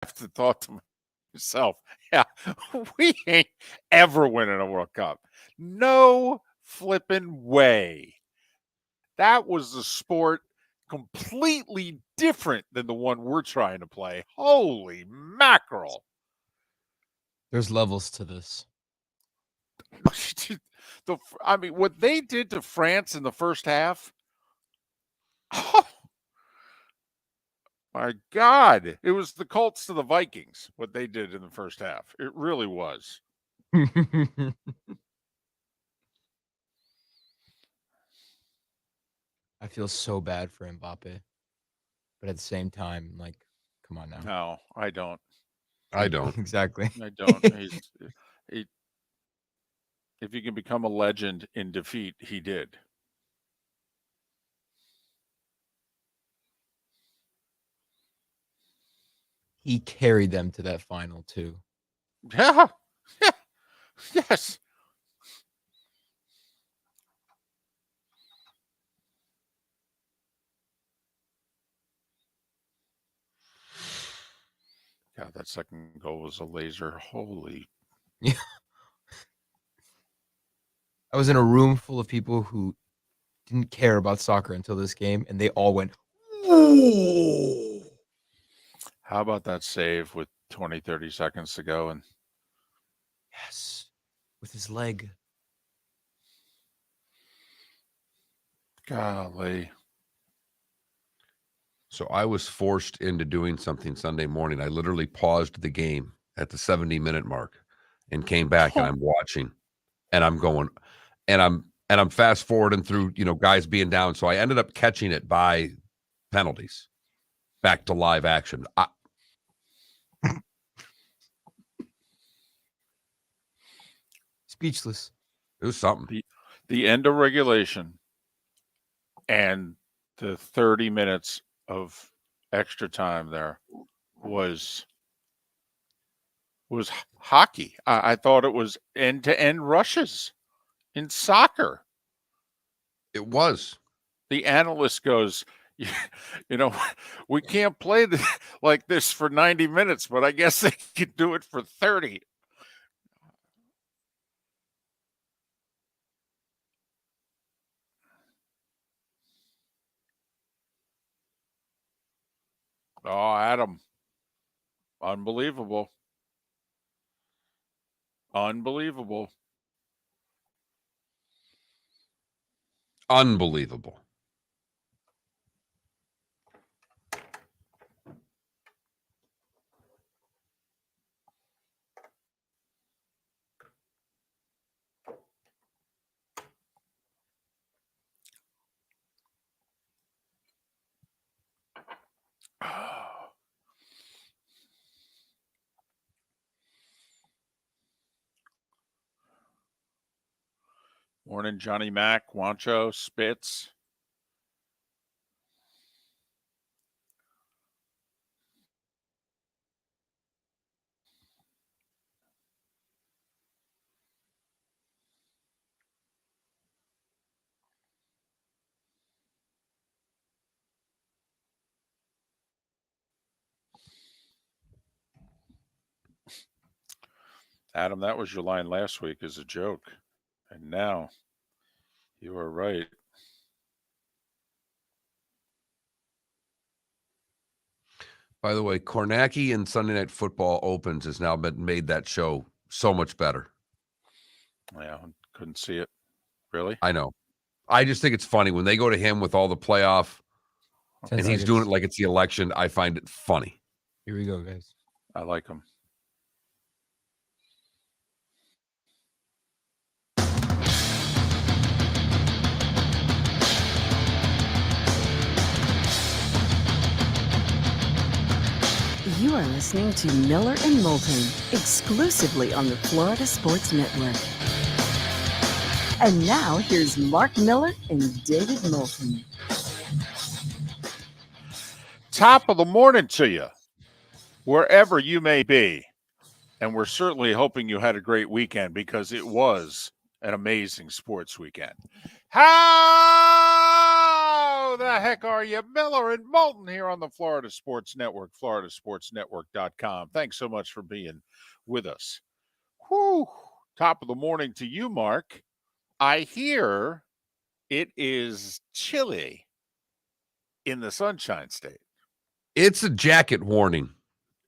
have to thought to myself, yeah, we ain't ever winning a World Cup. No flipping way. That was a sport completely different than the one we're trying to play. Holy mackerel. There's levels to this. I mean, what they did to France in the first half, oh, my God. It was the Colts to the Vikings, what they did in the first half. It really was. I feel so bad for Mbappe. But at the same time, like, come on now. No, I don't. I don't. Exactly. I don't. He, if you can become a legend in defeat, he did. He carried them to that final, too. Yeah. Yeah. Yes. God, that second goal was a laser. Holy. Yeah. I was in a room full of people who didn't care about soccer until this game, and they all went, "Ooh." How about that save with 20, 30 seconds to go? And Yes, with his leg. golly. So I was forced into doing something Sunday morning. I literally paused the game at the 70-minute mark and came back and I'm watching and I'm going and I'm fast forwarding through, guys being down. So I ended up catching it by penalties back to live action. Speechless. It was something. The end of regulation and the 30 minutes of extra time there was hockey. I thought it was end-to-end rushes in soccer. It was. The analyst goes, we can't play like this for 90 minutes, but I guess they could do it for 30. Oh, Adam. Unbelievable. Unbelievable. Unbelievable. Morning, Johnny Mac, Wancho, Spitz. Adam, that was your line last week as a joke. And now you are right. By the way, Kornacki and Sunday Night Football Opens has now made that show so much better. Yeah, couldn't see it. Really? I know. I just think it's funny when they go to him with all the playoff and he's doing it like it's the election. I find it funny. Here we go, guys. I like him. You are listening to Miller and Moulton, exclusively on the Florida Sports Network. And now, here's Mark Miller and David Moulton. Top of the morning to you, wherever you may be. And we're certainly hoping you had a great weekend because it was an amazing sports weekend. How How the heck are you? Miller and Moulton here on the Florida Sports Network, floridasportsnetwork.com. Thanks so much for being with us. Whew. Top of the morning to you, Mark. I hear it is chilly in the Sunshine State. It's a jacket warning.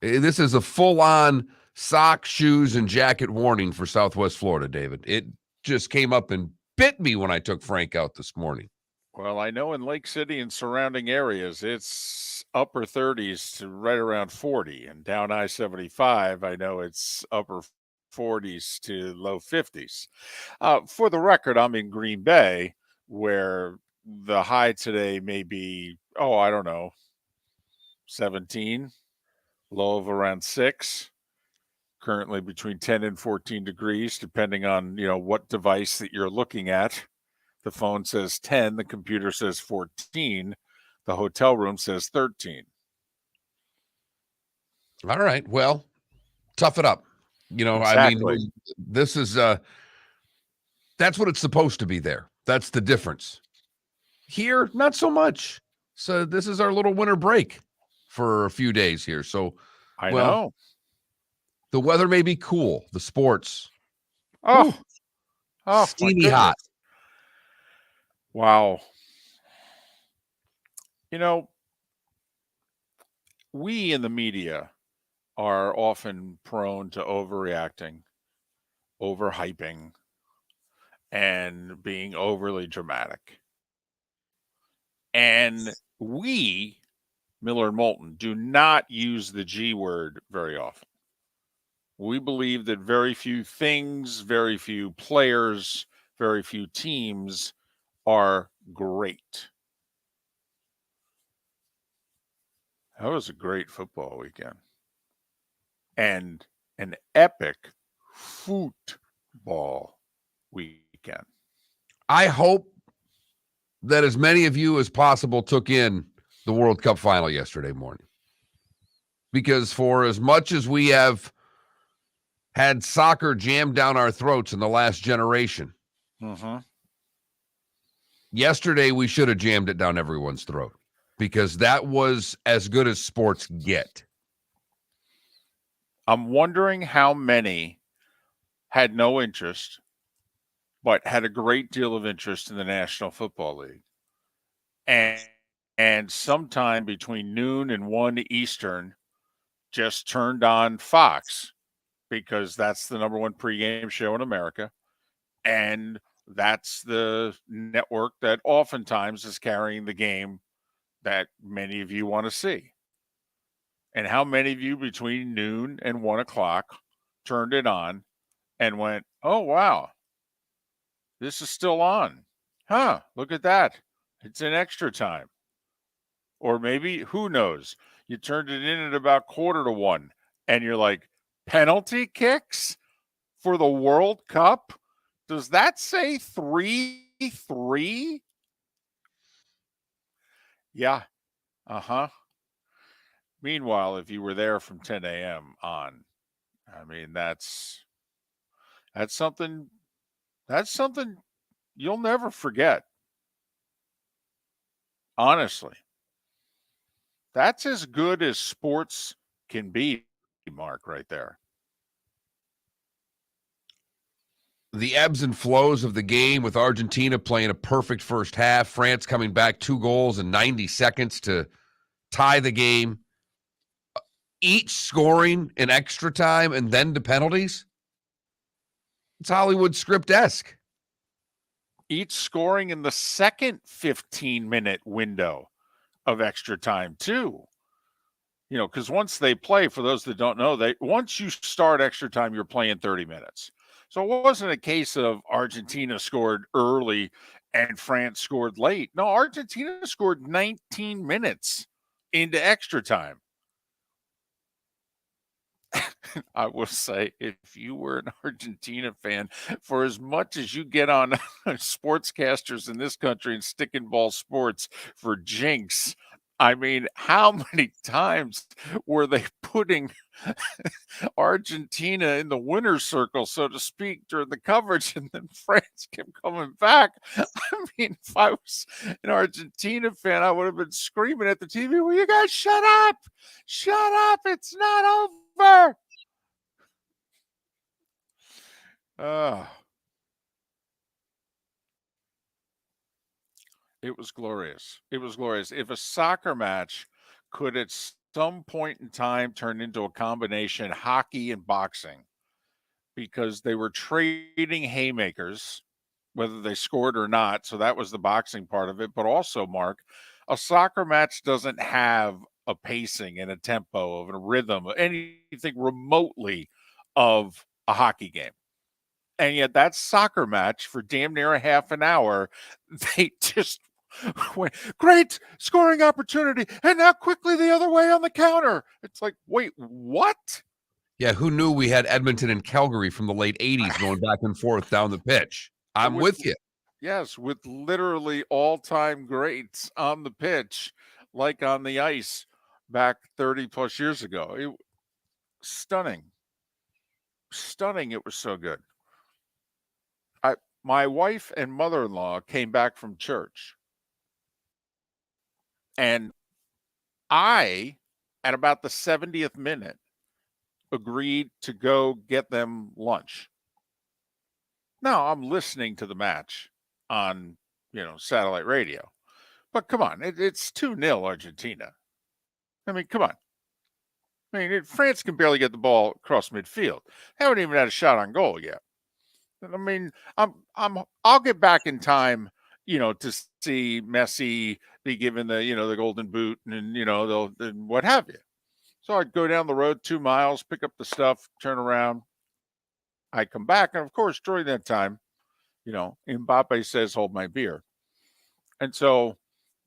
This is a full-on sock, shoes, and jacket warning for Southwest Florida, David. It just came up and bit me when I took Frank out this morning. Well, I know in Lake City and surrounding areas, it's upper 30s to right around 40. And down I-75, I know it's upper 40s to low 50s. For the record, I'm in Green Bay, where the high today may be, I don't know, 17, low of around 6, currently between 10 and 14 degrees, depending on, what device that you're looking at. The phone says 10, the computer says 14, the hotel room says 13. All right, well, tough it up. Exactly. I mean, this is that's what it's supposed to be there. That's the difference. Here, not so much. So this is our little winter break for a few days here. So I know. The weather may be cool. The sports. Oh, steamy hot. Wow. We in the media are often prone to overreacting, overhyping, and being overly dramatic. And we, Miller and Moulton, do not use the G word very often. We believe that very few things, very few players, very few teams are great. That was a great football weekend. And an epic football weekend. I hope that as many of you as possible took in the World Cup final yesterday morning. Because for as much as we have had soccer jammed down our throats in the last generation, yesterday we should have jammed it down everyone's throat, because that was as good as sports get. I'm wondering how many had no interest, but had a great deal of interest in the National Football League. And sometime between noon and 1 Eastern just turned on Fox, because that's the number one pregame show in America. And that's the network that oftentimes is carrying the game that many of you want to see. And how many of you between noon and 1 o'clock turned it on and went, oh, wow, this is still on. Huh, look at that. It's in extra time. Or maybe, who knows, you turned it in at about 1:45 and you're like, penalty kicks for the World Cup? Does that say 3-3? Yeah. Meanwhile, if you were there from 10 a.m. on, I mean, that's something you'll never forget. Honestly. That's as good as sports can be, Mark, right there. The ebbs and flows of the game, with Argentina playing a perfect first half, France coming back 2 goals in 90 seconds to tie the game, each scoring in extra time and then to penalties. It's Hollywood script-esque. Each scoring in the second 15-minute window of extra time too. Because once they play, for those that don't know, once you start extra time, you're playing 30 minutes. So it wasn't a case of Argentina scored early and France scored late. No, Argentina scored 19 minutes into extra time. I will say, if you were an Argentina fan, for as much as you get on sportscasters in this country and stick and ball sports for jinx, I mean, how many times were they putting Argentina in the winner's circle, so to speak, during the coverage, and then France kept coming back. I mean, if I was an Argentina fan, I would have been screaming at the TV, "Will you guys shut up? Shut up! It's not over." It was glorious. It was glorious. If a soccer match could at some point in time turn into a combination hockey and boxing, because they were trading haymakers, whether they scored or not. So that was the boxing part of it. But also, Mark, a soccer match doesn't have a pacing and a tempo of a rhythm, anything remotely of a hockey game. And yet that soccer match for damn near a half an hour, they just went, great scoring opportunity. And now quickly the other way on the counter. It's like, wait, what? Yeah, who knew we had Edmonton and Calgary from the late 80s going back and forth down the pitch? I'm with you. Yes, with literally all-time greats on the pitch, like on the ice back 30 plus years ago. Stunning. Stunning. It was so good. My wife and mother-in-law came back from church. And I, at about the 70th minute, agreed to go get them lunch. Now, I'm listening to the match on, satellite radio. But come on, it's 2-0 Argentina. I mean, come on. I mean, France can barely get the ball across midfield. They haven't even had a shot on goal yet. I mean, I'll get back in time, to see Messi be given the golden boot and and what have you. So I'd go down the road 2 miles, pick up the stuff, turn around. I come back, and of course, during that time, Mbappe says, "Hold my beer," and so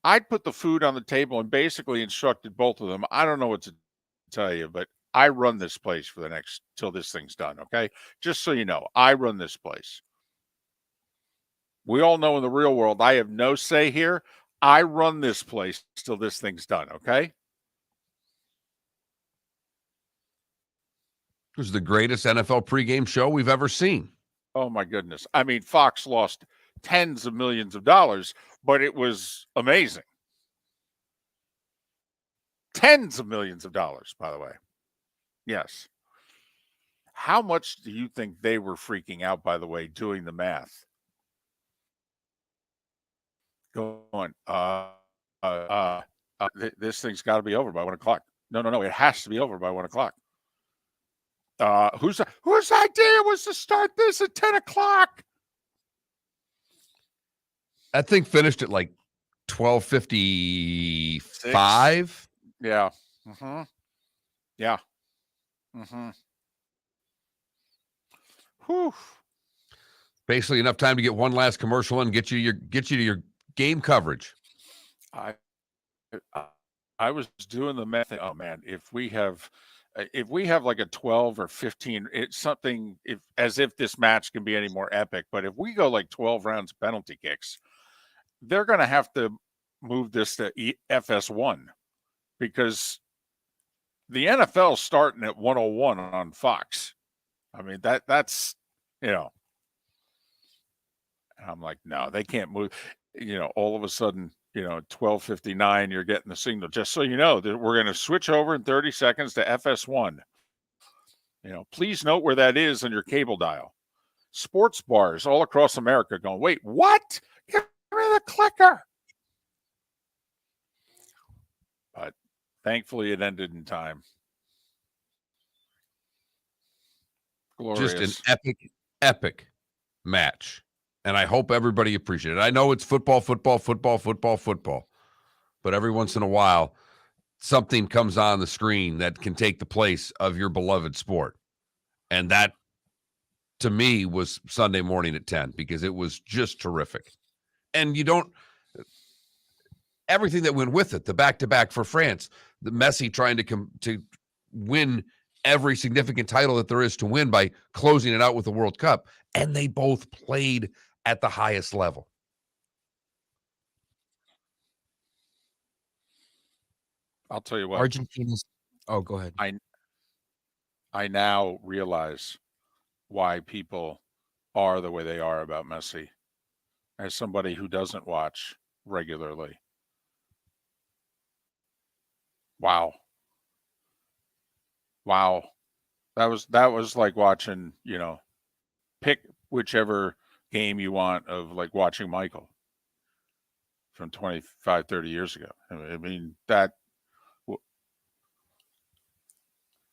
I'd put the food on the table and basically instructed both of them. I don't know what to tell you, but I run this place for the next till this thing's done. Okay. Just so you know, I run this place. We all know in the real world, I have no say here. I run this place till this thing's done. Okay. It was the greatest NFL pregame show we've ever seen. Oh my goodness. I mean, Fox lost tens of millions of dollars, but it was amazing. Tens of millions of dollars, by the way. Yes. How much do you think they were freaking out, by the way, doing the math? Going, this thing's got to be over by 1 o'clock. No, it has to be over by 1 o'clock. Whose idea was to start this at 10 o'clock? That thing finished at like 12:55. Yeah. Mm-hmm. Yeah. Mm-hmm. Whew. Basically enough time to get one last commercial and get you to your game coverage. I was doing the math. Oh man, if we have like a 12 or 15, it's something as if this match can be any more epic. But if we go like 12 rounds of penalty kicks, they're going to have to move this to FS1 because the NFL's starting at 101 on Fox. I mean, that's, I'm like, no, they can't move. All of a sudden, 12:59, you're getting the signal. Just so you know, that we're going to switch over in 30 seconds to FS1. Please note where that is on your cable dial. Sports bars all across America going, wait, what? Give me the clicker. But thankfully, it ended in time. Glorious. Just an epic match. And I hope everybody appreciated it. I know it's football. But every once in a while, something comes on the screen that can take the place of your beloved sport. And that, to me, was Sunday morning at 10 because it was just terrific. And everything that went with it, the back-to-back for France, the Messi trying to win every significant title that there is to win by closing it out with the World Cup. And they both played at the highest level. I'll tell you what. Argentina's. Oh, go ahead. I now realize why people are the way they are about Messi as somebody who doesn't watch regularly. Wow. Wow. That was like watching, pick whichever game you want of like watching Michael from 25, 30 years ago. I mean, that,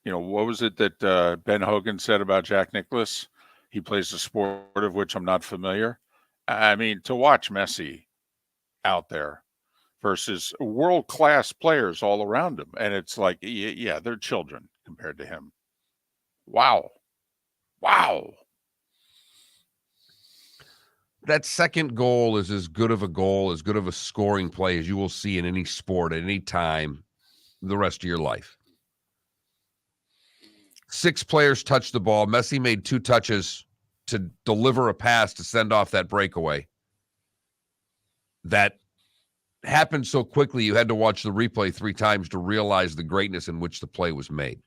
what was it that Ben Hogan said about Jack Nicklaus? He plays a sport of which I'm not familiar. I mean, to watch Messi out there versus world-class players all around him. And it's like, yeah, they're children compared to him. Wow. Wow. That second goal is as good of a goal, as good of a scoring play as you will see in any sport at any time the rest of your life. 6 players touched the ball. Messi made 2 touches to deliver a pass to send off that breakaway. That happened so quickly, you had to watch the replay 3 times to realize the greatness in which the play was made.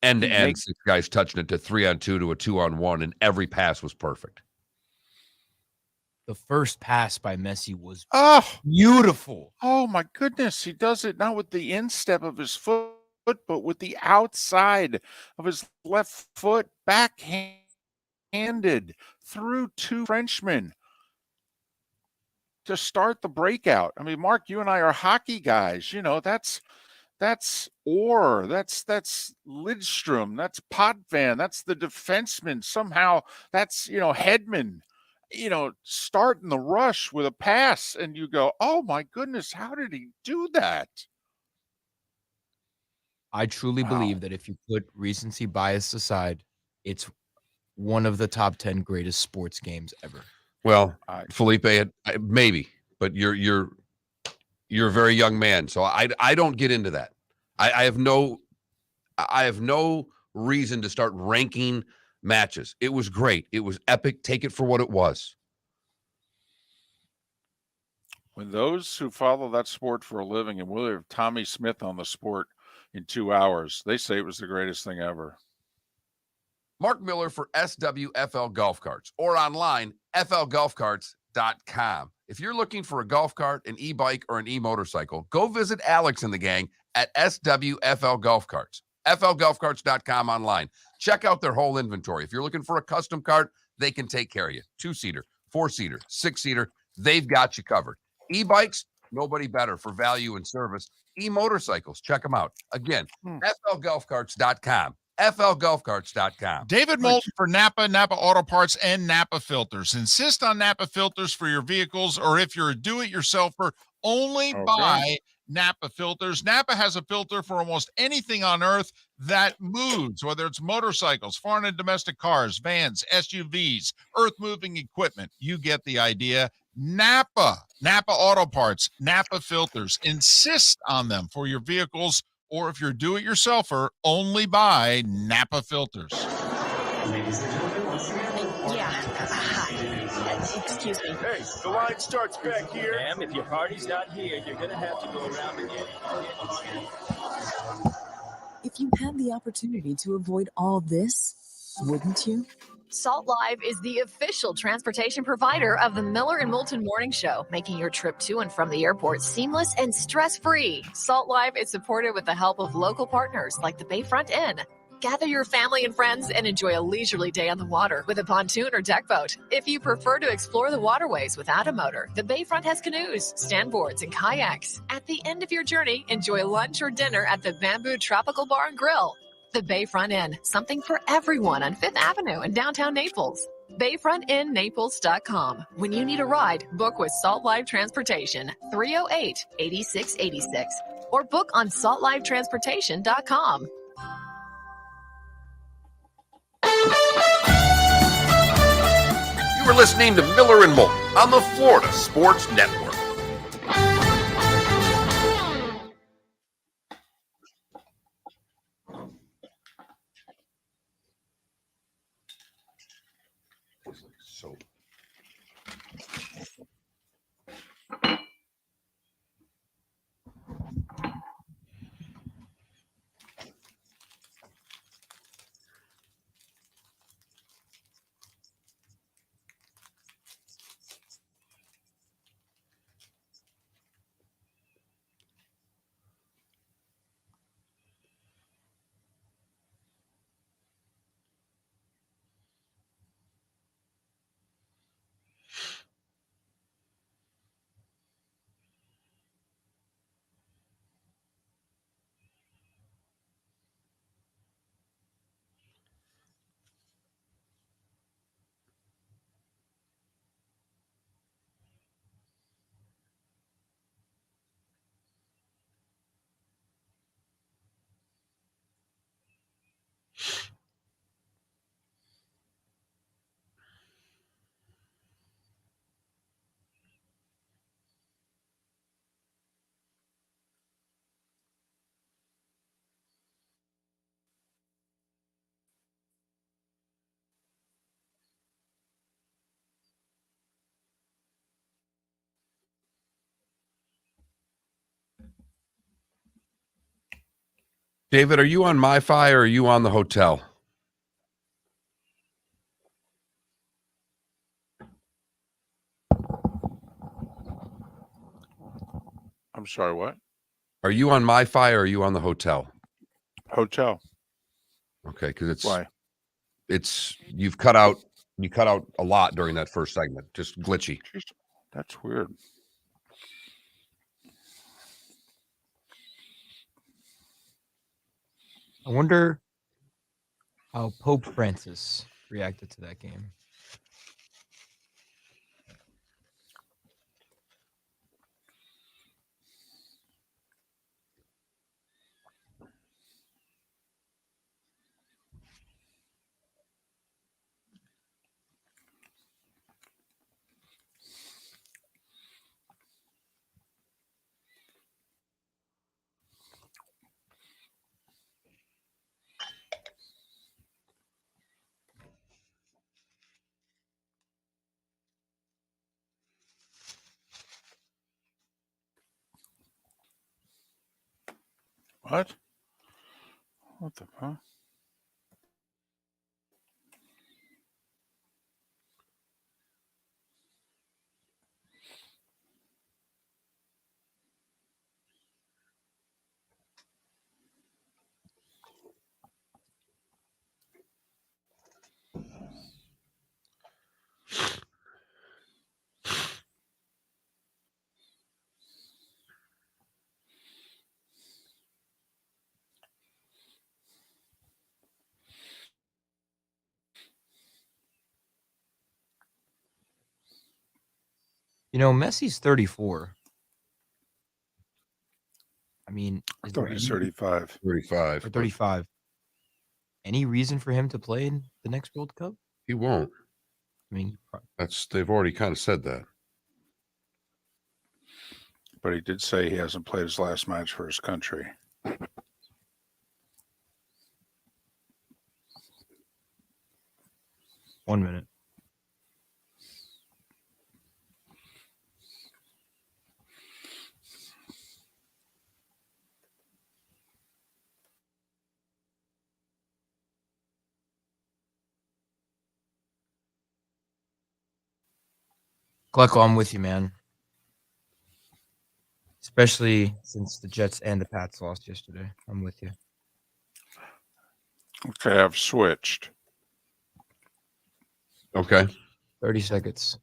End to end, 6 guys touching it to 3-on-2 to a 2-on-1, and every pass was perfect. The first pass by Messi was beautiful. Oh my goodness. He does it not with the instep of his foot, but with the outside of his left foot, backhanded through 2 Frenchmen to start the breakout. I mean, Mark, you and I are hockey guys. That's Orr, that's Lidstrom, that's Potvin, that's the defenseman. Somehow that's, Hedman, starting the rush with a pass, and you go, oh my goodness, how did he do that? I truly believe that if you put recency bias aside, it's one of the top 10 greatest sports games ever. Well, Felipe, maybe, but you're a very young man, so I don't get into that. I have no reason to start ranking matches. It was great. It was epic. Take it for what it was. When those who follow that sport for a living and will have Tommy Smith on the sport in 2 hours, they say it was the greatest thing ever. Mark Miller for SWFL Golf Carts, or online, flgolfcarts.com. If you're looking for a golf cart, an e-bike, or an e-motorcycle, go visit Alex and the gang at SWFL Golf Carts. flgolfcarts.com online. Check out their whole inventory. If you're looking for a custom cart, they can take care of you. 2-seater, 4-seater, 6-seater, they've got you covered. E-bikes, nobody better for value and service. E-motorcycles, check them out. Again, flgolfcarts.com. flgolfcarts.com. David Moulton for Napa Auto Parts, and Napa Filters. Insist on Napa Filters for your vehicles, or if you're a do-it-yourselfer, only buy Napa Filters. Napa has a filter for almost anything on earth that moves, whether it's motorcycles, foreign and domestic cars, vans, SUVs, earth-moving equipment. You get the idea. Napa Auto Parts, Napa Filters. Insist on them for your vehicles, or if you're do-it-yourselfer, only buy Napa Filters. Ladies and gentlemen, once again, Excuse me. Hey, the line starts back here. Ma'am, if your party's not here, you're going to have to go around again. If you had the opportunity to avoid all this, wouldn't you? Salt Live is the official transportation provider of the Miller and Moulton Morning Show, making your trip to and from the airport seamless and stress-free. Salt Live is supported with the help of local partners like the Bayfront Inn. Gather your family and friends and enjoy a leisurely day on the water with a pontoon or deck boat. If you prefer to explore the waterways without a motor, the Bayfront has canoes, standboards, and kayaks. At the end of your journey, enjoy lunch or dinner at the Bamboo Tropical Bar and Grill. The Bayfront Inn, something for everyone on 5th Avenue in downtown Naples. BayfrontInNaples.com. When you need a ride, book with Salt Live Transportation, 308-8686, or book on saltlivetransportation.com. You were listening to Miller and Moulton on the Florida Sports Network. So David, are you on MiFi or are you on the hotel? I'm sorry, what? Are you on MiFi or are you on the hotel? Hotel. Okay, because Why? you cut out a lot during that first segment. Just glitchy. Jeez, that's weird. I wonder how Pope Francis reacted to that game. What? What the fuck? You know, Messi's 34. I mean, I is there thought he's any 35. 35. or 35? Any reason for him to play in the next World Cup? He won't. I mean, They've already kind of said that. But he did say he hasn't played his last match for his country. 1 minute. Glecko, I'm with you, man. Especially since the Jets and the Pats lost yesterday. I'm with you. Okay, I've switched. Okay. 30 seconds.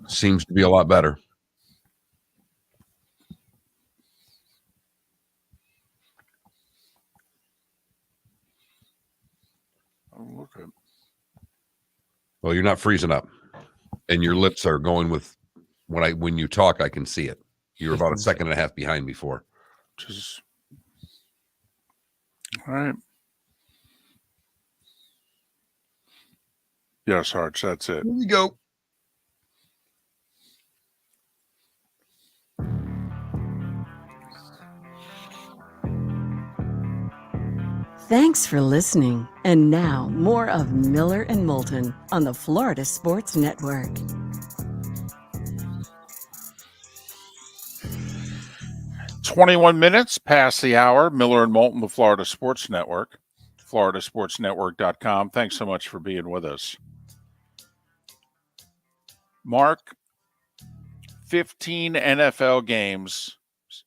Seems to be a lot better. Oh, okay. Well, you're not freezing up. And your lips are going with when you talk, I can see it. You were about a second and a half behind before. Just all right. Yes, Arch, that's it. Here we go. Thanks for listening. And now, more of Miller and Moulton on the Florida Sports Network. 21 minutes past the hour. Miller and Moulton, the Florida Sports Network, floridasportsnetwork.com. Thanks so much for being with us. Mark, 15 NFL games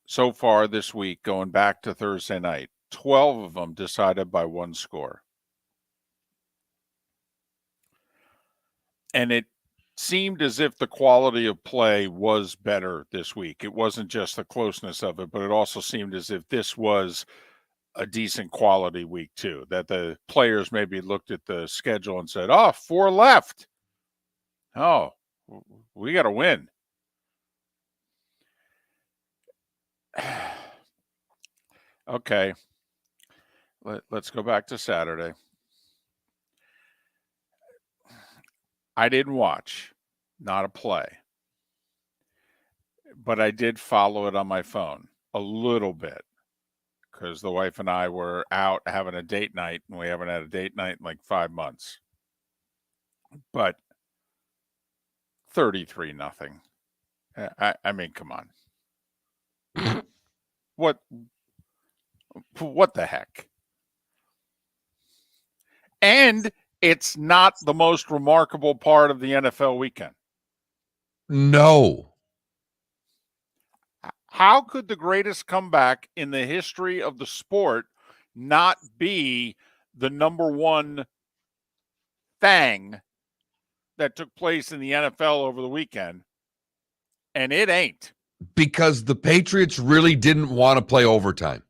so far this week, going back to Thursday night. 12 of them decided by one score. And it seemed as if the quality of play was better this week. It wasn't just the closeness of it, but it also seemed as if this was a decent quality week too, that the players maybe looked at the schedule and said, oh, 4 left. Oh, we got to win. Okay. Let's go back to Saturday. I didn't watch, not a play, but I did follow it on my phone a little bit because the wife and I were out having a date night, and we haven't had a date night in like 5 months. But 33-0. I mean, come on. What? What the heck? And it's not the most remarkable part of the NFL weekend. No. How could the greatest comeback in the history of the sport not be the number one thing that took place in the NFL over the weekend? And it ain't. Because the Patriots really didn't want to play overtime.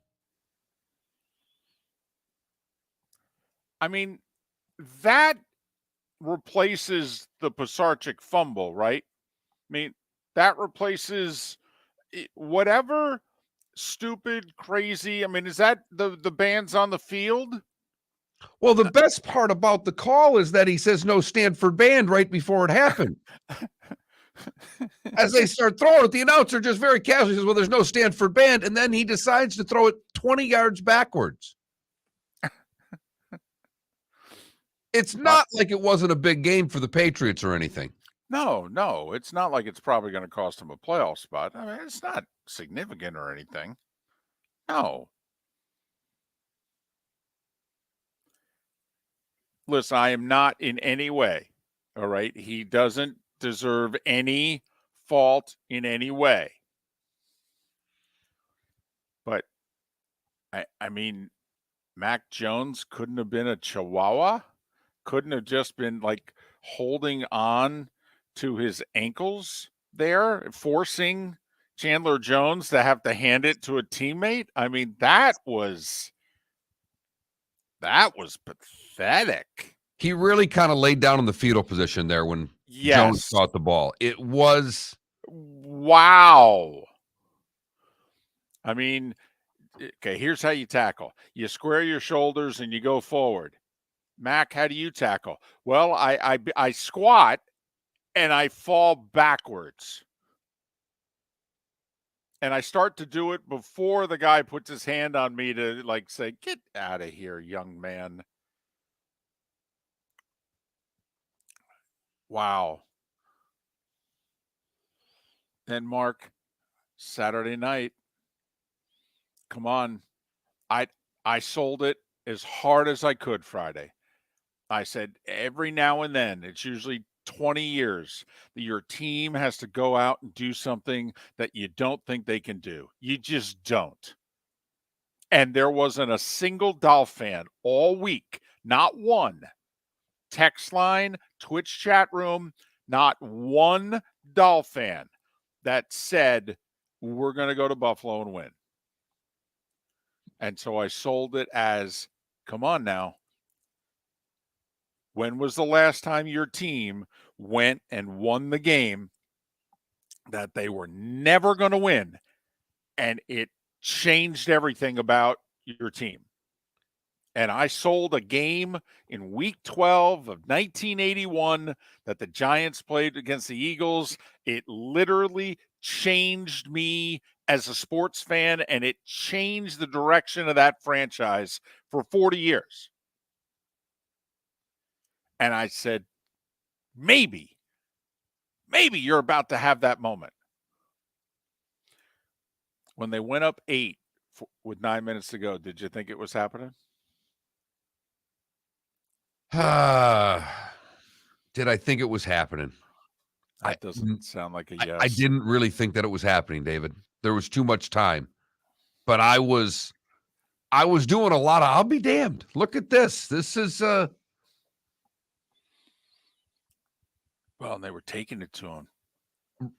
I mean, that replaces the Pisarcik fumble, right? I mean, that replaces whatever stupid, crazy. I mean, is that the bands on the field? Well, the best part about the call is that he says no Stanford band right before it happened. As they start throwing it, the announcer just very casually says, well, there's no Stanford band. And then he decides to throw it 20 yards backwards. It's not like it wasn't a big game for the Patriots or anything. No, it's not like it's probably going to cost him a playoff spot. I mean, it's not significant or anything. No. Listen, I am not in any way, all right? He doesn't deserve any fault in any way. But, I mean, Mac Jones couldn't have been a chihuahua? Couldn't have just been, like, holding on to his ankles there, forcing Chandler Jones to have to hand it to a teammate? I mean, that was pathetic. He really kind of laid down in the fetal position there when Jones caught the ball. It was wow. I mean, okay, here's how you tackle. You square your shoulders and you go forward. Mac, how do you tackle? Well, I squat and I fall backwards. And I start to do it before the guy puts his hand on me to, like, say, get out of here, young man. Wow. Then, Mark, Saturday night, come on. I sold it as hard as I could Friday. I said every now and then, it's usually 20 years, that your team has to go out and do something that you don't think they can do. You just don't. And there wasn't a single Dolph fan all week, not one. Text line, Twitch chat room, not one Dolph fan that said, we're going to go to Buffalo and win. And so I sold it as, come on now. When was the last time your team went and won the game that they were never going to win, and it changed everything about your team? And I sold a game in week 12 of 1981 that the Giants played against the Eagles. It literally changed me as a sports fan, and it changed the direction of that franchise for 40 years. And I said, maybe you're about to have that moment. When they went up 8 with 9 minutes to go, did you think it was happening? Did I think it was happening? That doesn't sound like a yes. I didn't really think that it was happening, David. There was too much time. But I was doing a lot of, I'll be damned. Look at this. This is well, and they were taking it to him.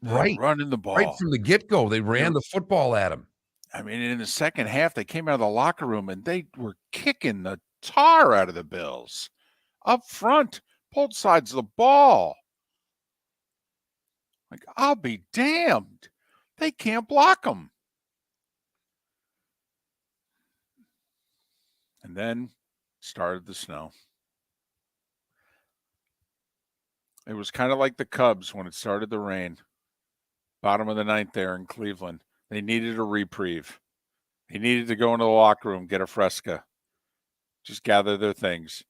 Right. Running the ball. Right from the get-go. They ran the football at him. I mean, in the second half, they came out of the locker room and they were kicking the tar out of the Bills. Up front, both sides of the ball. Like, I'll be damned. They can't block them. And then started the snow. It was kind of like the Cubs when it started to rain. Bottom of the ninth there in Cleveland. They needed a reprieve. They needed to go into the locker room, get a fresca, just gather their things.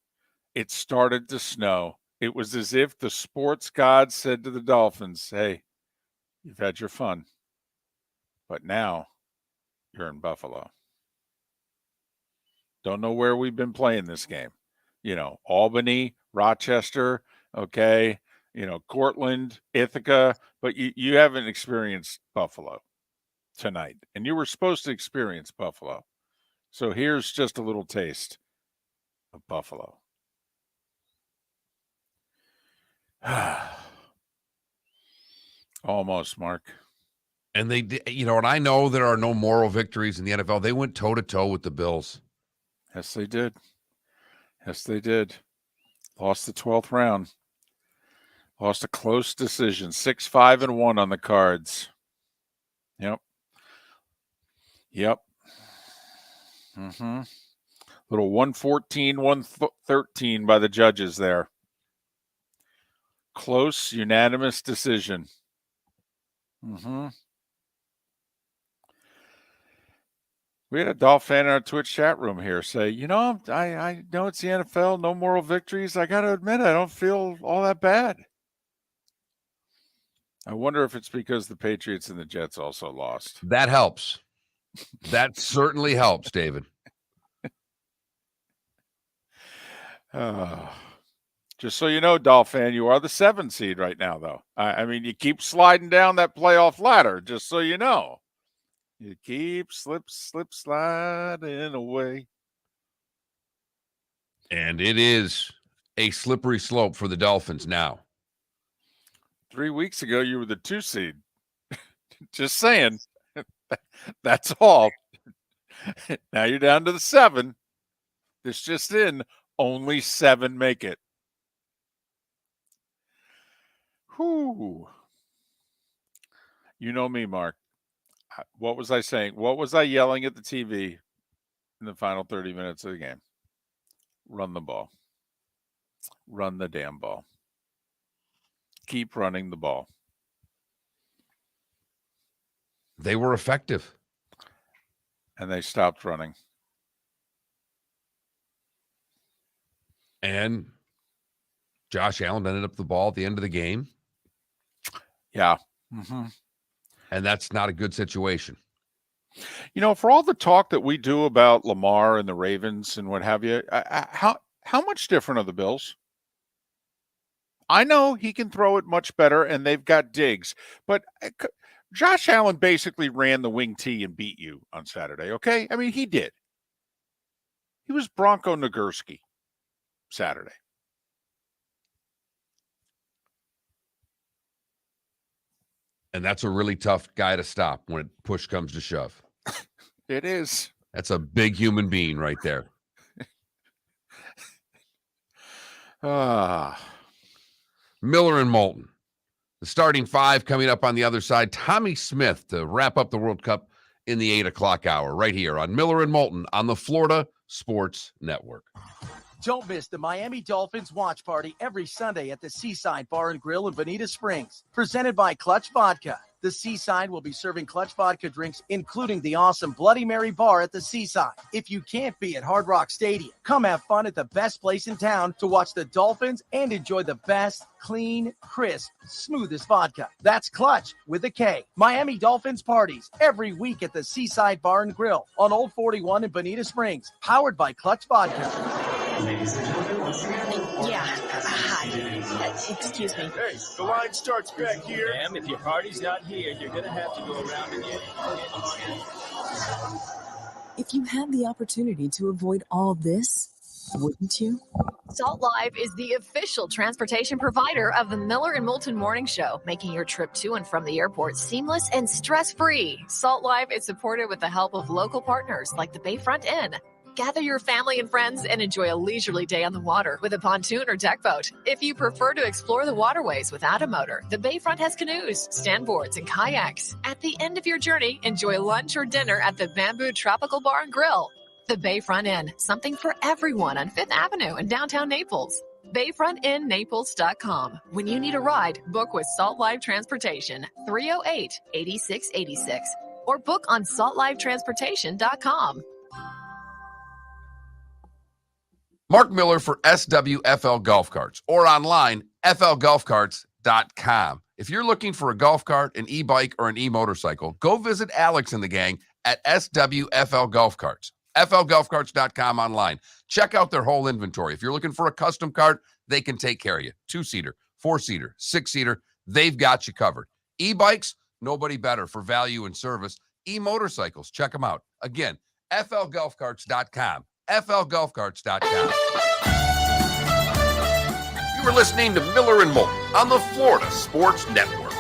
It started to snow. It was as if the sports gods said to the Dolphins, hey, you've had your fun, but now you're in Buffalo. Don't know where we've been playing this game. Albany, Rochester, okay, Cortland, Ithaca, but you haven't experienced Buffalo tonight, and you were supposed to experience Buffalo. So here's just a little taste of Buffalo. Almost, Mark. And they did, and I know there are no moral victories in the NFL. They went toe-to-toe with the Bills. Yes, they did. Yes, they did. Lost the 12th round. Lost a close decision. 6-5-1 on the Cards. Yep. Little 114, 113 by the judges there. Close, unanimous decision. We had a Dolph fan in our Twitch chat room here say, I know it's the NFL, no moral victories. I got to admit, I don't feel all that bad. I wonder if it's because the Patriots and the Jets also lost. That helps. That certainly helps, David. Just so you know, Dolph fan, you are the 7 seed right now, though. I mean, you keep sliding down that playoff ladder, just so you know. You keep slip sliding away. And it is a slippery slope for the Dolphins now. 3 weeks ago, you were the 2 seed. Just saying. That's all. Now you're down to the 7. This just in, only 7 make it. Whew. You know me, Mark. What was I saying? What was I yelling at the TV in the final 30 minutes of the game? Run the ball. Run the damn ball. Keep running the ball. They were effective. And they stopped running. And Josh Allen ended up the ball at the end of the game. Yeah. And that's not a good situation. For all the talk that we do about Lamar and the Ravens and what have you, how much different are the Bills? I know he can throw it much better, and they've got Diggs, but Josh Allen basically ran the wing tee and beat you on Saturday, okay? I mean, he did. He was Bronco Nagurski Saturday. And that's a really tough guy to stop when push comes to shove. It is. That's a big human being right there. Miller and Moulton. The starting 5 coming up on the other side. Tommy Smith to wrap up the World Cup in the 8 o'clock hour right here on Miller and Moulton on the Florida Sports Network. Don't miss the Miami Dolphins watch party every Sunday at the Seaside Bar and Grill in Bonita Springs. Presented by Clutch Vodka. The Seaside will be serving Clutch Vodka drinks, including the awesome Bloody Mary bar at the Seaside. If you can't be at Hard Rock Stadium, come have fun at the best place in town to watch the Dolphins and enjoy the best, clean, crisp, smoothest vodka. That's Clutch with a K. Miami Dolphins parties every week at the Seaside Bar and Grill on Old 41 in Bonita Springs. Powered by Clutch Vodka. Ladies and gentlemen, once again. Yeah. Hi. Excuse me. Hey, the line starts back here. Ma'am, if your party's not here, you're going to have to go around and get If you had the opportunity to avoid all this, wouldn't you? Salt Live is the official transportation provider of the Miller and Moulton Morning Show, making your trip to and from the airport seamless and stress-free. Salt Live is supported with the help of local partners like the Bayfront Inn. Gather your family and friends and enjoy a leisurely day on the water with a pontoon or deck boat. If you prefer to explore the waterways without a motor, the Bayfront has canoes, standboards, and kayaks. At the end of your journey, enjoy lunch or dinner at the Bamboo Tropical Bar and Grill. The Bayfront Inn, something for everyone on 5th Avenue in downtown Naples. BayfrontInNaples.com. When you need a ride, book with Salt Live Transportation, 308-8686, or book on saltlivetransportation.com. Mark Miller for SWFL Golf Carts or online, flgolfcarts.com. If you're looking for a golf cart, an e-bike, or an e-motorcycle, go visit Alex and the gang at SWFL Golf Carts, FLGolfCarts.com online. Check out their whole inventory. If you're looking for a custom cart, they can take care of you. 2-seater, 4-seater, 6-seater, they've got you covered. E-bikes, nobody better for value and service. E-motorcycles, check them out. Again, FLGolfCarts.com. FLGolfCarts.com. You were listening to Miller and Moulton on the Florida Sports Network.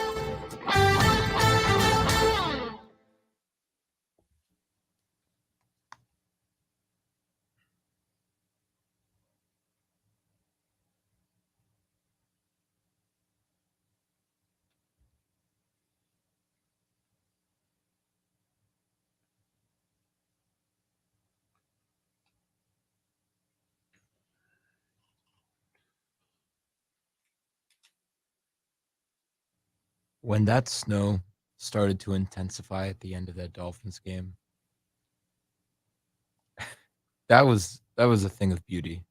When that snow started to intensify at the end of that Dolphins game, that was a thing of beauty.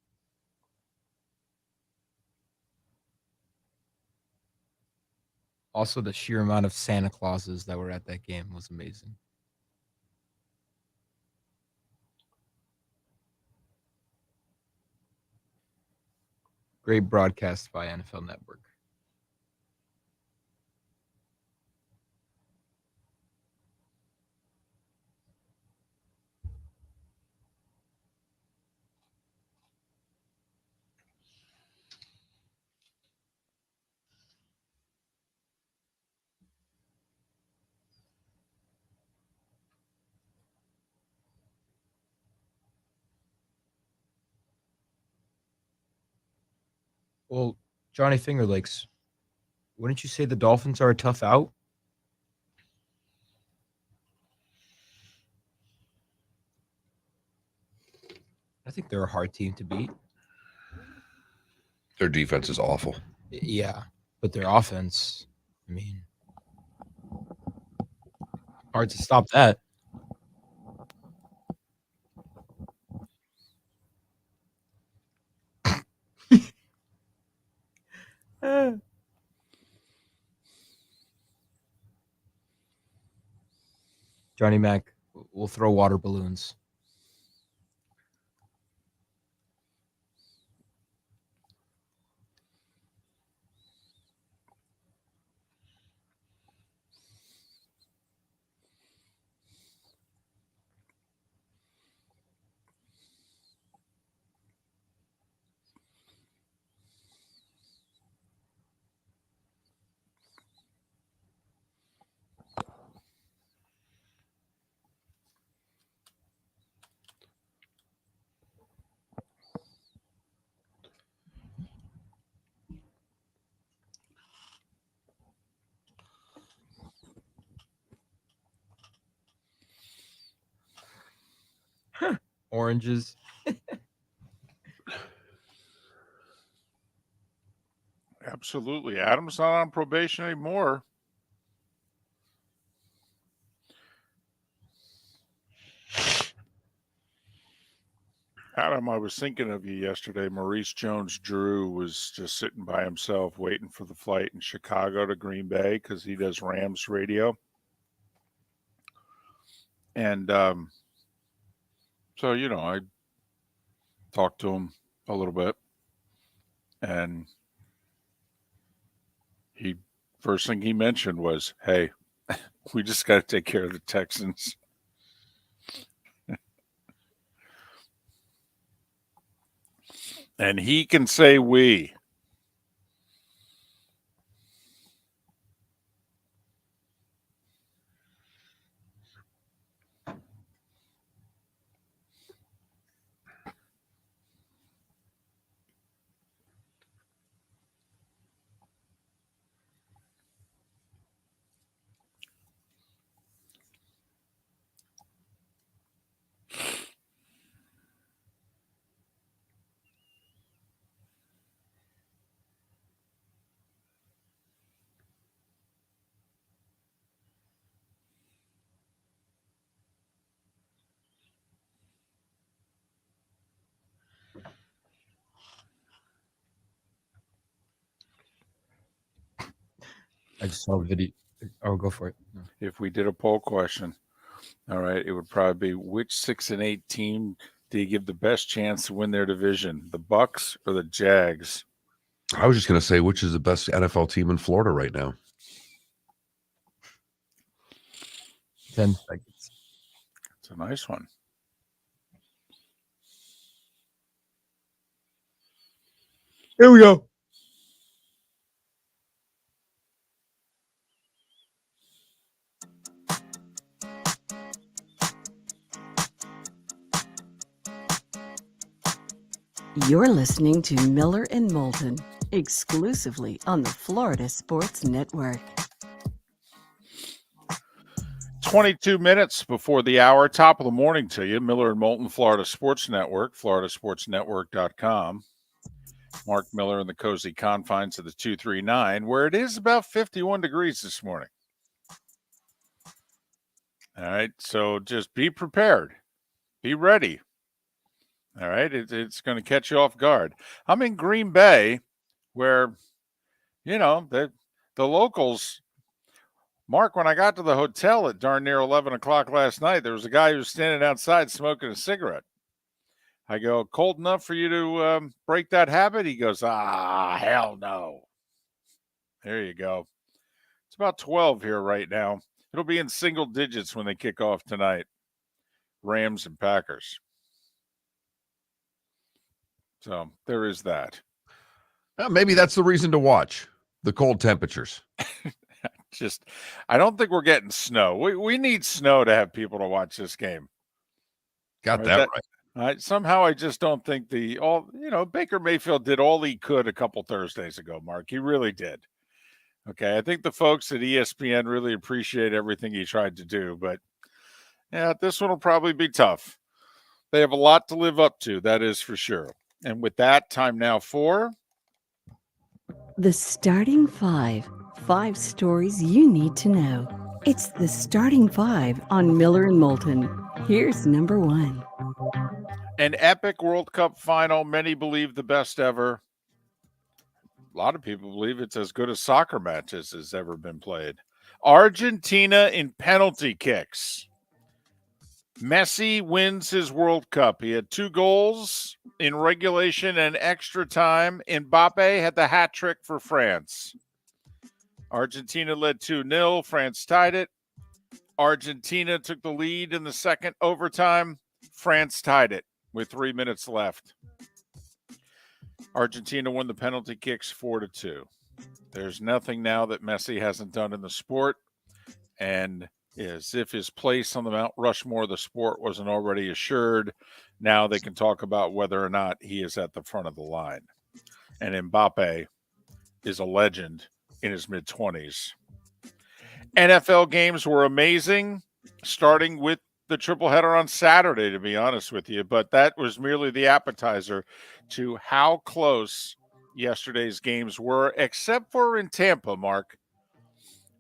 Also, the sheer amount of Santa Clauses that were at that game was amazing. Great broadcast by NFL Network. Well, Johnny Fingerlegs, wouldn't you say the Dolphins are a tough out? I think they're a hard team to beat. Their defense is awful. Yeah, but their offense, I mean, hard to stop that. Johnny Mac, we'll throw water balloons. Oranges. Absolutely. Adam's not on probation anymore. Adam, I was thinking of you yesterday. Maurice Jones-Drew was just sitting by himself waiting for the flight in Chicago to Green Bay because he does Rams radio. And so, I talked to him a little bit. And first thing he mentioned was, hey, we just got to take care of the Texans. And he can say we. I just saw a video. Oh, go for it. No. If we did a poll question, All right. It would probably be which 6-8 team do you give the best chance to win their division? The Bucks or the Jags? I was just going to say, which is the best NFL team in Florida right now? 10 seconds. It's a nice one. Here we go. You're listening to Miller and Moulton, exclusively on the Florida Sports Network. 22 minutes before the hour, top of the morning to you. Miller and Moulton, Florida Sports Network, floridasportsnetwork.com. Mark Miller in the cozy confines of the 239, where it is about 51 degrees this morning. All right, so just be prepared. Be ready. All right, it's going to catch you off guard. I'm in Green Bay, where, you know, the locals. Mark, when I got to the hotel at darn near 11 o'clock last night, there was a guy who was standing outside smoking a cigarette. I go, cold enough for you to break that habit? He goes, hell no. There you go. It's about 12 here right now. It'll be in single digits when they kick off tonight. Rams and Packers. So there is that. Maybe that's the reason to watch the cold temperatures. I don't think we're getting snow. We need snow to have people to watch this game. Got that right. Somehow I just don't think Baker Mayfield did all he could a couple Thursdays ago, Mark. He really did. Okay, I think the folks at ESPN really appreciate everything he tried to do, but yeah, this one will probably be tough. They have a lot to live up to, that is for sure. And with that, time now for The Starting Five. 5 stories you need to know. It's the Starting Five on Miller and Moulton. Here's number 1. An epic World Cup final. Many believe the best ever. A lot of people believe it's as good as soccer matches has ever been played. Argentina in penalty kicks. Messi wins his World Cup. He had 2 goals in regulation and extra time. Mbappe had the hat trick for France. Argentina led 2-0. France tied it. Argentina took the lead in the second overtime. France tied it with 3 minutes left. Argentina won the penalty kicks 4-2. There's nothing now that Messi hasn't done in the sport. And as if his place on the Mount Rushmore of the sport wasn't already assured, now they can talk about whether or not he is at the front of the line. And Mbappe is a legend in his mid-20s. NFL games were amazing, starting with the triple header on Saturday, to be honest with you. But that was merely the appetizer to how close yesterday's games were, except for in Tampa, Mark,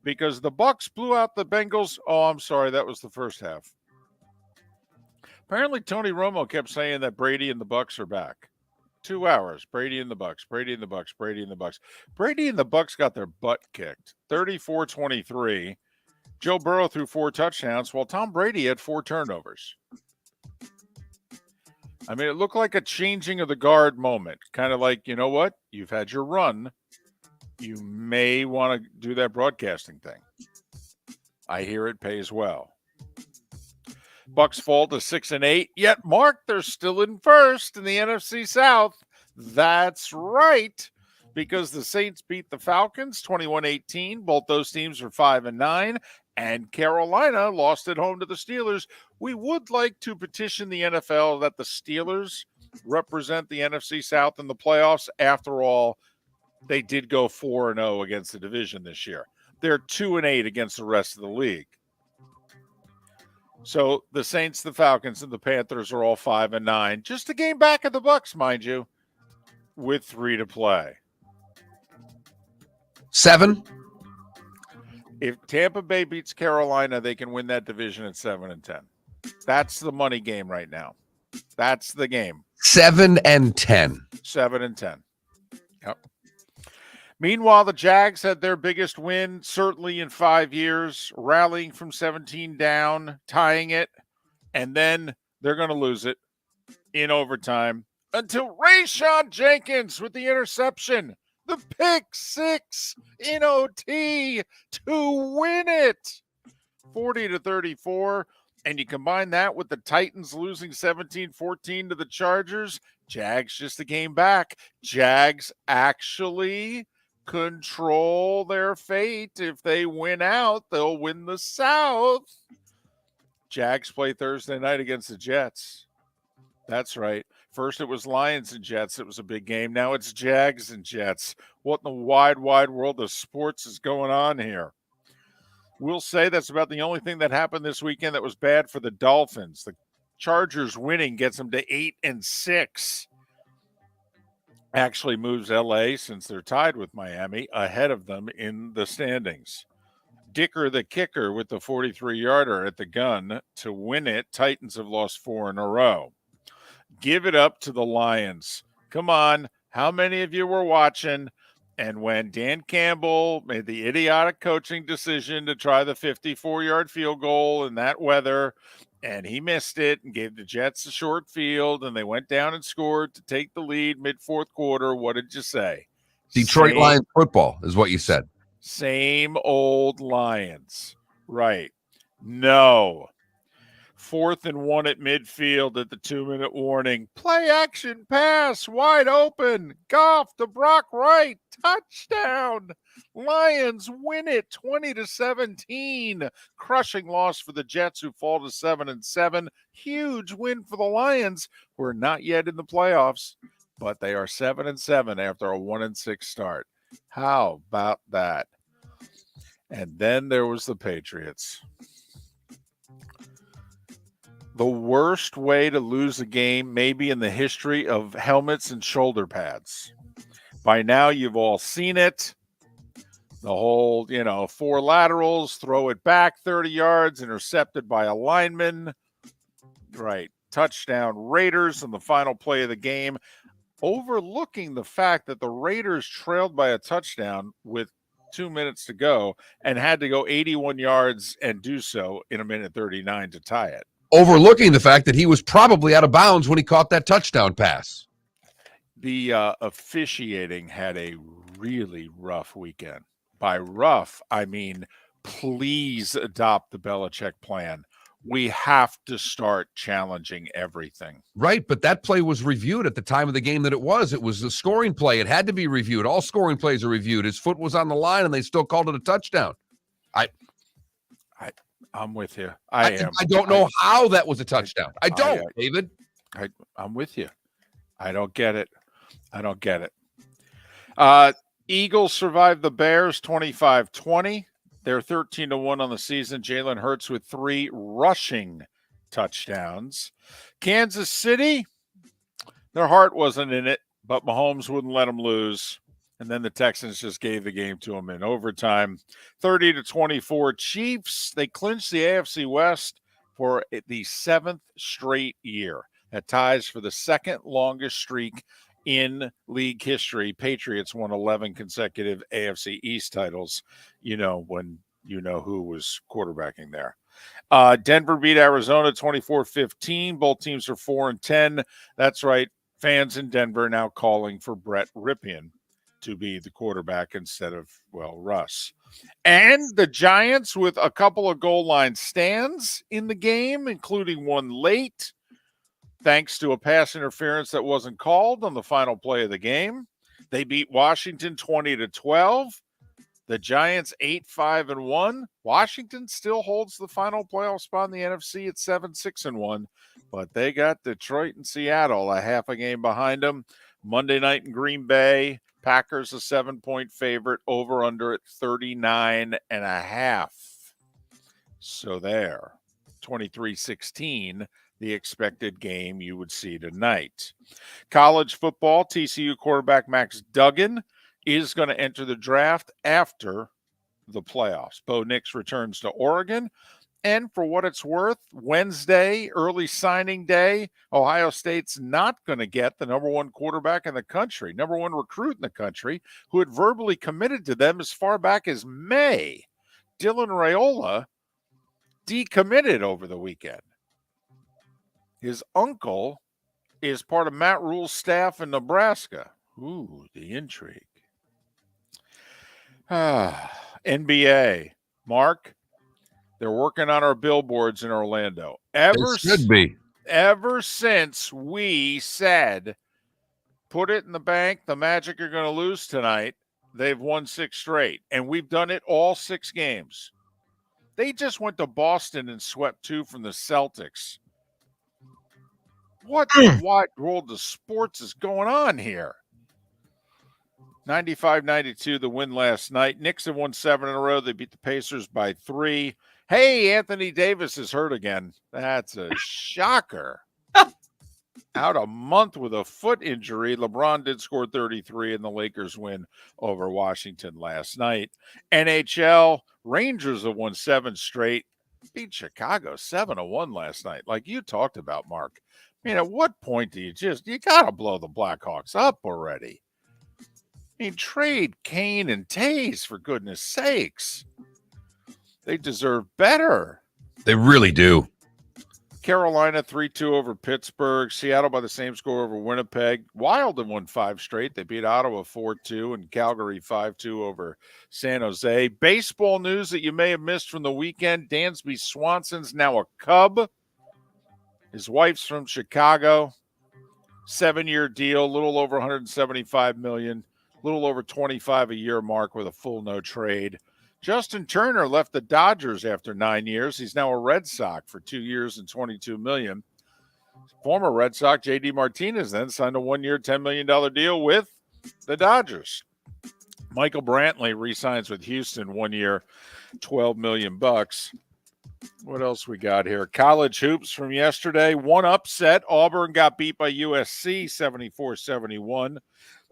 because the Bucs blew out the Bengals. Oh, I'm sorry, that was the first half. Apparently, Tony Romo kept saying that Brady and the Bucs are back. 2 hours. Brady and the Bucs. Brady and the Bucs. Brady and the Bucs. Brady and the Bucs got their butt kicked. 34-23. Joe Burrow threw 4 touchdowns, while Tom Brady had 4 turnovers. I mean, it looked like a changing of the guard moment. Kind of like, you know what? You've had your run. You may want to do that broadcasting thing. I hear it pays well. Bucs fall to 6-8. Yet, Mark, they're still in first in the NFC South. That's right, because the Saints beat the Falcons 21-18. Both those teams are 5-9, and Carolina lost at home to the Steelers. We would like to petition the NFL that the Steelers represent the NFC South in the playoffs. After all, they did go 4-0 against the division this year. They're 2-8 against the rest of the league. So the Saints, the Falcons, and the Panthers are all 5-9. Just a game back of the Bucs, mind you, with 3 to play. 7. If Tampa Bay beats Carolina, they can win that division at 7-10. That's the money game right now. That's the game. 7-10. 7-10. Yep. Meanwhile, the Jags had their biggest win, certainly in 5 years, rallying from 17 down, tying it, and then they're going to lose it in overtime until Rayshon Jenkins with the interception, the pick six in OT to win it, 40-34. And you combine that with the Titans losing 17-14 to the Chargers, Jags just a game back. Jags actually control their fate. If they win out, they'll win the South. Jags play Thursday night against the Jets. That's right. First it was Lions and Jets. It was a big game. Now it's Jags and Jets. What in the wide, wide world of sports is going on here? We'll say that's about the only thing that happened this weekend that was bad for the Dolphins. The Chargers winning gets them to 8-6. Actually moves LA, since they're tied with Miami, ahead of them in the standings. Dicker the kicker with the 43-yarder at the gun to win it. Titans have lost 4 in a row. Give it up to the Lions. Come on. How many of you were watching? And when Dan Campbell made the idiotic coaching decision to try the 54-yard field goal in that weather, and he missed it and gave the Jets a short field, and they went down and scored to take the lead mid-fourth quarter, what did you say? Detroit Lions football is what you said. Same old Lions. Right. No. 4th and 1 at midfield at the 2-minute warning. Play action pass, wide open. Goff to Brock Wright. Touchdown. Lions win it 20-17. Crushing loss for the Jets, who fall to 7-7. Huge win for the Lions, who are not yet in the playoffs, but they are 7-7 after a 1-6 start. How about that? And then there was the Patriots. The worst way to lose a game maybe in the history of helmets and shoulder pads. By now, you've all seen it. The whole, 4 laterals, throw it back 30 yards, intercepted by a lineman. Right. Touchdown Raiders on the final play of the game, overlooking the fact that the Raiders trailed by a touchdown with 2 minutes to go and had to go 81 yards and do so in 1:39 to tie it. Overlooking the fact that he was probably out of bounds when he caught that touchdown pass. The officiating had a really rough weekend. By rough, I mean, please adopt the Belichick plan. We have to start challenging everything. Right, but that play was reviewed at the time of the game that it was. It was a scoring play. It had to be reviewed. All scoring plays are reviewed. His foot was on the line, and they still called it a touchdown. I'm with you. I am. I don't know how that was a touchdown. I don't, David. I'm with you. I don't get it. Eagles survived the Bears 25-20. They're 13-1 on the season. Jalen Hurts with 3 rushing touchdowns. Kansas City, their heart wasn't in it, but Mahomes wouldn't let them lose. And then the Texans just gave the game to them in overtime. 30-24 Chiefs. They clinched the AFC West for the 7th straight year. That ties for the second longest streak in league history. Patriots won 11 consecutive AFC East titles. When you know who was quarterbacking there. Denver beat Arizona 24-15. Both teams are 4-10. That's right. Fans in Denver now calling for Brett Rypien to be the quarterback instead of, Russ. And the Giants with a couple of goal line stands in the game, including one late, thanks to a pass interference that wasn't called on the final play of the game. They beat Washington 20-12. The Giants 8-5-1. Washington still holds the final playoff spot in the NFC at 7-6-1, but they got Detroit and Seattle a half a game behind them. Monday night in Green Bay, Packers a 7-point favorite, over under at 39.5. So there, 23-16, the expected game you would see tonight. College football, TCU quarterback Max Duggan is going to enter the draft after the playoffs. Bo Nix returns to Oregon, And for what it's worth, Wednesday, early signing day, Ohio State's not going to get the number one quarterback in the country, number one recruit in the country, who had verbally committed to them as far back as May. Dylan Raiola decommitted over the weekend. His uncle is part of Matt Rule's staff in Nebraska. Ooh, the intrigue. NBA. Mark, they're working on our billboards in Orlando. It should be. Ever since we said, put it in the bank, the Magic are going to lose tonight, they've won 6 straight. And we've done it all 6 games. They just went to Boston and swept 2 from the Celtics. What the wide world of sports is going on here? 95-92, the win last night. Knicks have won 7 in a row. They beat the Pacers by 3. Hey, Anthony Davis is hurt again. That's a shocker. Out a month with a foot injury. LeBron did score 33 in the Lakers win over Washington last night. NHL, Rangers have won 7 straight. Beat Chicago 7-1 last night. Like you talked about, Mark. I mean, at what point do you got to blow the Blackhawks up already? I mean, trade Kane and Tays, for goodness sakes. They deserve better. They really do. Carolina 3-2 over Pittsburgh. Seattle by the same score over Winnipeg. Wild have won 5 straight. They beat Ottawa 4-2 and Calgary 5-2 over San Jose. Baseball news that you may have missed from the weekend. Dansby Swanson's now a Cub. His wife's from Chicago. 7-year deal, a little over $175 million. Little over 25 a year mark with a full no trade. Justin Turner left the Dodgers after 9 years. He's now a Red Sox for 2 years and $22 million. Former Red Sox J.D. Martinez then signed a 1-year, $10 million deal with the Dodgers. Michael Brantley re-signs with Houston 1 year, $12 million. What else we got here? College hoops from yesterday. One upset. Auburn got beat by USC 74-71.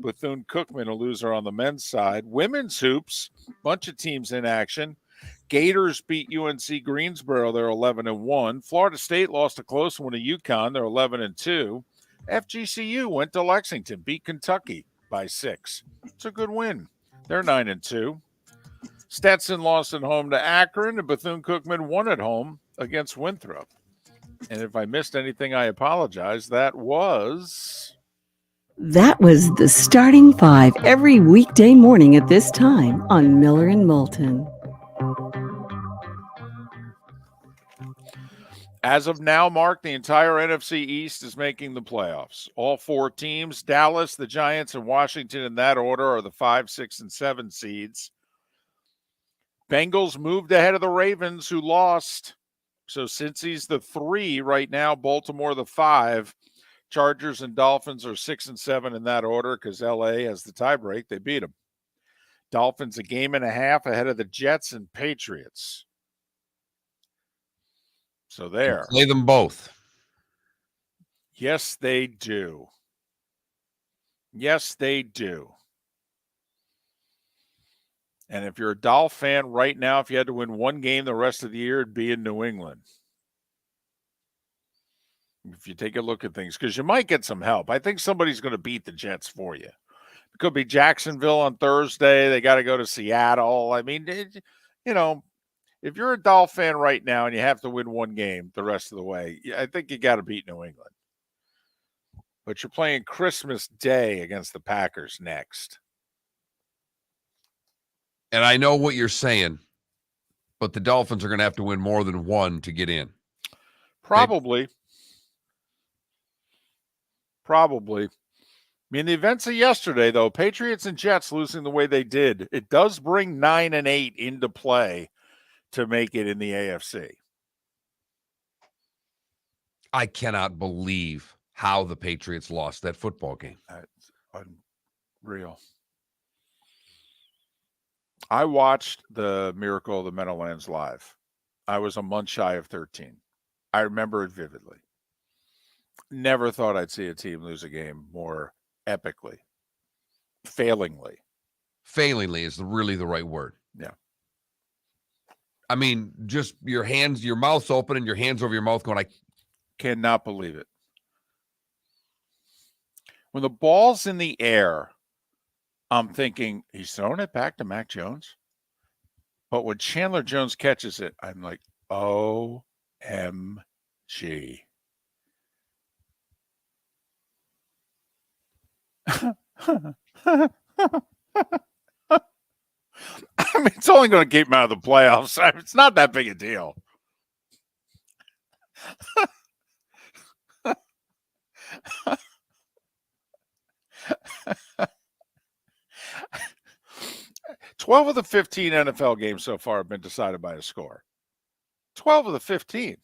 Bethune-Cookman, a loser on the men's side. Women's hoops, bunch of teams in action. Gators beat UNC Greensboro. They're 11-1. Florida State lost a close one to UConn. They're 11-2. FGCU went to Lexington, beat Kentucky by 6. It's a good win. They're 9-2. Stetson lost at home to Akron, and Bethune-Cookman won at home against Winthrop. And if I missed anything, I apologize. That was the Starting Five every weekday morning at this time on Miller and Moulton. As of now, Mark, the entire NFC East is making the playoffs. All 4 teams, Dallas, the Giants, and Washington in that order, are the 5, 6, and 7 seeds. Bengals moved ahead of the Ravens, who lost. So Cincy's the 3 right now, Baltimore the 5. Chargers and Dolphins are 6 and 7 in that order because LA has the tiebreak. They beat them. Dolphins a game and a half ahead of the Jets and Patriots. So there. Play them both. Yes, they do. Yes, they do. And if you're a Dolph fan right now, if you had to win one game the rest of the year, it'd be in New England. If you take a look at things, because you might get some help. I think somebody's going to beat the Jets for you. It could be Jacksonville on Thursday. They got to go to Seattle. I mean, if you're a Dolph fan right now and you have to win one game the rest of the way, I think you got to beat New England. But you're playing Christmas Day against the Packers next. And I know what you're saying, but the Dolphins are going to have to win more than one to get in. Probably. I mean, the events of yesterday, though, Patriots and Jets losing the way they did, it does bring 9 and 8 into play to make it in the AFC. I cannot believe how the Patriots lost that football game. That's unreal. I watched the Miracle of the Meadowlands live. I was a month shy of 13. I remember it vividly. Never thought I'd see a team lose a game more epically. Failingly. Failingly is really the right word. Yeah. I mean, just your mouth's open and your hands over your mouth going, I cannot believe it. When the ball's in the air, I'm thinking he's throwing it back to Mac Jones. But when Chandler Jones catches it, I'm like, OMG. I mean, it's only going to keep him out of the playoffs. It's not that big a deal. 12 of the 15 NFL games so far have been decided by a score. 12 of the 15.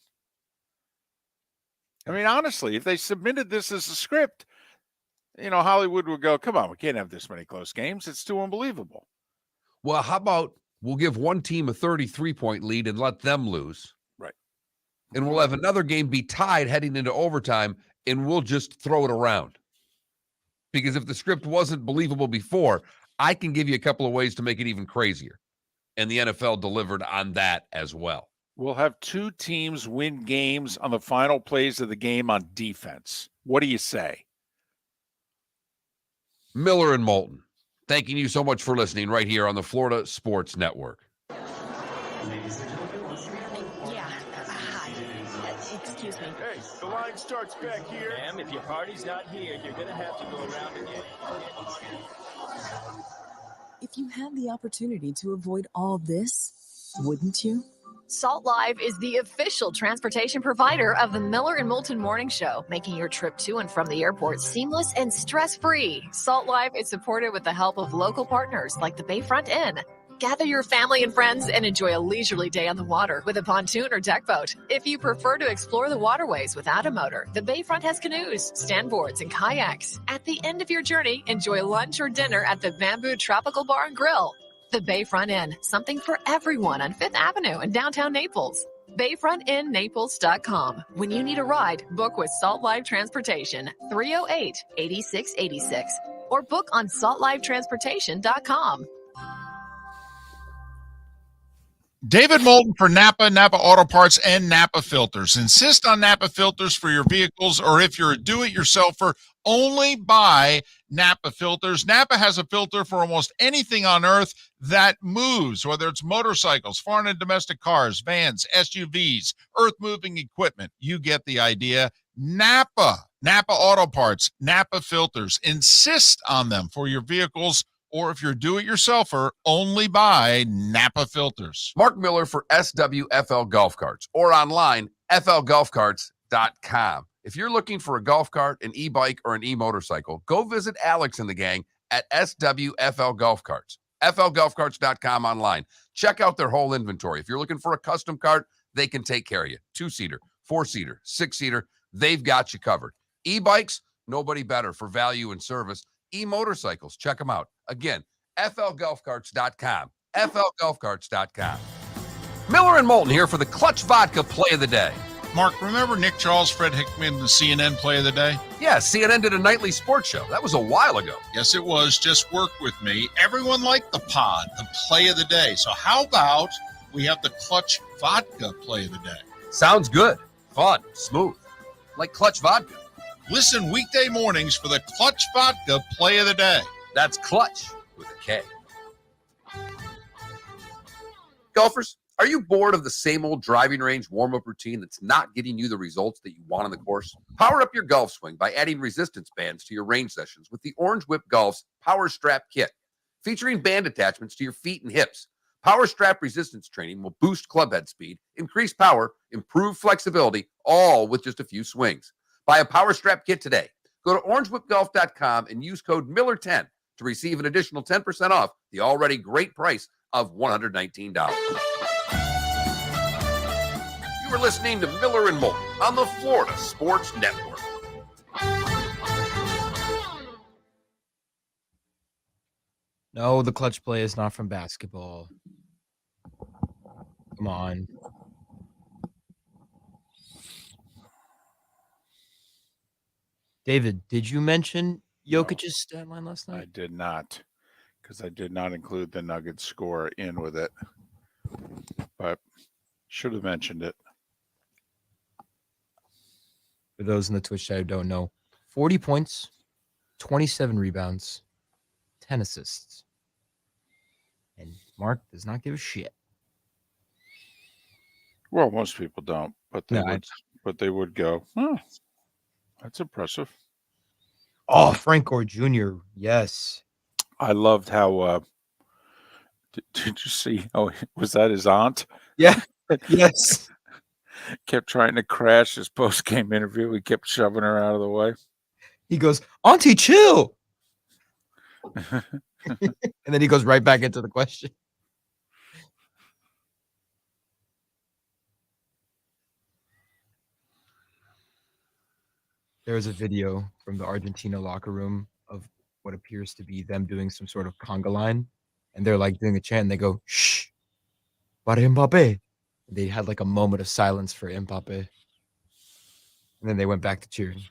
I mean, honestly, if they submitted this as a script, Hollywood would go, come on, we can't have this many close games. It's too unbelievable. Well, how about we'll give one team a 33-point lead and let them lose? Right. And we'll have another game be tied heading into overtime, and we'll just throw it around. Because if the script wasn't believable before, I can give you a couple of ways to make it even crazier. And the NFL delivered on that as well. We'll have two teams win games on the final plays of the game on defense. What do you say? Miller and Moulton, thanking you so much for listening right here on the Florida Sports Network. Ladies and gentlemen, once again. Yeah. Hi. Excuse me. Hey, the line starts back here. Ma'am, if your party's not here, you're gonna have to go around and get it. If you had the opportunity to avoid all this, wouldn't you? Salt Live is the official transportation provider of the Miller and Moulton Morning Show, making your trip to and from the airport seamless and stress-free. Salt Live is supported with the help of local partners like the Bayfront Inn. Gather your family and friends and enjoy a leisurely day on the water with a pontoon or deck boat. If you prefer to explore the waterways without a motor, the Bayfront has canoes, standboards, and kayaks. At the end of your journey, enjoy lunch or dinner at the Bamboo Tropical Bar and Grill. The Bayfront Inn, something for everyone on 5th Avenue in downtown Naples. BayfrontInNaples.com. When you need a ride, book with Salt Live Transportation, 308-8686, or book on saltlivetransportation.com. David Moulton for Napa Auto Parts, and Napa Filters. Insist on Napa filters for your vehicles, or if you're a do-it-yourselfer, only buy Napa filters. Napa has a filter for almost anything on earth that moves, whether it's motorcycles, foreign and domestic cars, vans, SUVs, earth-moving equipment. You get the idea. Napa Auto Parts, Napa Filters. Insist on them for your vehicles, or if you're a do-it-yourselfer, only buy Napa filters. Mark Miller for SWFL Golf Carts, or online, flgolfcarts.com. If you're looking for a golf cart, an e-bike, or an e-motorcycle, go visit Alex and the gang at SWFL Golf Carts. flgolfcarts.com online. Check out their whole inventory. If you're looking for a custom cart, they can take care of you. 2-seater, 4-seater, 6-seater, they've got you covered. E-bikes, nobody better for value and service. E-motorcycles, check them out. Again, flgolfcarts.com. flgolfcarts.com. Miller and Moulton here for the Clutch Vodka Play of the Day. Mark, remember Nick Charles, Fred Hickman, the CNN Play of the Day? Yeah, CNN did a nightly sports show. That was a while ago. Yes, it was. Just work with me. Everyone liked the pod, the Play of the Day. So how about we have the Clutch Vodka Play of the Day? Sounds good. Fun. Smooth. Like Clutch Vodka. Listen weekday mornings for the Clutch Vodka Play of the Day. That's Clutch with a K. Golfers, are you bored of the same old driving range warm-up routine that's not getting you the results that you want on the course? Power up your golf swing by adding resistance bands to your range sessions with the Orange Whip Golf's Power Strap Kit. Featuring band attachments to your feet and hips, Power Strap resistance training will boost club head speed, increase power, improve flexibility, all with just a few swings. Buy a Power Strap Kit today. Go to orangewhipgolf.com and use code Miller10 to receive an additional 10% off the already great price of $119. You are listening to Miller and Moulton on the Florida Sports Network. No, the clutch play is not from basketball. Come on. David, did you mention Jokic's stat line last night? I did not, because I did not include the Nuggets score in with it. but should have mentioned it. For those in the Twitch chat who don't know, 40 points, 27 rebounds, 10 assists. And Mark does not give a shit. Well, most people don't, but they No, would. But they would go, oh, that's impressive. Oh, Frank Gore Jr. Yes. I loved how. Did you see? Oh, was that his aunt? Yeah. Yes. Kept trying to crash his post-game interview. He kept shoving her out of the way. He goes, Auntie, chill. And then he goes right back into the question. There was a video from the Argentina locker room of what appears to be them doing some sort of conga line. And they're like doing a chant and they go, shh, para Mbappe. They had like a moment of silence for Mbappe. And then they went back to cheering.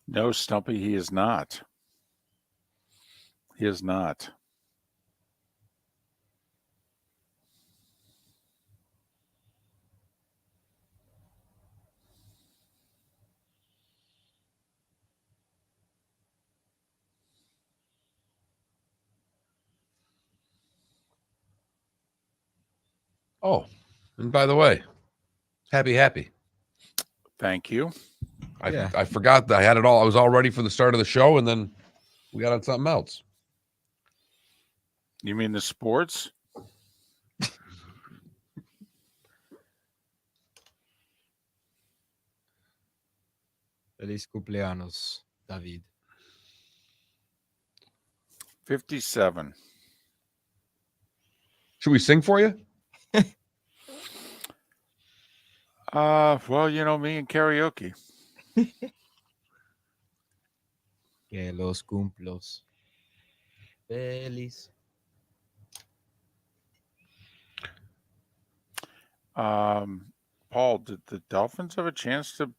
No, Stumpy, he is not. He is not. Oh, and by the way, happy. Thank you. I forgot that I had it all. I was all ready for the start of the show, and then we got on something else. You mean the sports? Feliz cumpleaños, David. 57. Should we sing for you? Well, you know me and karaoke. Que los cumplos. Feliz. Paul, did the Dolphins have a chance to?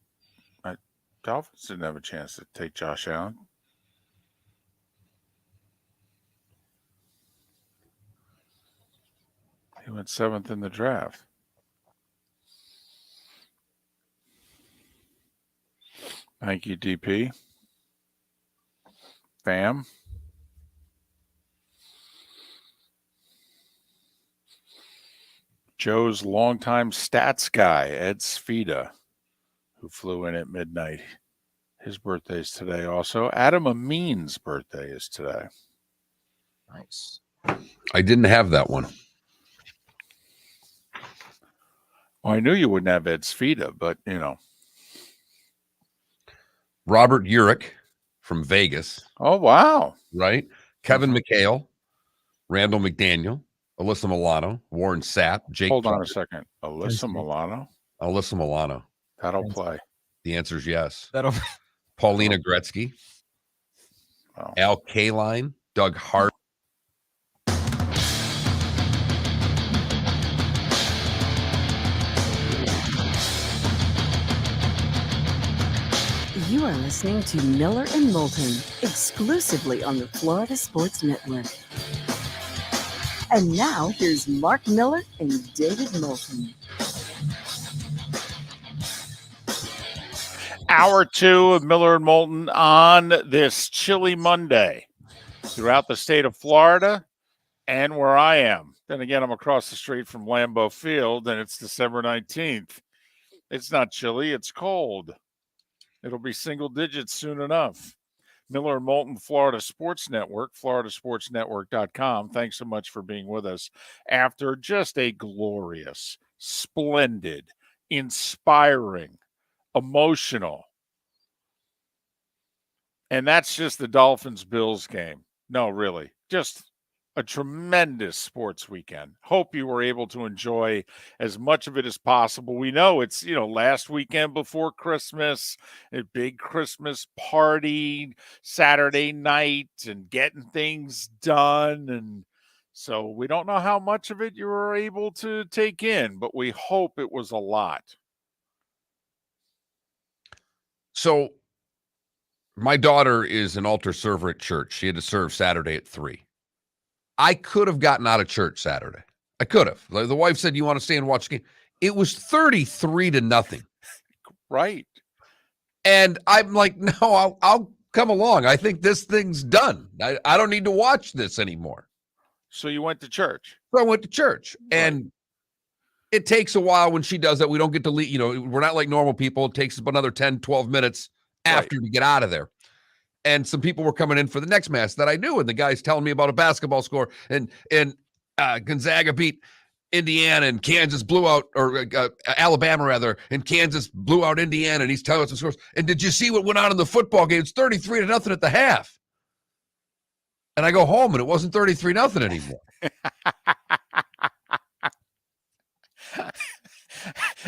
Dolphins didn't have a chance to take Josh Allen. He went 7th in the draft. Thank you, DP. Bam. Joe's longtime stats guy, Ed Svita, who flew in at midnight. His birthday's today also. Adam Amin's birthday is today. Nice. I didn't have that one. Well, I knew you wouldn't have Ed Svita, but, you know. Robert Urich from Vegas. Oh, wow. Right? Kevin McHale, Randall McDaniel, Alyssa Milano, Warren Sapp, Jake. Hold on a second. Alyssa Milano? Alyssa Milano. That'll play. The answer is yes. That'll. Paulina Gretzky. Wow. Al Kaline, Doug Hart. You are listening to Miller and Moulton, exclusively on the Florida Sports Network. And now, here's Mark Miller and David Moulton. Hour 2 of Miller and Moulton on this chilly Monday throughout the state of Florida and where I am. Then again, I'm across the street from Lambeau Field, and it's December 19th. It's not chilly, it's cold. It'll be single digits soon enough. Miller and Moulton, Florida Sports Network, floridasportsnetwork.com. Thanks so much for being with us after just a glorious, splendid, inspiring, emotional. And that's just the Dolphins-Bills game. No, really. Just a tremendous sports weekend. Hope you were able to enjoy as much of it as possible. We know it's, last weekend before Christmas, a big Christmas party, Saturday night, and getting things done. And so we don't know how much of it you were able to take in, but we hope it was a lot. So my daughter is an altar server at church. She had to serve Saturday at 3. I could have gotten out of church Saturday. I could have. The wife said, "You want to stay and watch the game?" It was 33-0. Right. And I'm like, no, I'll come along. I think this thing's done. I don't need to watch this anymore. So you went to church. So I went to church. And it takes a while when she does that. We don't get to leave. You know, we're not like normal people. It takes about another 10, 12 minutes after to get out of there. And some people were coming in for the next mass that I knew. And the guy's telling me about a basketball score. And Gonzaga beat Indiana, and Kansas blew out, or Alabama rather, and Kansas blew out Indiana, and he's telling us the scores. And did you see what went on in the football game? It's 33-0 at the half. And I go home, and it wasn't 33-0 anymore.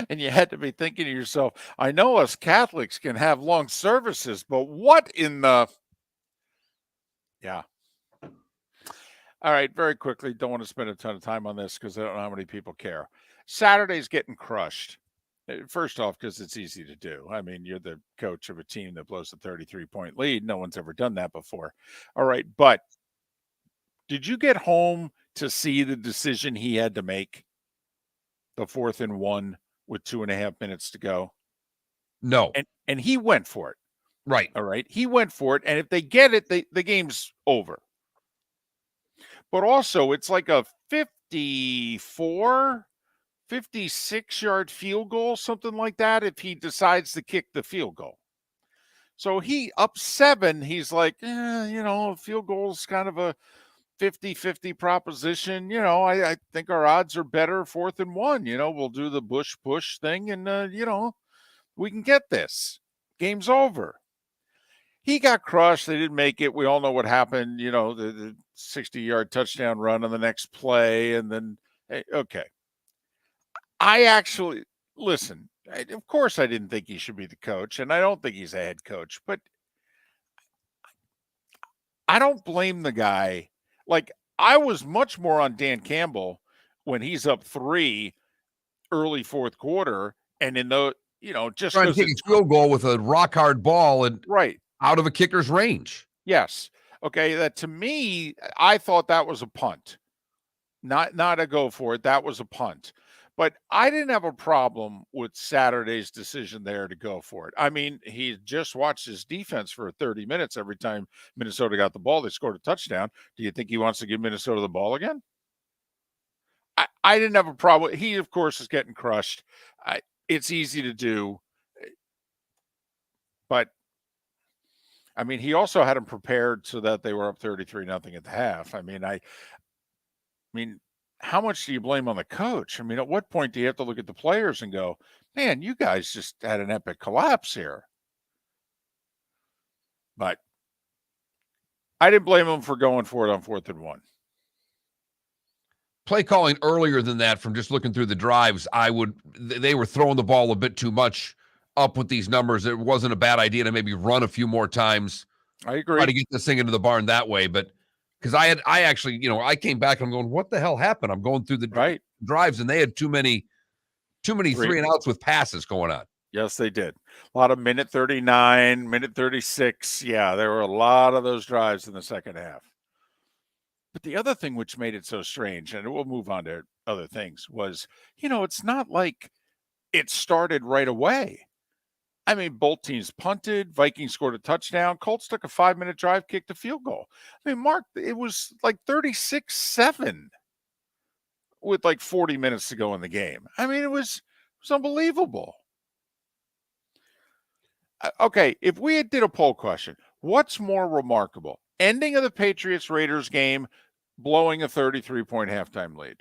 And you had to be thinking to yourself, I know us Catholics can have long services, but what in the... Yeah. All right, very quickly, don't want to spend a ton of time on this because I don't know how many people care. Saturday's getting crushed. First off, because it's easy to do. I mean, you're the coach of a team that blows a 33-point lead. No one's ever done that before. All right, but did you get home to see the decision he had to make? The 4th and 1 with 2.5 minutes to go? No. And he went for it. Right. All right, he went for it, and if they get it, the game's over. But also, it's like a 56-yard field goal, something like that, if he decides to kick the field goal. So he up 7, he's like, field goal's kind of a 50-50 proposition. I think our odds are better 4th and 1. We'll do the Bush push thing, and, we can get this. Game's over. He got crushed. They didn't make it. We all know what happened. The 60-yard touchdown run on the next play. And then, okay. I actually, listen, of course I didn't think he should be the coach, and I don't think he's a head coach, but I don't blame the guy. Like, I was much more on Dan Campbell when he's up 3 early 4th quarter, and in the, just trying to kick a field goal with a rock hard ball and out of a kicker's range. Yes. Okay. That, to me, I thought that was a punt, not a go for it. That was a punt. But I didn't have a problem with Saturday's decision there to go for it. I mean, he just watched his defense for 30 minutes. Every time Minnesota got the ball, they scored a touchdown. Do you think he wants to give Minnesota the ball again? I didn't have a problem. He, of course, is getting crushed. It's easy to do. But, I mean, he also had them prepared so that they were up 33-0 at the half. I mean, how much do you blame on the coach? I mean, at what point do you have to look at the players and go, man, you guys just had an epic collapse here? But I didn't blame him for going for it on 4th and 1. Play calling earlier than that, from just looking through the drives, they were throwing the ball a bit too much up with these numbers. It wasn't a bad idea to maybe run a few more times. I agree. Try to get this thing into the barn that way. But because I actually, I came back and I'm going, what the hell happened? I'm going through the drives, and they had too many 3 and outs with passes going on. Yes, they did. A lot of minute 39, minute 36. Yeah, there were a lot of those drives in the second half. But the other thing which made it so strange, and we'll move on to other things, was, it's not like it started right away. I mean, both teams punted. Vikings scored a touchdown. Colts took a 5-minute drive, kicked a field goal. I mean, Mark, it was like 36-7 with like 40 minutes to go in the game. I mean, it was unbelievable. Okay, if we did a poll question, what's more remarkable? Ending of the Patriots-Raiders game, blowing a 33-point halftime lead.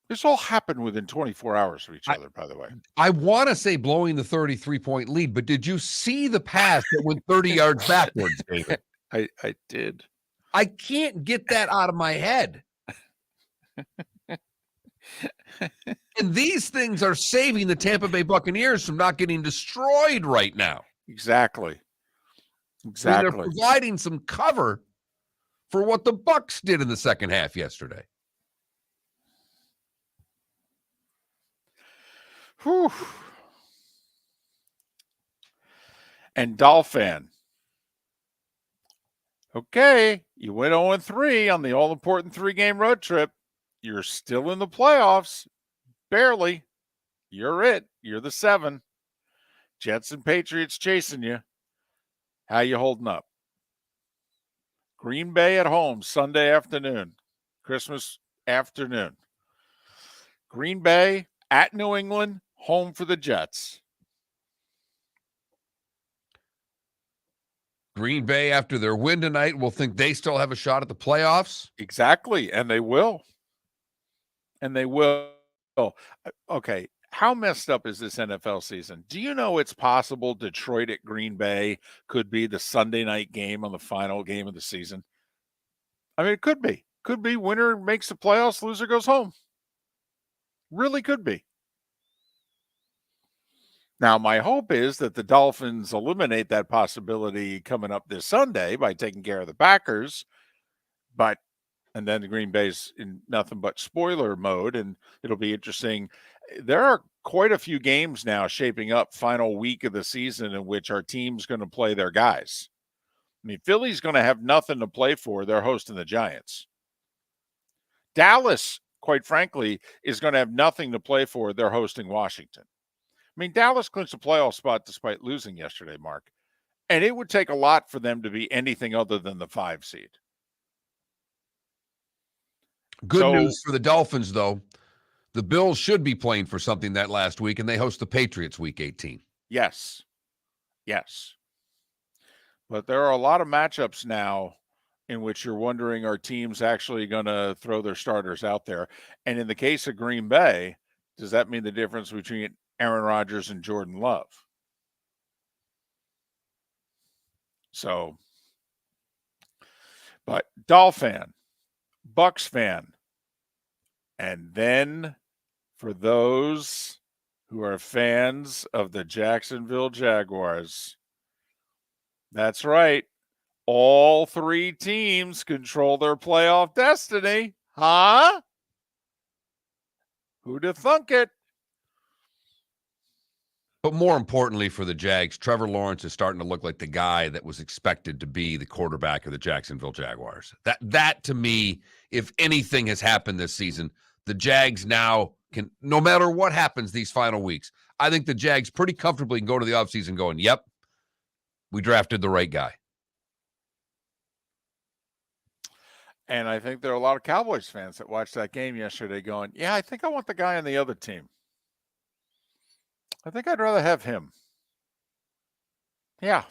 This all happened within 24 hours of each other, by the way. I want to say blowing the 33-point lead, but did you see the pass that went 30 yards backwards, David? I did. I can't get that out of my head. And these things are saving the Tampa Bay Buccaneers from not getting destroyed right now. Exactly. They're providing some cover for what the Bucs did in the second half yesterday. Whew. and Dolphin. Okay, you went 0-3 on the all-important 3-game road trip. You're still in the playoffs. Barely. You're it. You're the 7. Jets and Patriots chasing you. How you holding up? Green Bay at home Sunday afternoon, Christmas afternoon. Green Bay at New England, home for the Jets. Green Bay, after their win tonight, will think they still have a shot at the playoffs. Exactly, and they will. And they will. Okay, how messed up is this NFL season? Do you know it's possible Detroit at Green Bay could be the Sunday night game on the final game of the season? I mean, it could be. Could be winner makes the playoffs, loser goes home. Really could be. Now, my hope is that the Dolphins eliminate that possibility coming up this Sunday by taking care of the Packers. And then the Green Bay's in nothing but spoiler mode, and it'll be interesting. There are quite a few games now shaping up final week of the season in which our team's going to play their guys. I mean, Philly's going to have nothing to play for. They're hosting the Giants. Dallas, quite frankly, is going to have nothing to play for. They're hosting Washington. I mean, Dallas clinched a playoff spot despite losing yesterday, Mark. And it would take a lot for them to be anything other than the 5 seed. Good news for the Dolphins, though. The Bills should be playing for something that last week, and they host the Patriots week 18. Yes. Yes. But there are a lot of matchups now in which you're wondering, are teams actually going to throw their starters out there? And in the case of Green Bay, does that mean the difference between Aaron Rodgers and Jordan Love? So, but Dolphin, Bucks fan, and then for those who are fans of the Jacksonville Jaguars, that's right. All 3 teams control their playoff destiny. Huh? Who'd have thunk it? But more importantly for the Jags, Trevor Lawrence is starting to look like the guy that was expected to be the quarterback of the Jacksonville Jaguars. That to me, if anything has happened this season, the Jags now can, no matter what happens these final weeks, I think the Jags pretty comfortably can go to the offseason going, yep, we drafted the right guy. And I think there are a lot of Cowboys fans that watched that game yesterday going, yeah, I think I want the guy on the other team. I think I'd rather have him. Yeah.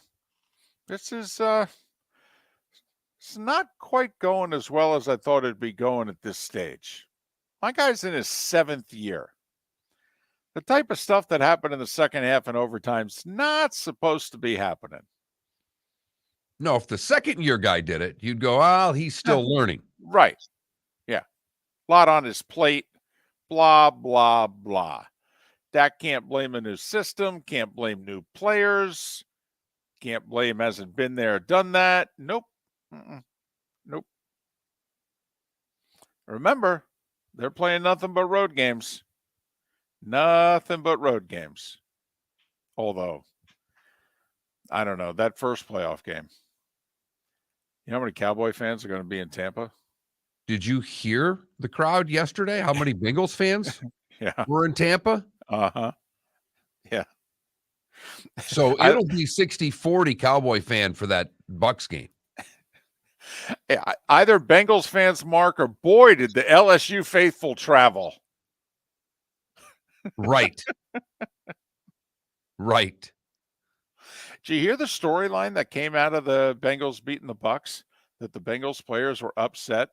This is it's not quite going as well as I thought it'd be going at this stage. My guy's in his 7th year. The type of stuff that happened in the second half and overtime's not supposed to be happening. No, if the second-year guy did it, you'd go, oh, he's still learning. Right. Yeah. A lot on his plate. Blah, blah, blah. Dak can't blame a new system. Can't blame new players. Can't blame hasn't been there, done that. Nope. Nope. Remember, they're playing nothing but road games. Nothing but road games. Although, I don't know, that first playoff game. You know how many Cowboy fans are going to be in Tampa? Did you hear the crowd yesterday? How many Bengals fans were in Tampa? Uh-huh. Yeah. So it'll be 60-40 Cowboy fan for that Bucks game. Either Bengals fans, Mark, or boy, did the LSU faithful travel. Right. Right. Did you hear the storyline that came out of the Bengals beating the Bucks? That the Bengals players were upset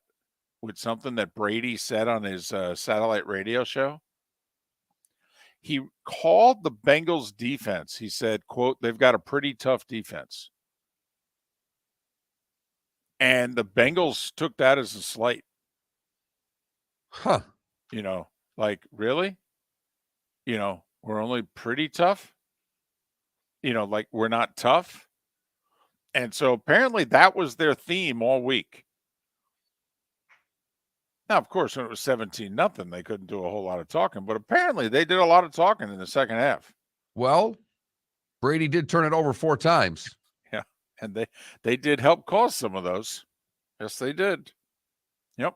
with something that Brady said on his satellite radio show? He called the Bengals defense. He said, quote, they've got a pretty tough defense. And the Bengals took that as a slight. Huh. You know, like, really? You know, we're only pretty tough? You know, like, we're not tough? And so apparently that was their theme all week. Now, of course, when it was 17-0, they couldn't do a whole lot of talking, but apparently they did a lot of talking in the second half. Well, Brady did turn it over 4 times. Yeah, and they did help cause some of those. Yes, they did. Yep.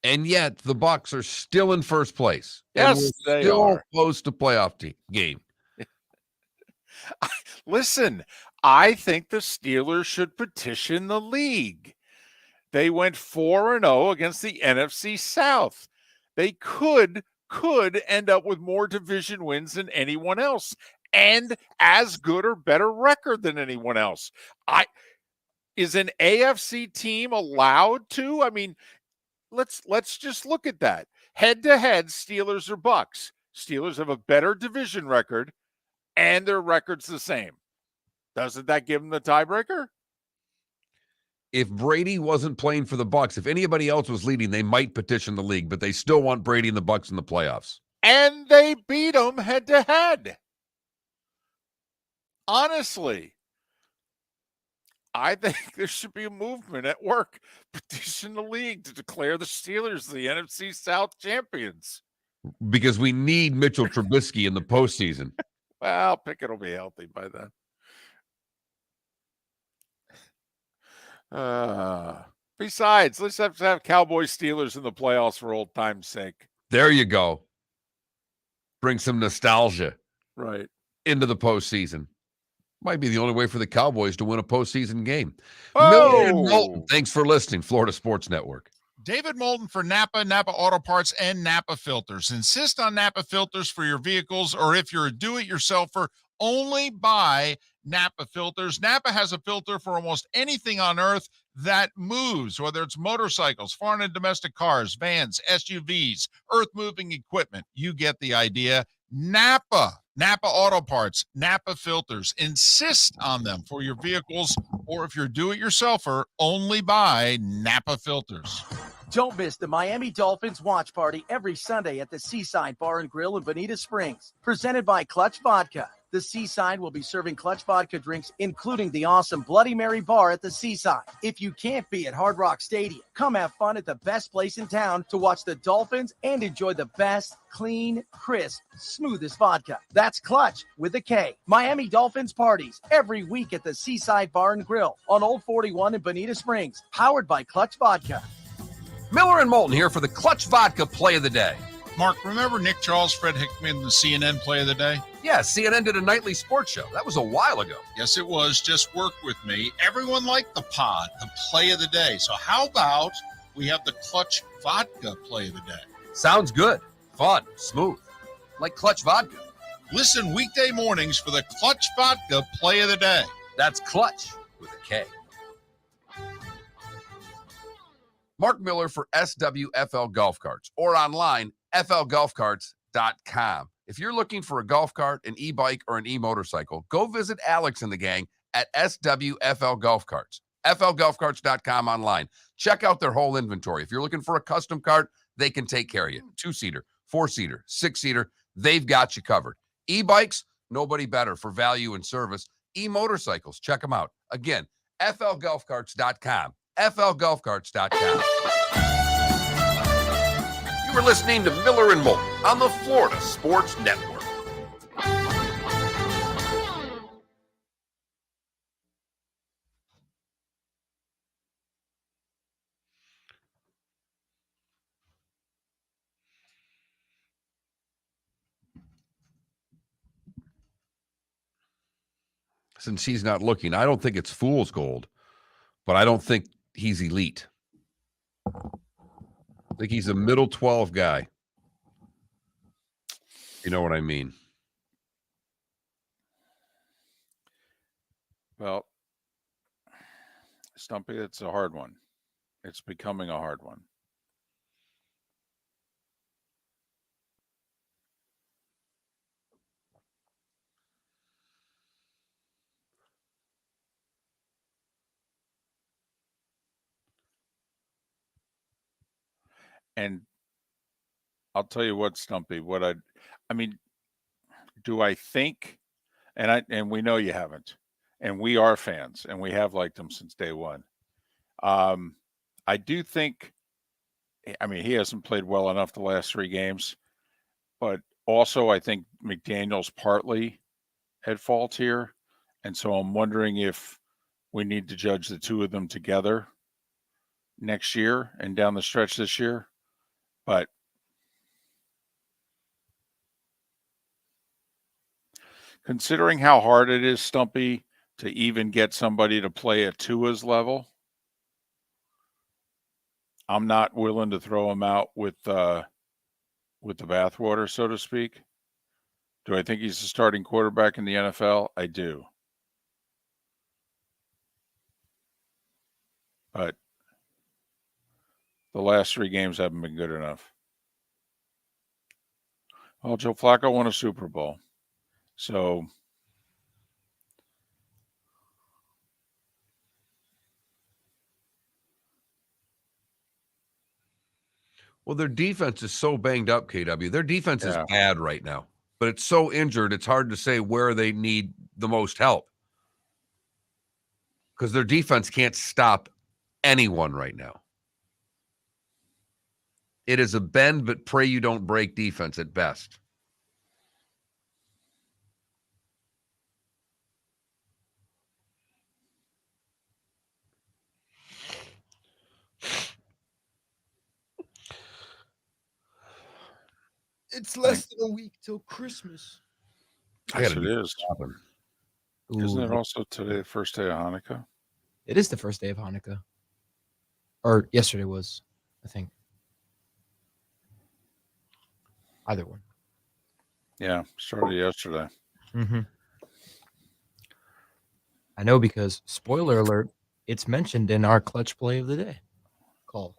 And yet the Bucs are still in first place. Yes, and we're they still are. close to playoff game. Listen, I think the Steelers should petition the league. They went 4-0 against the NFC South. They could end up with more division wins than anyone else and as good or better record than anyone else. Is an AFC team allowed to? I mean, let's just look at that. Head to head, Steelers or Bucs. Steelers have a better division record and their record's the same. Doesn't that give them the tiebreaker? If Brady wasn't playing for the Bucs, if anybody else was leading, they might petition the league, but they still want Brady and the Bucs in the playoffs. And they beat them head to head. Honestly, I think there should be a movement at work. Petition the league to declare the Steelers the NFC South champions. Because we need Mitchell Trubisky in the postseason. Well, Pickett will be healthy by then. Besides, let's have to have Cowboys Steelers in the playoffs for old time's sake. There you go. Bring some nostalgia Right into the postseason. Might be the only way for the Cowboys to win a postseason game. Oh! Miller and Moulton, thanks for listening. Florida Sports Network. David Moulton for Napa, Napa Auto Parts, and Napa Filters. Insist on Napa filters for your vehicles, or if you're a do-it-yourselfer, only buy Napa filters. Napa has a filter for almost anything on earth that moves, whether it's motorcycles, foreign and domestic cars, vans, SUVs, earth-moving equipment. You get the idea. Napa Auto Parts, Napa filters. Insist on them for your vehicles, or if you're a do-it-yourselfer, only buy Napa filters. Don't miss the Miami Dolphins watch party every Sunday at the Seaside Bar and Grill in Bonita Springs. Presented by Clutch Vodka. The Seaside will be serving Clutch Vodka drinks, including the awesome Bloody Mary bar at the Seaside. If you can't be at Hard Rock Stadium, come have fun at the best place in town to watch the Dolphins and enjoy the best, clean, crisp, smoothest vodka. That's Clutch with a K. Miami Dolphins parties every week at the Seaside Bar and Grill on Old 41 in Bonita Springs. Powered by Clutch Vodka. Miller and Moulton here for the Clutch Vodka Play of the Day. Mark, remember Nick Charles, Fred Hickman, the CNN Play of the Day? Yeah, CNN did a nightly sports show. That was a while ago. Yes, it was. Just work with me. Everyone liked the pod, the Play of the Day. So how about we have the Clutch Vodka Play of the Day? Sounds good. Fun. Smooth. Like Clutch Vodka. Listen weekday mornings for the Clutch Vodka Play of the Day. That's Clutch with a K. Mark Miller for SWFL Golf Carts, or online, flgolfcarts.com. If you're looking for a golf cart, an e-bike, or an e-motorcycle, go visit Alex and the gang at SWFL Golf Carts. flgolfcarts.com online. Check out their whole inventory. If you're looking for a custom cart, they can take care of you. 2-seater, 4-seater, 6-seater, they've got you covered. E-bikes, nobody better for value and service. E-motorcycles, check them out. Again, flgolfcarts.com. flgolfcarts.com. You were listening to Miller and Moulton on the Florida Sports Network. Since he's not looking, I don't think it's fool's gold, but I don't think he's elite. I think he's a middle 12 guy. You know what I mean? Well, Stumpy, it's a hard one. It's becoming a hard one. And I'll tell you what, Stumpy, I mean, do I think, and we know you haven't, and we are fans, and we have liked him since day one. I do think, I mean, he hasn't played well enough the last 3 games, but also I think McDaniels partly at fault here. And so I'm wondering if we need to judge the two of them together next year and down the stretch this year. But considering how hard it is, Stumpy, to even get somebody to play at Tua's level, I'm not willing to throw him out with the bathwater, so to speak. Do I think he's a starting quarterback in the NFL? I do. But the last 3 games haven't been good enough. Well, Joe Flacco won a Super Bowl. So Well, their defense is so banged up, KW. Their defense is Yeah. bad right now, but it's so injured, it's hard to say where they need the most help because their defense can't stop anyone right now. It is a bend, but pray you don't break defense at best. It's less than a week till Christmas. yes, it is. Ooh, Isn't it also today the first day of Hanukkah? It is the first day of Hanukkah. Or yesterday was, I think. Either one. Yeah, started yesterday. Mm-hmm. I know because, spoiler alert, it's mentioned in our clutch play of the day call.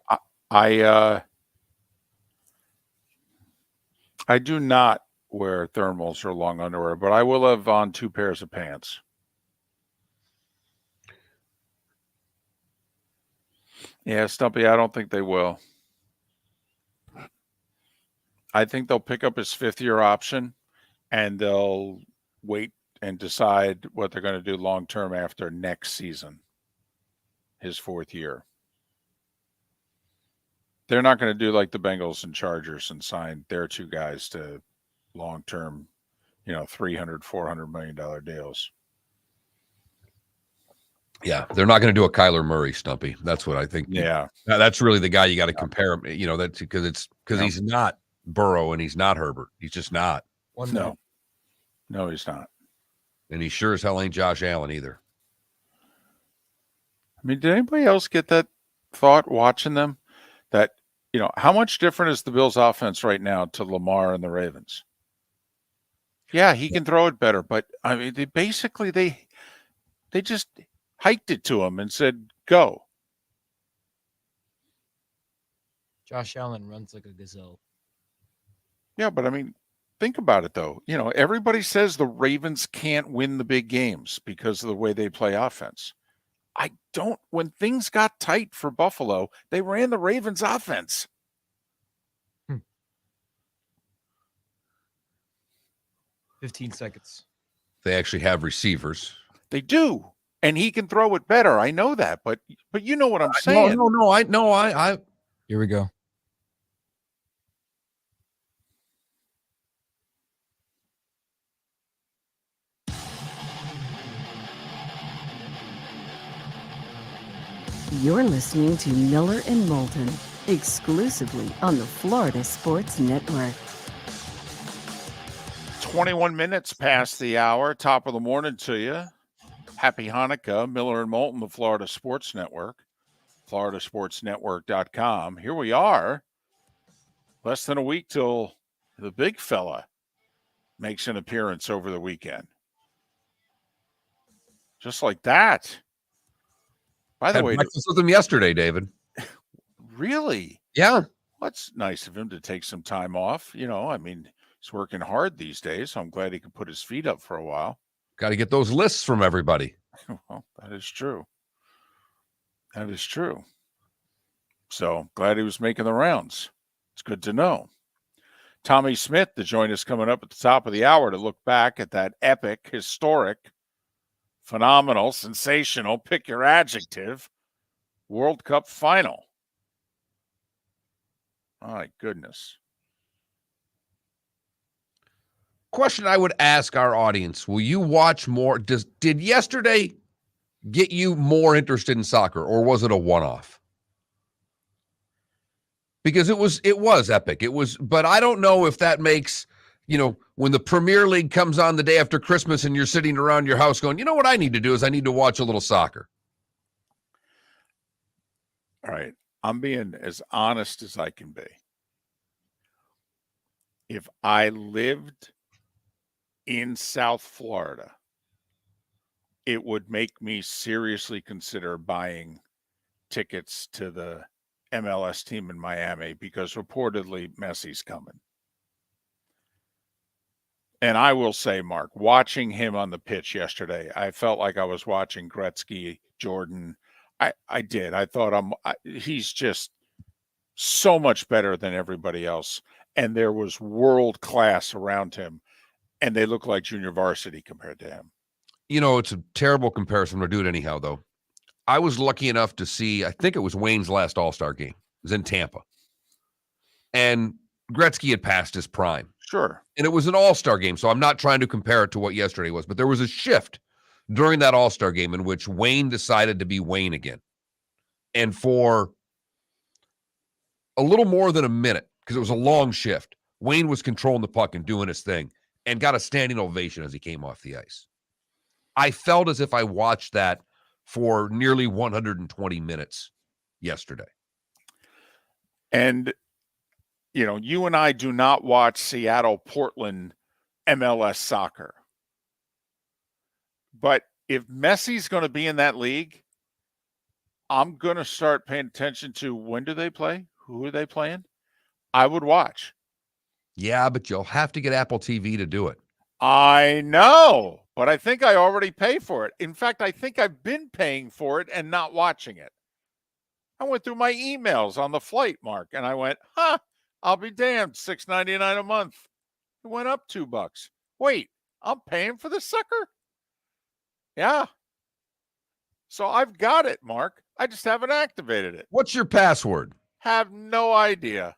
I do not wear thermals or long underwear, but I will have on 2 pairs of pants. Yeah, Stumpy, I don't think they will. I think they'll pick up his 5th-year option, and they'll wait and decide what they're going to do long-term after next season, his 4th year. They're not going to do like the Bengals and Chargers and sign their 2 guys to long-term, $300, $400 million deals. Yeah, they're not going to do a Kyler Murray, Stumpy. That's what I think. Yeah. That's really the guy you got to compare him. That's because he's not Burrow and he's not Herbert. He's just not. No, he's not. And he sure as hell ain't Josh Allen either. I mean, did anybody else get that thought watching them? That, how much different is the Bills' offense right now to Lamar and the Ravens? Yeah, he can throw it better, but I mean, they just hiked it to him and said, "Go." Josh Allen runs like a gazelle. Yeah, but I mean, think about it though. Everybody says the Ravens can't win the big games because of the way they play offense. When things got tight for Buffalo, they ran the Ravens offense. 15 seconds. They actually have receivers. They do. And he can throw it better. I know that, but you know what I'm saying. No. Here we go. You're listening to Miller and Moulton, exclusively on the Florida Sports Network. 21 minutes past the hour. Top of the morning to you. Happy Hanukkah. Miller and Moulton, the Florida Sports Network. FloridaSportsNetwork.com. Here we are. Less than a week till the big fella makes an appearance over the weekend. Just like that. By the way, breakfast with him yesterday, David. Really? Yeah. That's nice of him to take some time off. I mean, he's working hard these days, so I'm glad he could put his feet up for a while. Got to get those lists from everybody. Well, that is true. That is true. So glad he was making the rounds. It's good to know. Tommy Smith to join us coming up at the top of the hour to look back at that epic, historic, phenomenal, sensational, pick your adjective, World Cup final. My goodness. Question I would ask our audience: will you watch more? Did yesterday get you more interested in soccer, or was it a one-off? Because it was epic. It was, but I don't know if that makes, when the Premier League comes on the day after Christmas and you're sitting around your house going, you know what I need to do is I need to watch a little soccer. All right. I'm being as honest as I can be. If I lived in South Florida, it would make me seriously consider buying tickets to the MLS team in Miami because reportedly Messi's coming. And I will say, Mark, watching him on the pitch yesterday, I felt like I was watching Gretzky, Jordan. I did. I thought he's just so much better than everybody else. And there was world class around him. And they look like junior varsity compared to him. It's a terrible comparison. We'll do it anyhow, though. I was lucky enough to see, I think it was Wayne's last All-Star game. It was in Tampa. And Gretzky had passed his prime. Sure. And it was an All-Star game, so I'm not trying to compare it to what yesterday was, but there was a shift during that All-Star game in which Wayne decided to be Wayne again. And for a little more than a minute, because it was a long shift, Wayne was controlling the puck and doing his thing and got a standing ovation as he came off the ice. I felt as if I watched that for nearly 120 minutes yesterday. And, you and I do not watch Seattle-Portland MLS soccer. But if Messi's going to be in that league, I'm going to start paying attention to when do they play? Who are they playing? I would watch. Yeah, but you'll have to get Apple TV to do it. I know, but I think I already pay for it. In fact, I think I've been paying for it and not watching it. I went through my emails on the flight, Mark, and I went, I'll be damned, $6.99 a month. It went up $2. Wait, I'm paying for this sucker? Yeah. So I've got it, Mark. I just haven't activated it. What's your password? Have no idea.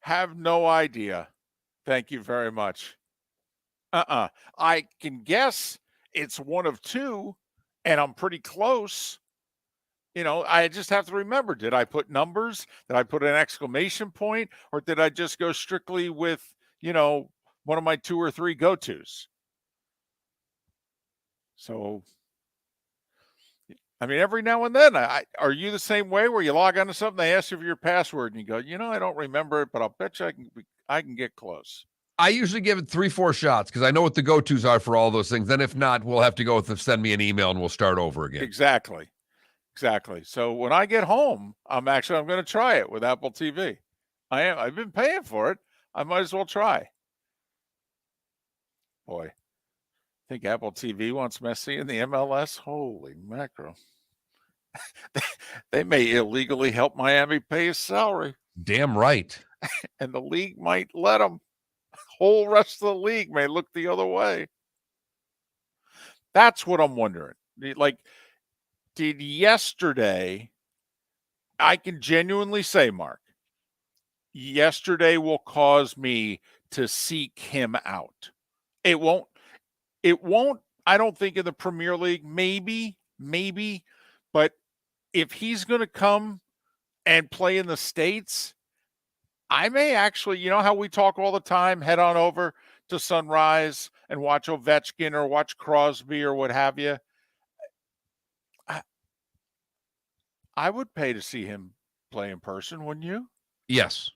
Have no idea. Thank you very much. I can guess it's one of two, and I'm pretty close. I just have to remember, did I put numbers? Did I put an exclamation point? Or did I just go strictly with, one of my 2 or 3 go-tos? So, every now and then, are you the same way where you log onto something, they ask you for your password, and you go, I don't remember it, but I'll bet you I can get close. I usually give it 3-4 shots because I know what the go-tos are for all those things. Then if not, we'll have to go with them, send me an email and we'll start over again. Exactly. So when I get home, I'm going to try it with Apple TV. I've been paying for it. I might as well try. Boy, I think Apple TV wants Messi in the MLS. Holy mackerel. They may illegally help Miami pay his salary. Damn right. And the league might let them. Whole rest of the league may look the other way. That's what I'm wondering. Did yesterday, I can genuinely say, Mark, yesterday will cause me to seek him out. It won't, I don't think in the Premier League, maybe, but if he's going to come and play in the States, I may actually, how we talk all the time, head on over to Sunrise and watch Ovechkin or watch Crosby or what have you. I would pay to see him play in person, wouldn't you? Yes.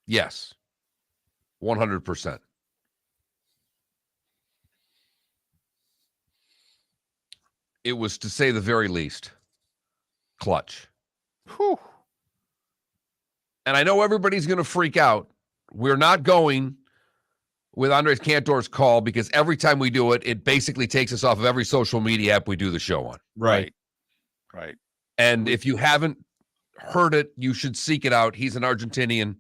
100%. It was, to say the very least, clutch. Whew. And I know everybody's going to freak out. We're not going with Andres Cantor's call because every time we do it, it basically takes us off of every social media app we do the show on. Right. And if you haven't heard it, you should seek it out. He's an Argentinian.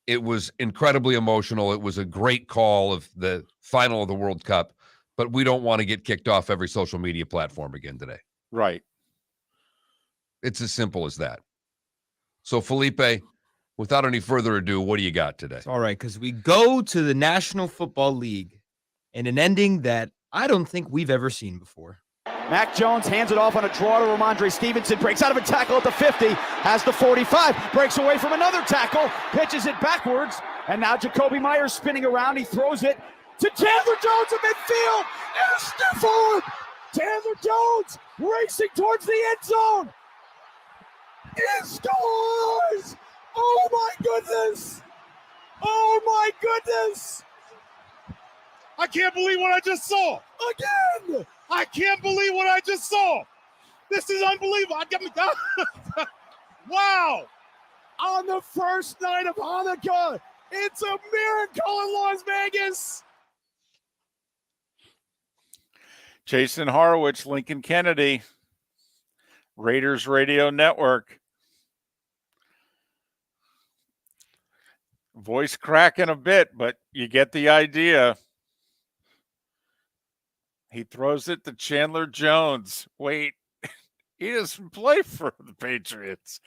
It was incredibly emotional. It was a great call of the final of the World Cup, but we don't want to get kicked off every social media platform again today. Right. It's as simple as that. So, Felipe, without any further ado, what do you got today? All right, because we go to the National Football League in an ending that I don't think we've ever seen before. Mac Jones hands it off on a draw to Ramondre Stevenson, breaks out of a tackle at the 50, has the 45, breaks away from another tackle, pitches it backwards, and now Jacoby Myers spinning around. He throws it to Chandler Jones in midfield, and a stiff arm. Chandler Jones racing towards the end zone. He scores! Oh my goodness! Oh my goodness! I can't believe what I just saw. Again! I can't believe what I just saw. This is unbelievable. Wow. On the first night of Hanukkah, it's a miracle in Las Vegas. Jason Horowitz, Lincoln Kennedy, Raiders Radio Network. Voice cracking a bit, but you get the idea. He throws it to Chandler Jones. Wait, he doesn't play for the Patriots.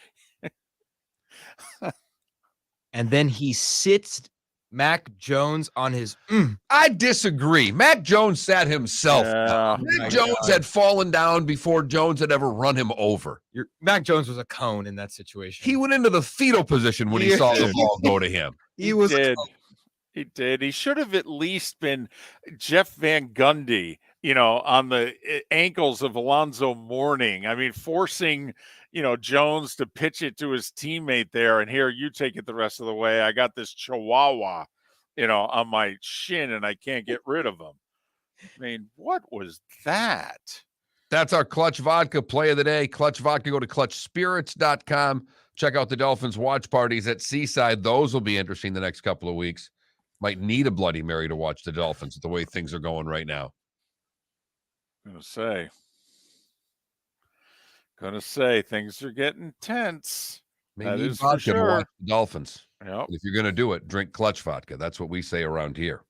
And then he sits Mac Jones on his. I disagree. Mac Jones sat himself. Yeah. Mac Jones had fallen down before Jones had ever run him over. Mac Jones was a cone in that situation. He went into the fetal position when he saw the ball go to him. He did. He did. He should have at least been Jeff Van Gundy, on the ankles of Alonzo Mourning. I mean, forcing, Jones to pitch it to his teammate there. And here, you take it the rest of the way. I got this chihuahua, on my shin and I can't get rid of him. I mean, what was that? That's our Clutch Vodka play of the day. Clutch Vodka, go to clutchspirits.com. Check out the Dolphins watch parties at Seaside. Those will be interesting the next couple of weeks. Might need a Bloody Mary to watch the Dolphins the way things are going right now. Gonna say things are getting tense. That is for vodka to sure. watch the Dolphins. Yep. If you're going to do it, drink Clutch Vodka. That's what we say around here.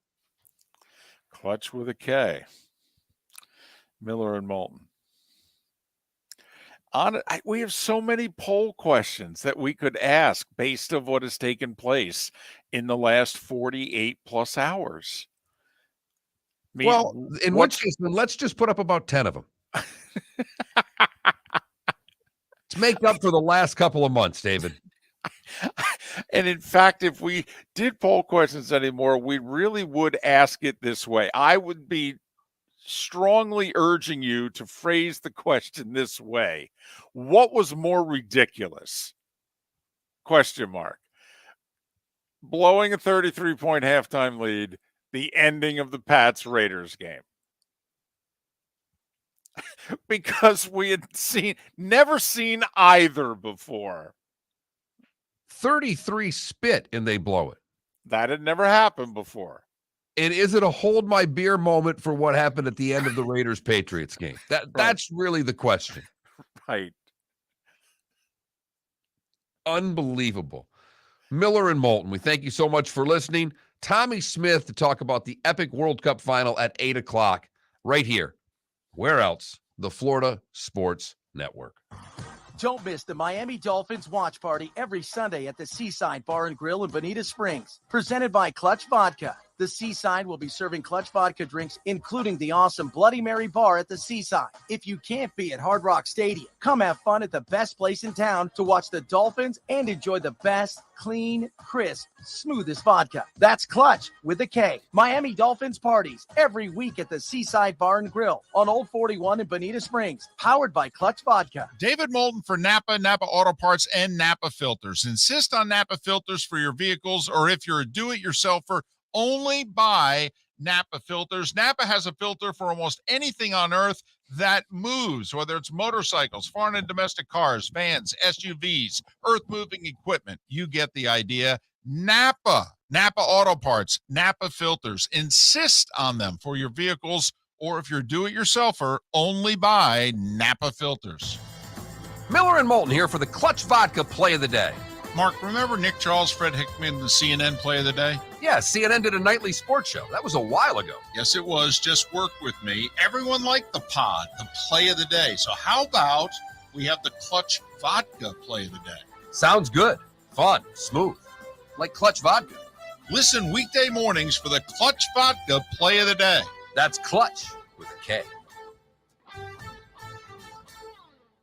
Clutch with a K. Miller and Moulton. We have so many poll questions that we could ask based on what has taken place in the last 48 plus hours. I mean, Well, in which case, then let's just put up about 10 of them. To make up for the last couple of months, David. And in fact, if we did poll questions anymore, we really would ask it this way. I would be strongly urging you to phrase the question this way. What was more ridiculous? Question mark. Blowing a 33-point halftime lead, the ending of the Pats-Raiders game. Because we had never seen either before. 33 spit and they blow it. That had never happened before. And is it a hold my beer moment for what happened at the end of the Raiders-Patriots game? That's really the question. Right. Unbelievable. Miller and Moulton, we thank you so much for listening. Tommy Smith to talk about the epic World Cup final at 8 o'clock right here. Where else? The Florida Sports Network. Don't miss the Miami Dolphins watch party every Sunday at the Seaside Bar and Grill in Bonita Springs. Presented by Clutch Vodka. The Seaside will be serving Clutch Vodka drinks, including the awesome Bloody Mary bar at the Seaside. If you can't be at Hard Rock Stadium, come have fun at the best place in town to watch the Dolphins and enjoy the best, clean, crisp, smoothest vodka. That's Clutch with a K. Miami Dolphins parties every week at the Seaside Bar and Grill on Old 41 in Bonita Springs. Powered by Clutch Vodka. David Moulton for Napa, Napa Auto Parts, and Napa Filters. Insist on Napa filters for your vehicles, or if you're a do-it-yourselfer, only buy Napa filters. Napa has a filter for almost anything on earth that moves, whether it's motorcycles, foreign and domestic cars, vans, SUVs, earth-moving equipment. You get the idea. Napa Auto Parts, Napa filters. Insist on them for your vehicles, or if you're a do-it-yourselfer, only buy Napa filters. Miller and Moulton here for the Clutch Vodka play of the day. Mark, remember Nick Charles, Fred Hickman, the CNN play of the day? Yeah, CNN did a nightly sports show. That was a while ago. Yes, it was. Just work with me. Everyone liked the pod, the play of the day. So how about we have the Clutch Vodka play of the day? Sounds good. fun, smooth, like Clutch Vodka. Listen weekday mornings for the Clutch Vodka Play of the Day. That's Clutch with a K.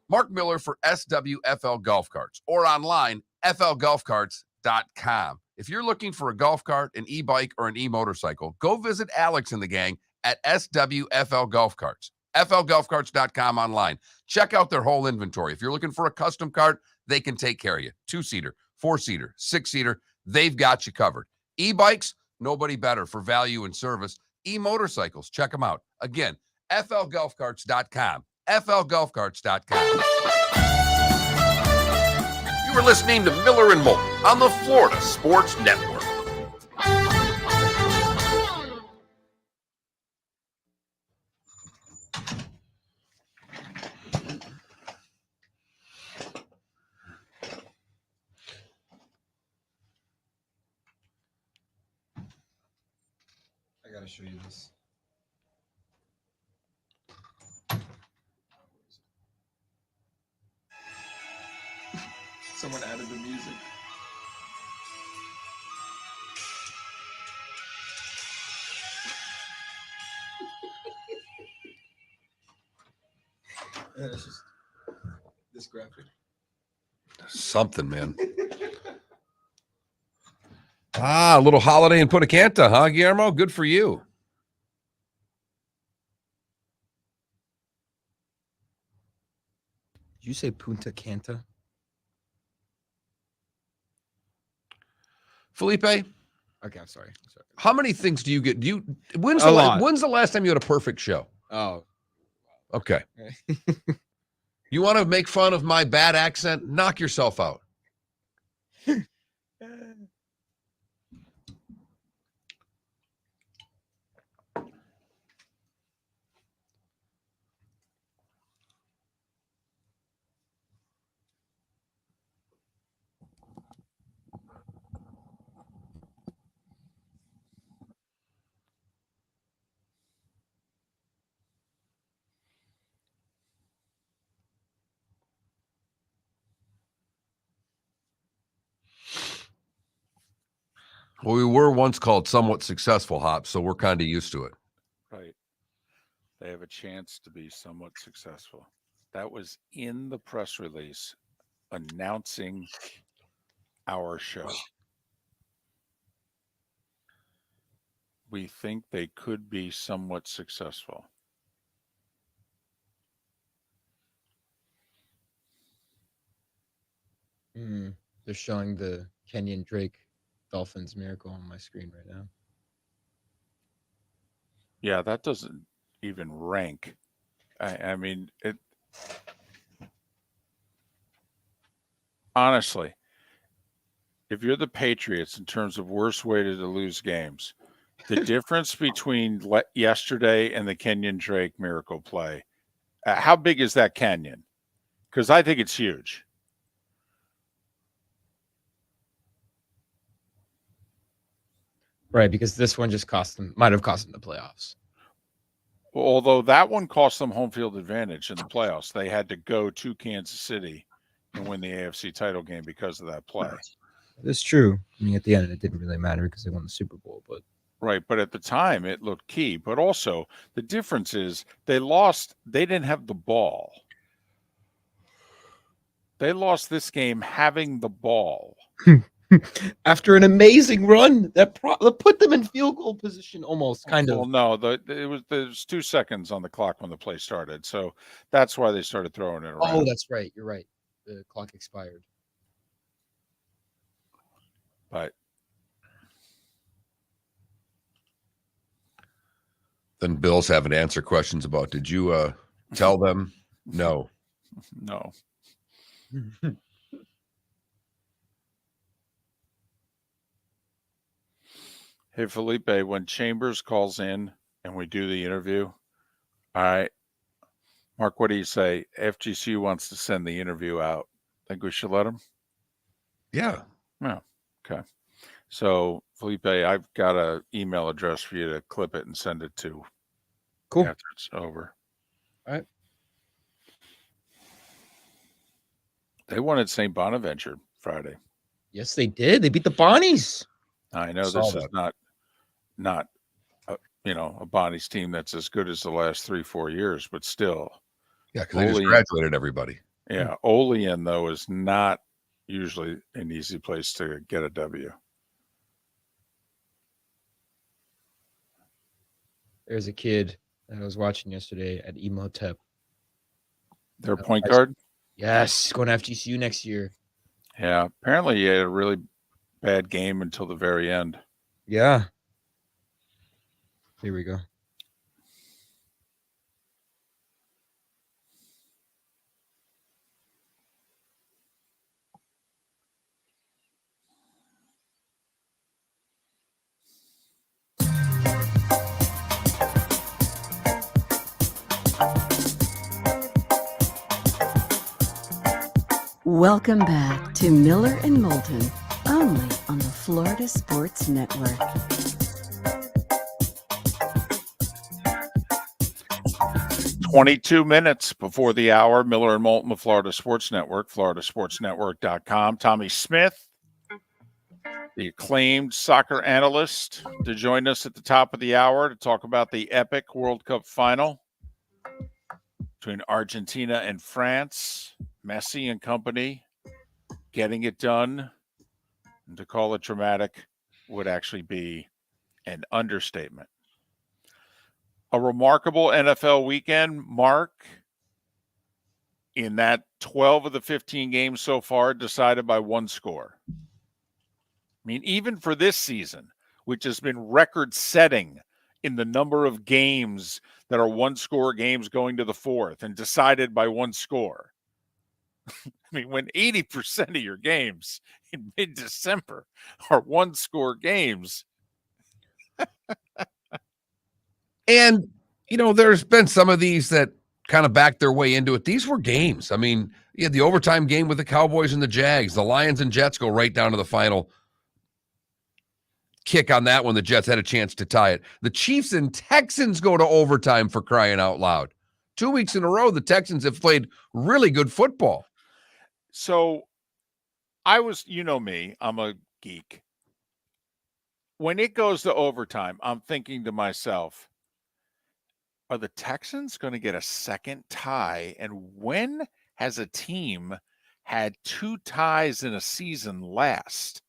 Mark Miller for SWFL Golf Carts or online, flgolfcarts.com. If you're looking for a golf cart, an e-bike, or an e-motorcycle, go visit Alex and the gang at SWFL Golf Carts. flgolfcarts.com online. Check out their whole inventory. If you're looking for a custom cart, they can take care of you. 2-seater, 4-seater, 6-seater, they've got you covered. E-bikes, nobody better for value and service. E-motorcycles, check them out. Again, flgolfcarts.com. flgolfcarts.com. You are listening to Miller and Moulton on the Florida Sports Network. I gotta show you this. Someone added the music. It's just this graphic. Something, man. A little holiday in Punta Cana, huh, Guillermo? Good for you. Did you say Punta Cana? Felipe, Okay, I'm sorry. how many things do you get? When's A lot. when's the last time you had a perfect show? Oh. Okay. You want to make fun of my bad accent? Knock yourself out. Well, we were once called somewhat successful, Hop, so we're kind of used to it. Right. They have a chance to be somewhat successful. That was in the press release announcing our show. We think they could be somewhat successful. They're showing the Kenyon Drake Dolphins miracle on my screen right now. Yeah, that doesn't even rank. I mean, it honestly, if you're the Patriots in terms of worst way to lose games, the difference between yesterday and the Kenyon Drake miracle play, how big is that canyon? Because I think it's huge. Right, because this one just might have cost them the playoffs. Although that one cost them home field advantage in the playoffs. They had to go to Kansas City and win the AFC title game because of that play. That's true. I mean, at the end, it didn't really matter because they won the Super Bowl. But right, but at the time, it looked key. But also, the difference is they lost. They didn't have the ball. They lost this game having the ball. After an amazing run that put them in field goal position almost, kind of. Well, no, there's 2 seconds on the clock when the play started. So that's why they started throwing it around. Oh, that's right. You're right. The clock expired. But then Bill's having to answer questions about, did you tell them? No. No. Hey, Felipe, when Chambers calls in and we do the interview, all right, Mark, what do you say? FGCU wants to send the interview out. Think we should let him? Yeah. Yeah. Okay. So, Felipe, I've got an email address for you to clip it and send it to. Cool. After it's over. All right. They wanted St. Bonaventure Friday. Yes, they did. They beat the Bonnies. I know Saw this that. is not a Bonnie's team that's as good as the last 3-4 years, but still. Yeah, because they just Olean, graduated everybody. yeah, Olean though is not usually an easy place to get a W. There's a kid that I was watching yesterday at Emotep. Their point guard. Yes, going to FGCU next year. Yeah, apparently he had a really bad game until the very end. Yeah. Here we go. Welcome back to Miller and Moulton, only on the Florida Sports Network. "22 minutes before the hour, Miller and Moulton, the Florida Sports Network, floridasportsnetwork.com. Tommy Smith, the acclaimed soccer analyst, to join us at the top of the hour to talk about the epic World Cup final between Argentina and France. Messi and company getting it done. And to call it dramatic would actually be an understatement. A remarkable NFL weekend, Mark, in that 12 of the 15 games so far decided by one score. I mean, even for this season, which has been record-setting in the number of games that are one-score games going to the fourth and decided by one score. I mean, when 80% of your games in mid-December are one-score games. And, there's been some of these that kind of backed their way into it. These were games. I mean, you had the overtime game with the Cowboys and the Jags. The Lions and Jets go right down to the final kick on that one. The Jets had a chance to tie it. The Chiefs and Texans go to overtime, for crying out loud. 2 weeks in a row, the Texans have played really good football. So I was, me, I'm a geek. When it goes to overtime, I'm thinking to myself, are the Texans going to get a second tie? And when has a team had 2 ties in a season last?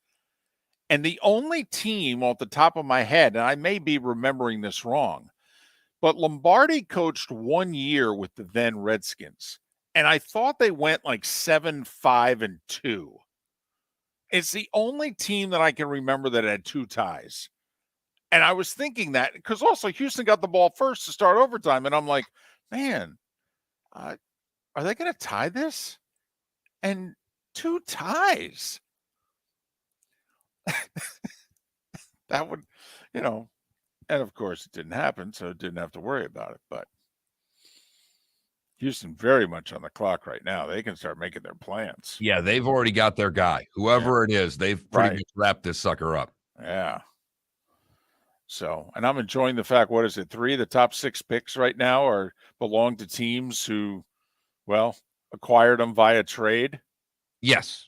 And the only team off the top of my head, and I may be remembering this wrong, but Lombardi coached 1 year with the then Redskins. And I thought they went like 7-5-2. It's the only team that I can remember that had 2 ties. And I was thinking that because also Houston got the ball first to start overtime. And I'm like, man, are they going to tie this? And 2 ties. That would, and of course it didn't happen, so it didn't have to worry about it. But Houston very much on the clock right now. They can start making their plans. Yeah, they've already got their guy. Whoever it is, they've pretty much wrapped this sucker up. Yeah. So, and I'm enjoying the fact, 3 of the top 6 picks right now belong to teams who, acquired them via trade. Yes.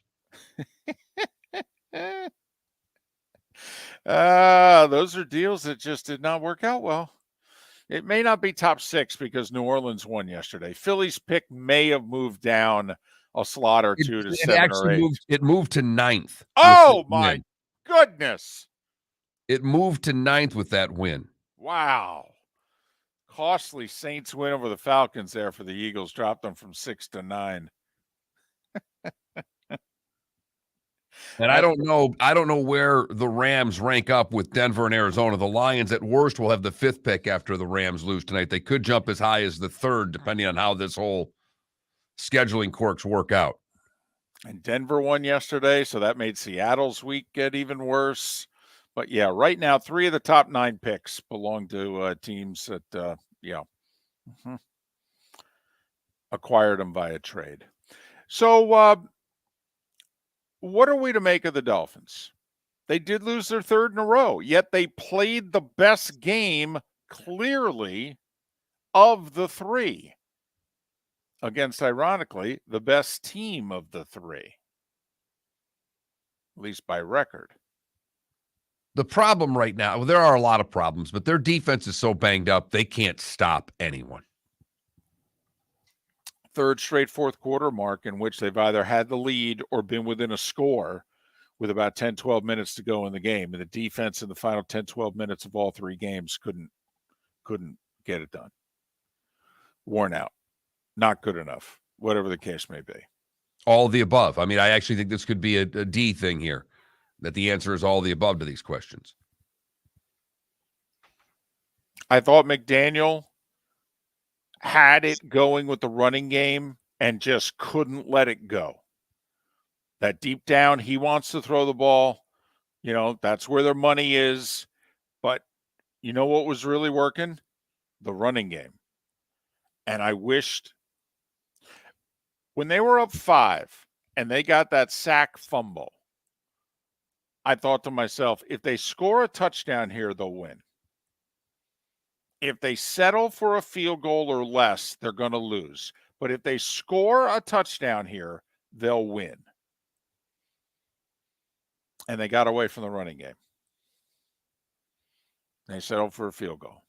Those are deals that just did not work out well. It may not be top 6 because New Orleans won yesterday. Philly's pick may have moved down a slot or two to 7 or 8. It moved to 9th. Oh, my goodness. It moved to 9th with that win. Wow. Costly Saints win over the Falcons there for the Eagles. Dropped them from 6 to 9. And I don't know where the Rams rank up with Denver and Arizona. The Lions at worst will have the 5th pick after the Rams lose tonight. They could jump as high as the 3rd, depending on how this whole scheduling quirks work out. And Denver won yesterday, so that made Seattle's week get even worse. But yeah, right now, 3 of the top 9 picks belong to teams that, acquired them via trade. So what are we to make of the Dolphins? They did lose their 3rd in a row, yet they played the best game, clearly, of the 3 against, ironically, the best team of the 3. at least by record. The problem right now, well, there are a lot of problems, but their defense is so banged up, they can't stop anyone. Third straight fourth quarter mark in which they've either had the lead or been within a score with about 10, 12 minutes to go in the game. And the defense in the final 10, 12 minutes of all three games couldn't get it done. Worn out. Not good enough, whatever the case may be. All of the above. I mean, I actually think this could be a D thing here, that the answer is all the above to these questions. I thought McDaniel had it going with the running game and just couldn't let it go. That deep down, he wants to throw the ball. You know, that's where their money is. But you know what was really working? The running game. And I wished when they were up 5 and they got that sack fumble, I thought to myself, if they score a touchdown here, they'll win. If they settle for a field goal or less, they're going to lose. But if they score a touchdown here, they'll win. And they got away from the running game. They settled for a field goal.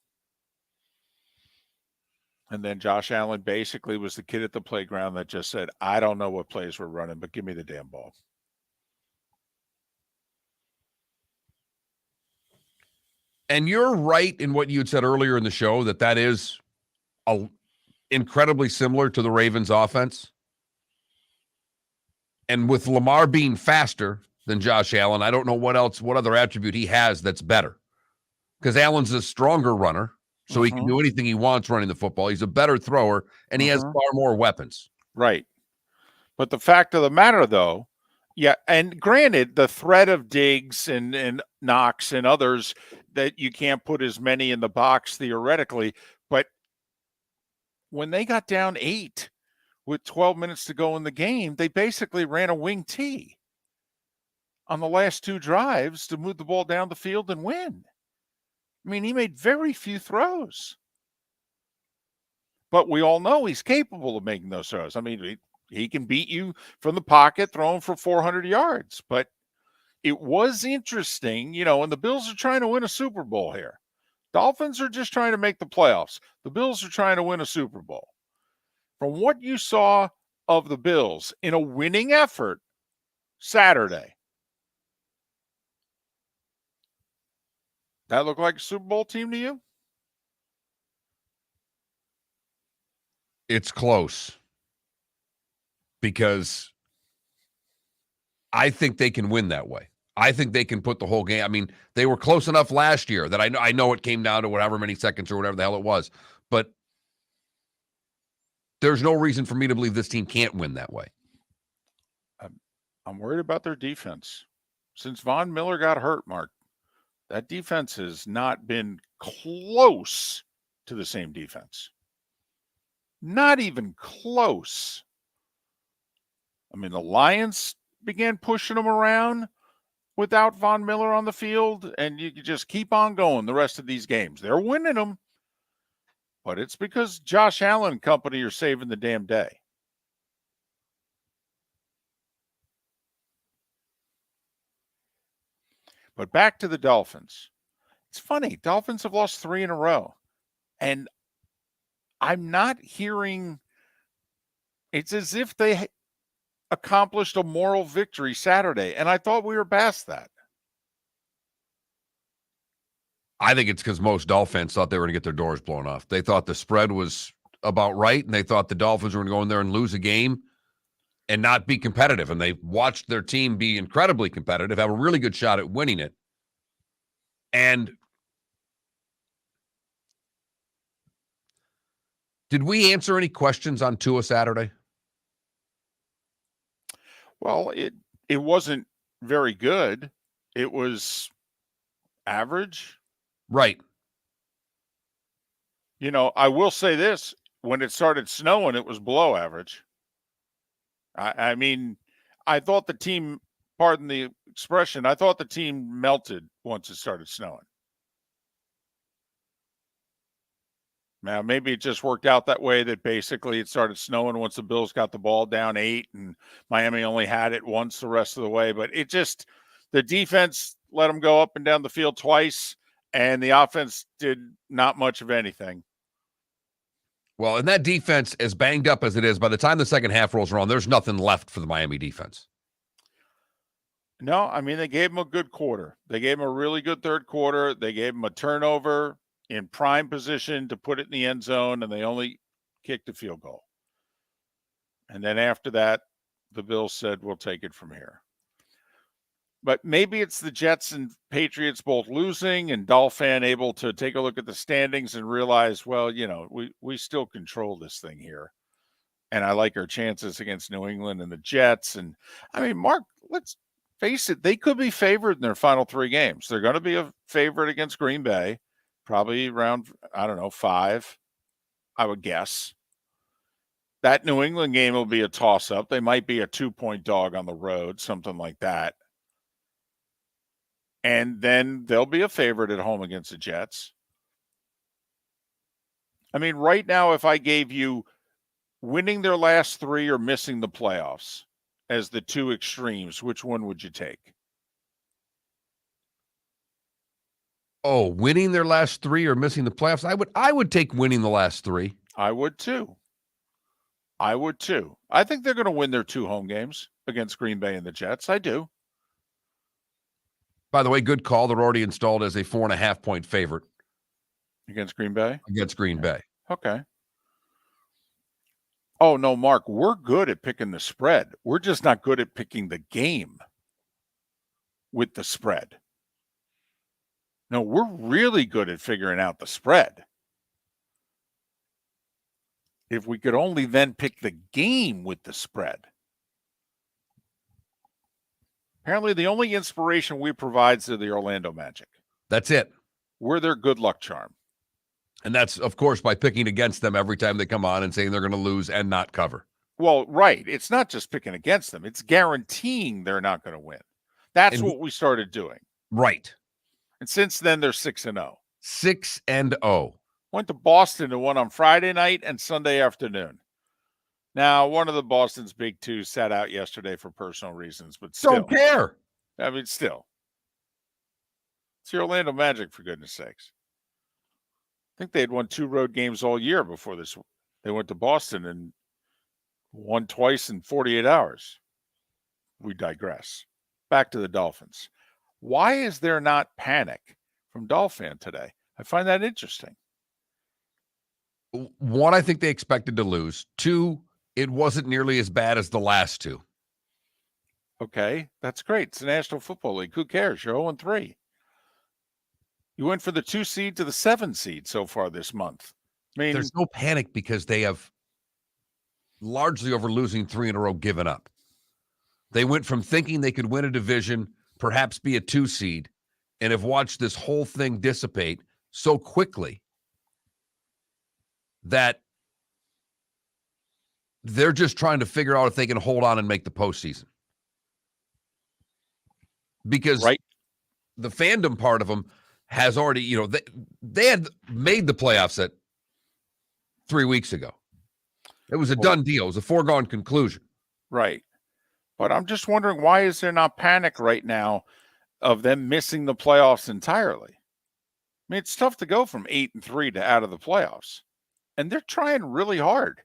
And then Josh Allen basically was the kid at the playground that just said, I don't know what plays we're running, but give me the damn ball. And you're right in what you had said earlier in the show, that is incredibly similar to the Ravens offense. And with Lamar being faster than Josh Allen, I don't know what other attribute he has that's better. Because Allen's a stronger runner, so he can do anything he wants running the football. He's a better thrower, and he has far more weapons. Right. But the fact of the matter, though, yeah, and granted, the threat of Diggs and Knox and others, that you can't put as many in the box theoretically, but when they got down 8 with 12 minutes to go in the game, they basically ran a wing T on the last 2 drives to move the ball down the field and win. I mean, he made very few throws. But we all know he's capable of making those throws. I mean, he can beat you from the pocket, throwing for 400 yards. But it was interesting, you know, and the Bills are trying to win a Super Bowl here. Dolphins are just trying to make the playoffs. The Bills are trying to win a Super Bowl. From what you saw of the Bills in a winning effort Saturday, that look like a Super Bowl team to you? It's close. Because I think they can win that way. I think they can put the whole game. I mean, they were close enough last year that I know it came down to whatever many seconds or whatever the hell it was. But there's no reason for me to believe this team can't win that way. I'm worried about their defense. Since Von Miller got hurt, Mark, that defense has not been close to the same defense. Not even close. I mean, the Lions began pushing them around without Von Miller on the field, and you can just keep on going the rest of these games. They're winning them, but it's because Josh Allen and company are saving the damn day. But back to the Dolphins. It's funny. Dolphins have lost 3 in a row, and I'm not hearing – it's as if they accomplished a moral victory Saturday, and I thought we were past that. I think it's because most Dolphins thought they were going to get their doors blown off. They thought the spread was about right, and they thought the Dolphins were going to go in there and lose a game and not be competitive. And they watched their team be incredibly competitive, have a really good shot at winning it. And did we answer any questions on Tua Saturday? Well, it wasn't very good. It was average. Right. You know, I will say this. When it started snowing, it was below average. I mean, I thought the team, pardon the expression, I thought the team melted once it started snowing. Now, maybe it just worked out that way that basically it started snowing once the Bills got the ball down 8 and Miami only had it once the rest of the way. But it just, the defense let them go up and down the field twice, and the offense did not much of anything. Well, and that defense, as banged up as it is, by the time the second half rolls around, there's nothing left for the Miami defense. No, I mean, they gave him a good quarter. They gave him a really good third quarter. They gave him a turnover in prime position to put it in the end zone, and they only kicked a field goal. And then after that, the Bills said, we'll take it from here. But maybe it's the Jets and Patriots both losing and Dolphin able to take a look at the standings and realize, well, you know, we still control this thing here. And I like our chances against New England and the Jets. And I mean, Mark, let's face it, they could be favored in their final 3 games. They're going to be a favorite against Green Bay, probably around, 5, I would guess. That New England game will be a toss-up. They might be a 2-point dog on the road, something like that. And then they'll be a favorite at home against the Jets. I mean, right now, if I gave you winning their last 3 or missing the playoffs as the 2 extremes, which one would you take? Oh, winning their last 3 or missing the playoffs? I would take winning the last 3. I would too. I think they're going to win their 2 home games against Green Bay and the Jets. I do. By the way, good call. They're already installed as a 4.5-point favorite. Against Green Bay? Against Green Bay. Okay. Oh, no, Mark, we're good at picking the spread. We're just not good at picking the game with the spread. No, we're really good at figuring out the spread. If we could only then pick the game with the spread. Apparently, the only inspiration we provide is the Orlando Magic. That's it. We're their good luck charm. And that's, of course, by picking against them every time they come on and saying they're going to lose and not cover. Well, right. It's not just picking against them. It's guaranteeing they're not going to win. That's what we started doing. Right. And since then, they're 6-0. 6-0. Went to Boston and won on Friday night and Sunday afternoon. Now, one of the Boston's big 2 sat out yesterday for personal reasons, but still. Don't care. I mean, still. It's the Orlando Magic, for goodness sakes. I think they had won 2 road games all year before this. They went to Boston and won twice in 48 hours. We digress. Back to the Dolphins. Why is there not panic from Dolphin today? I find that interesting. 1, I think they expected to lose. 2, it wasn't nearly as bad as the last 2. Okay, that's great. It's the National Football League. Who cares? You're 0-3. You went for the 2 seed to the 7 seed so far this month. I mean, there's no panic because they have largely over losing 3 in a row given up. They went from thinking they could win a division, perhaps be a 2 seed, and have watched this whole thing dissipate so quickly that they're just trying to figure out if they can hold on and make the postseason. Because the fandom part of them has already, they had made the playoffs at 3 weeks ago. It was a done deal. It was a foregone conclusion. Right. But I'm just wondering, why is there not panic right now of them missing the playoffs entirely? I mean, it's tough to go from 8-3 to out of the playoffs. And they're trying really hard.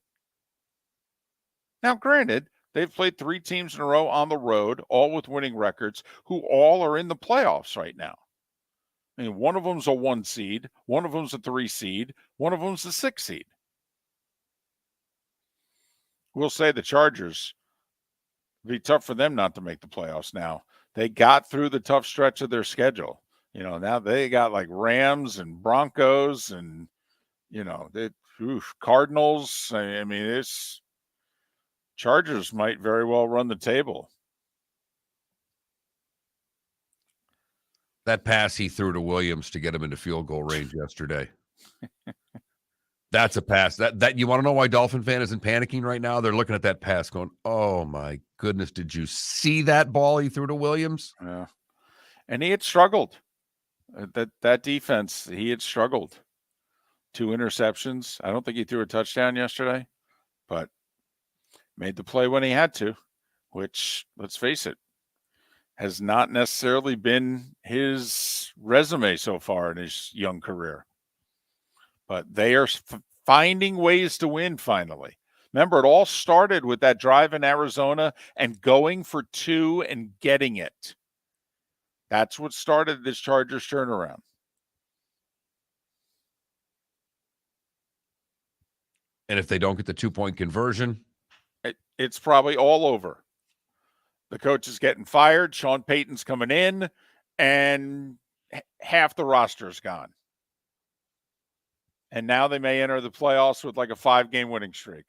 Now, granted, they've played 3 teams in a row on the road, all with winning records, who all are in the playoffs right now. I mean, one of them's a 1 seed, one of them's a 3 seed, one of them's a 6 seed. We'll say the Chargers, it'd be tough for them not to make the playoffs now. They got through the tough stretch of their schedule. Now they got like Rams and Broncos and, Cardinals. I mean, it's Chargers might very well run the table. That pass he threw to Williams to get him into field goal range yesterday. That's a pass. That you want to know why Dolphin fan isn't panicking right now? They're looking at that pass going, oh my goodness, did you see that ball he threw to Williams? Yeah. And he had struggled. That defense, he had struggled. 2 interceptions. I don't think he threw a touchdown yesterday, but made the play when he had to, which, let's face it, has not necessarily been his resume so far in his young career. But they are finding ways to win finally. Remember, it all started with that drive in Arizona and going for 2 and getting it. That's what started this Chargers turnaround. And if they don't get the 2-point conversion, it's probably all over. The coach is getting fired. Sean Payton's coming in, and half the roster is gone. And now they may enter the playoffs with like a 5-game winning streak.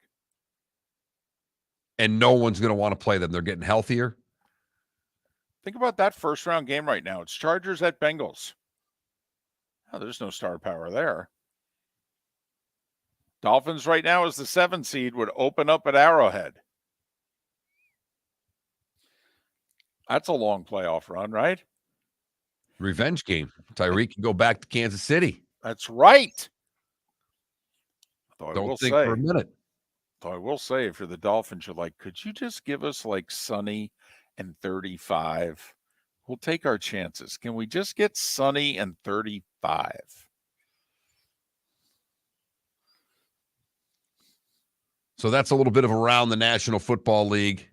and no one's going to want to play them. They're getting healthier. Think about that first-round game right now. It's Chargers at Bengals. Oh, there's no star power there. Dolphins right now as the 7 seed would open up at Arrowhead. That's a long playoff run, right? Revenge game. Tyreek can go back to Kansas City. That's right. Don't think for a minute. So I will say, if you're the Dolphins, you're like, could you just give us like sunny and 35? We'll take our chances. Can we just get sunny and 35? So that's a little bit of around the National Football League.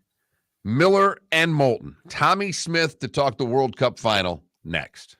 Miller and Moulton. Tommy Smith to talk the World Cup final next.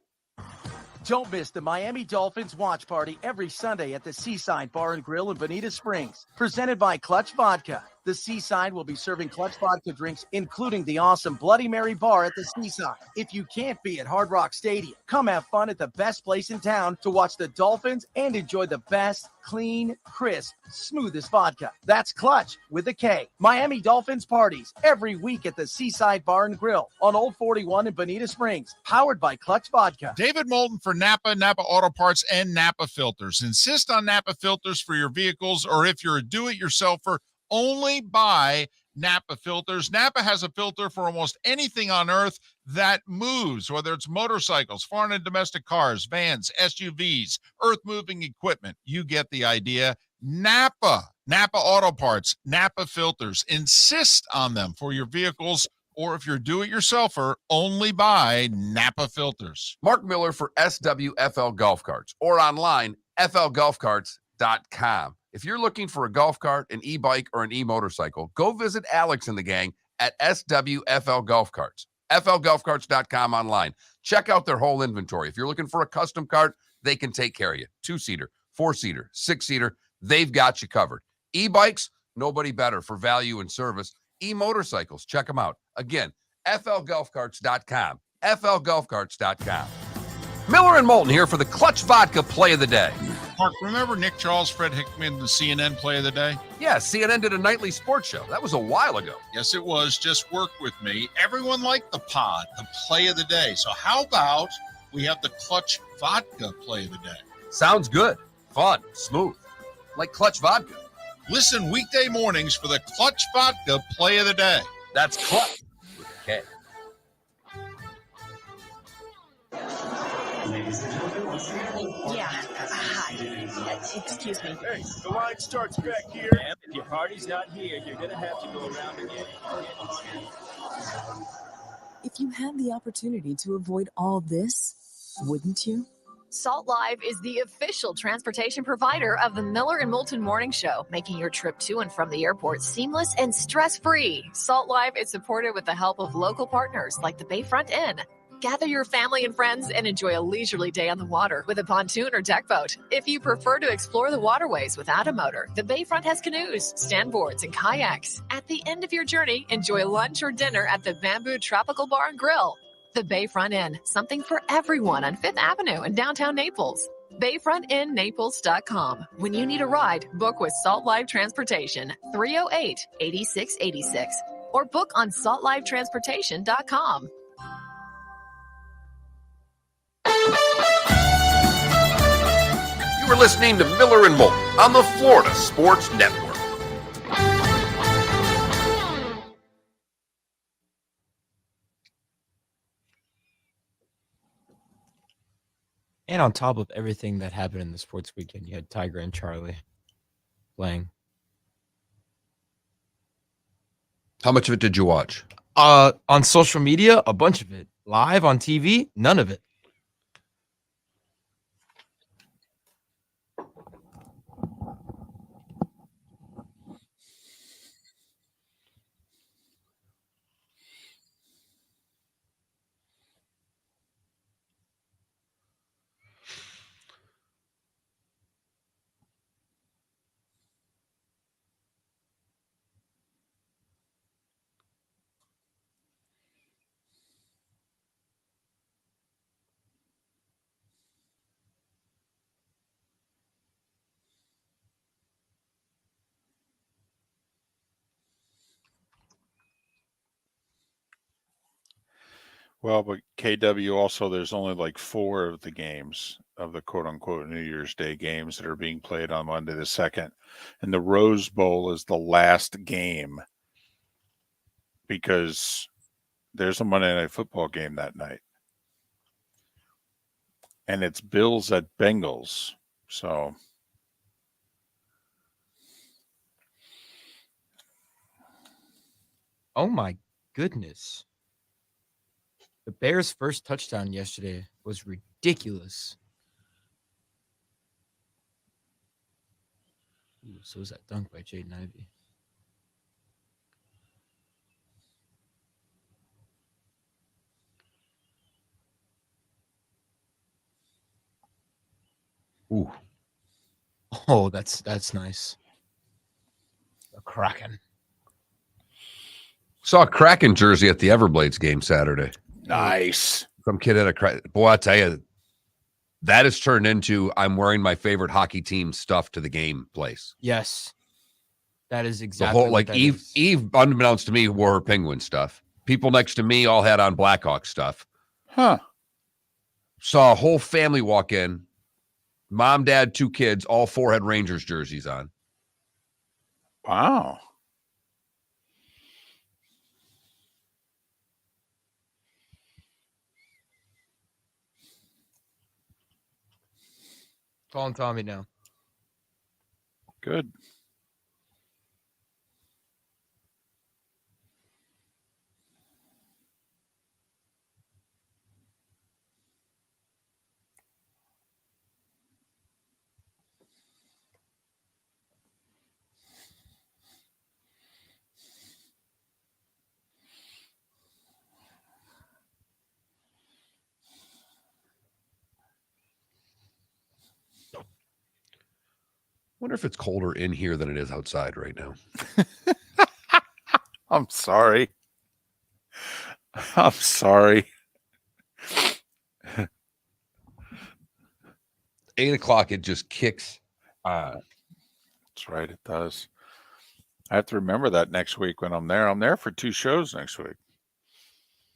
Don't miss the Miami Dolphins watch party every Sunday at the Seaside Bar and Grill in Bonita Springs. Presented by Clutch Vodka. The Seaside will be serving Clutch Vodka drinks, including the awesome Bloody Mary bar at the Seaside. If you can't be at Hard Rock Stadium, come have fun at the best place in town to watch the Dolphins and enjoy the best, clean, crisp, smoothest vodka. That's Clutch with a K. Miami Dolphins parties every week at the Seaside Bar and Grill on Old 41 in Bonita Springs. Powered by Clutch Vodka. David Moulton for Napa, Napa Auto Parts, and Napa Filters. Insist on Napa filters for your vehicles, or if you're a do-it-yourselfer, only buy Napa filters. Napa has a filter for almost anything on earth that moves, whether it's motorcycles, foreign and domestic cars, vans, SUVs, earth-moving equipment. You get the idea. Napa Auto Parts, Napa filters. Insist on them for your vehicles, or if you're a do-it-yourselfer, only buy Napa filters. Mark Miller for SWFL Golf Carts, or online, flgolfcarts.com. If you're looking for a golf cart, an e-bike, or an e-motorcycle, go visit Alex and the gang at SWFL Golf Carts. flgolfcarts.com online. Check out their whole inventory. If you're looking for a custom cart, they can take care of you. 2-seater, 4-seater, 6-seater, they've got you covered. E-bikes, nobody better for value and service. E-motorcycles, check them out. Again, flgolfcarts.com. flgolfcarts.com. Miller and Moulton here for the Clutch Vodka Play of the Day. Mark, remember Nick Charles, Fred Hickman, the CNN Play of the Day? Yeah, CNN did a nightly sports show. That was a while ago. Yes, it was. Just work with me. Everyone liked the pod, the Play of the Day. So how about we have the Clutch Vodka Play of the Day? Sounds good. Fun. Smooth. Like Clutch Vodka. Listen weekday mornings for the Clutch Vodka Play of the Day. That's Clutch with a K. Ladies and gentlemen, once again. Yeah. Hi. Excuse me. Hey, the line starts back here. And if your party's not here, you're going to have to go around again. If you had the opportunity to avoid all this, wouldn't you? Salt Live is the official transportation provider of the Miller and Moulton Morning Show, making your trip to and from the airport seamless and stress-free. Salt Live is supported with the help of local partners like the Bayfront Inn. Gather your family and friends and enjoy a leisurely day on the water with a pontoon or deck boat. If you prefer to explore the waterways without a motor, the Bayfront has canoes, standboards, and kayaks. At the end of your journey, enjoy lunch or dinner at the Bamboo Tropical Bar and Grill. The Bayfront Inn, something for everyone on 5th Avenue in downtown Naples. BayfrontInNaples.com. When you need a ride, book with Salt Live Transportation, 308-8686, or book on saltlivetransportation.com. You were listening to Miller and Moulton on the Florida Sports Network. And on top of everything that happened in the sports weekend, you had Tiger and Charlie playing. How much of it did you watch? On social media, a bunch of it. Live on TV, none of it. Well, but KW also, there's only like 4 of the games of the quote unquote New Year's Day games that are being played on Monday the 2nd. And the Rose Bowl is the last game because there's a Monday Night Football game that night. And it's Bills at Bengals. So Oh my goodness. The Bears' first touchdown yesterday was ridiculous. Ooh, so was that dunk by Jaden Ivey. Ooh. Oh, that's nice. The Kraken. Saw a Kraken jersey at the Everblades game Saturday. nice. Some kid had a Kraken. Boy, I tell you, that has turned into I'm wearing my favorite hockey team stuff to the game place. Yes. That is The exactly whole, what like that Eve, is. Eve, unbeknownst to me, wore her Penguin stuff. People next to me all had on Blackhawk stuff. Huh. Saw a whole family walk in. Mom, dad, 2 kids, all 4 had Rangers jerseys on. Wow. Calling Tommy now. Good. Wonder if it's colder in here than it is outside right now. I'm sorry. I'm sorry. 8 o'clock, it just kicks. That's right. It does. I have to remember that next week when I'm there. I'm there for 2 shows next week.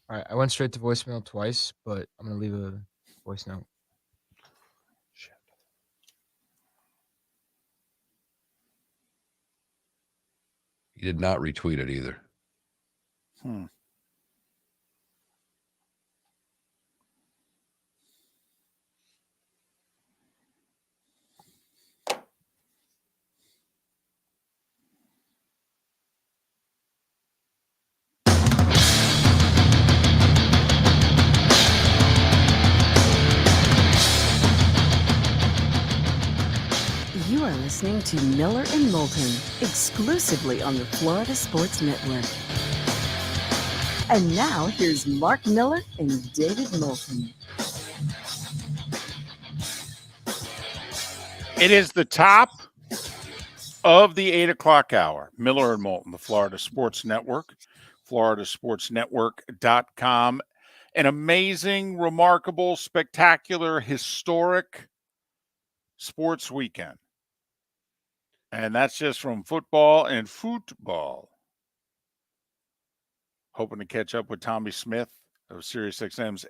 All right, I went straight to voicemail twice, but I'm going to leave a voice note. He did not retweet it either. You are listening to Miller and Moulton, exclusively on the Florida Sports Network. And now here's Mark Miller and David Moulton. It is the top of the 8 o'clock hour. Miller and Moulton, the Florida Sports Network, floridasportsnetwork.com. An amazing, remarkable, spectacular, historic sports weekend. And that's just from football and football. Hoping to catch up with Tommy Smith of SiriusXM's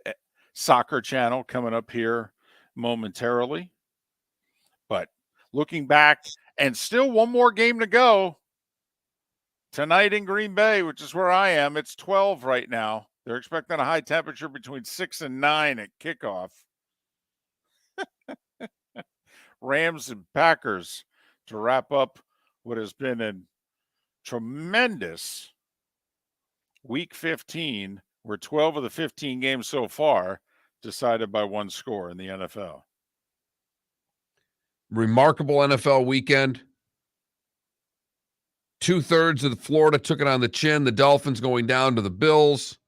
soccer channel coming up here momentarily. But looking back, and still one more game to go tonight in Green Bay, which is where I am. It's 12 right now. They're expecting a high temperature between 6 and 9 at kickoff. Rams and Packers to wrap up what has been a tremendous Week 15, where 12 of the 15 games so far decided by one score in the NFL. Remarkable NFL weekend. 2/3 of Florida took it on the chin. The Dolphins going down to the Bills.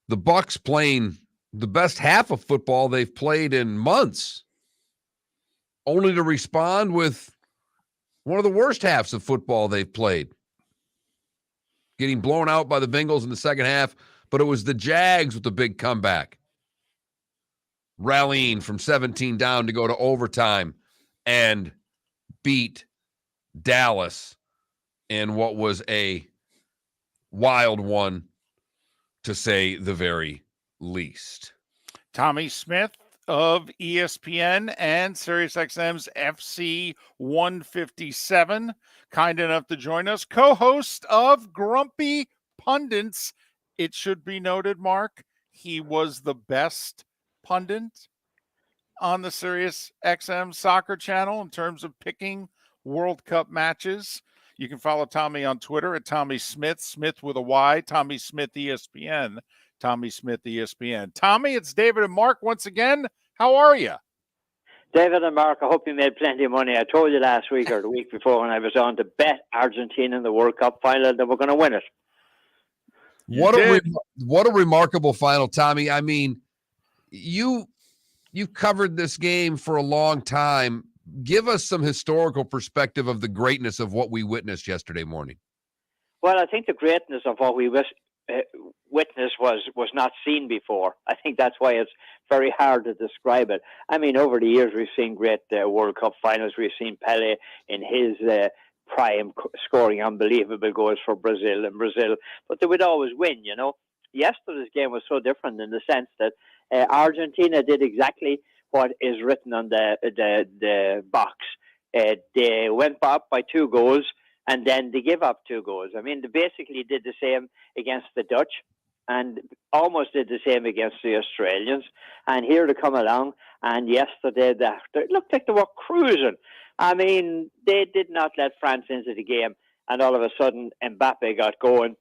The Bucks playing the best half of football they've played in months, only to respond with one of the worst halves of football they've played, getting blown out by the Bengals in the second half. But it was the Jags with the big comeback, rallying from 17 down to go to overtime and beat Dallas in what was a wild one, to say the very least. Tommy Smith of ESPN and SiriusXM's FC 157, kind enough to join us, co-host of Grumpy Pundits. It should be noted, Mark, he was the best pundit on the SiriusXM soccer channel in terms of picking World Cup matches. You can follow Tommy on Twitter at Tommy Smith, Smith with a Y, Tommy Smith ESPN, Tommy Smith ESPN. Tommy, it's David and Mark once again. How are you? David and Mark, I hope you made plenty of money. I told you last week or the week before when I was on to bet Argentina in the World Cup final that we're going to win it. What a remarkable final, Tommy. I mean, you've covered this game for a long time. Give us some historical perspective of the greatness of what we witnessed yesterday morning. Well, I think the greatness of what we witnessed was not seen before. I think that's why it's very hard to describe it. I mean, over the years, we've seen great World Cup finals. We've seen Pelé in his prime scoring unbelievable goals for Brazil, but they would always win, you know. Yesterday's game was so different in the sense that Argentina did exactly what is written on the box. They went up by 2 goals, and then they give up 2 goals. I mean, they basically did the same against the Dutch and almost did the same against the Australians. And here they come along, and yesterday it looked like they were cruising. I mean, they did not let France into the game, and all of a sudden Mbappe got going.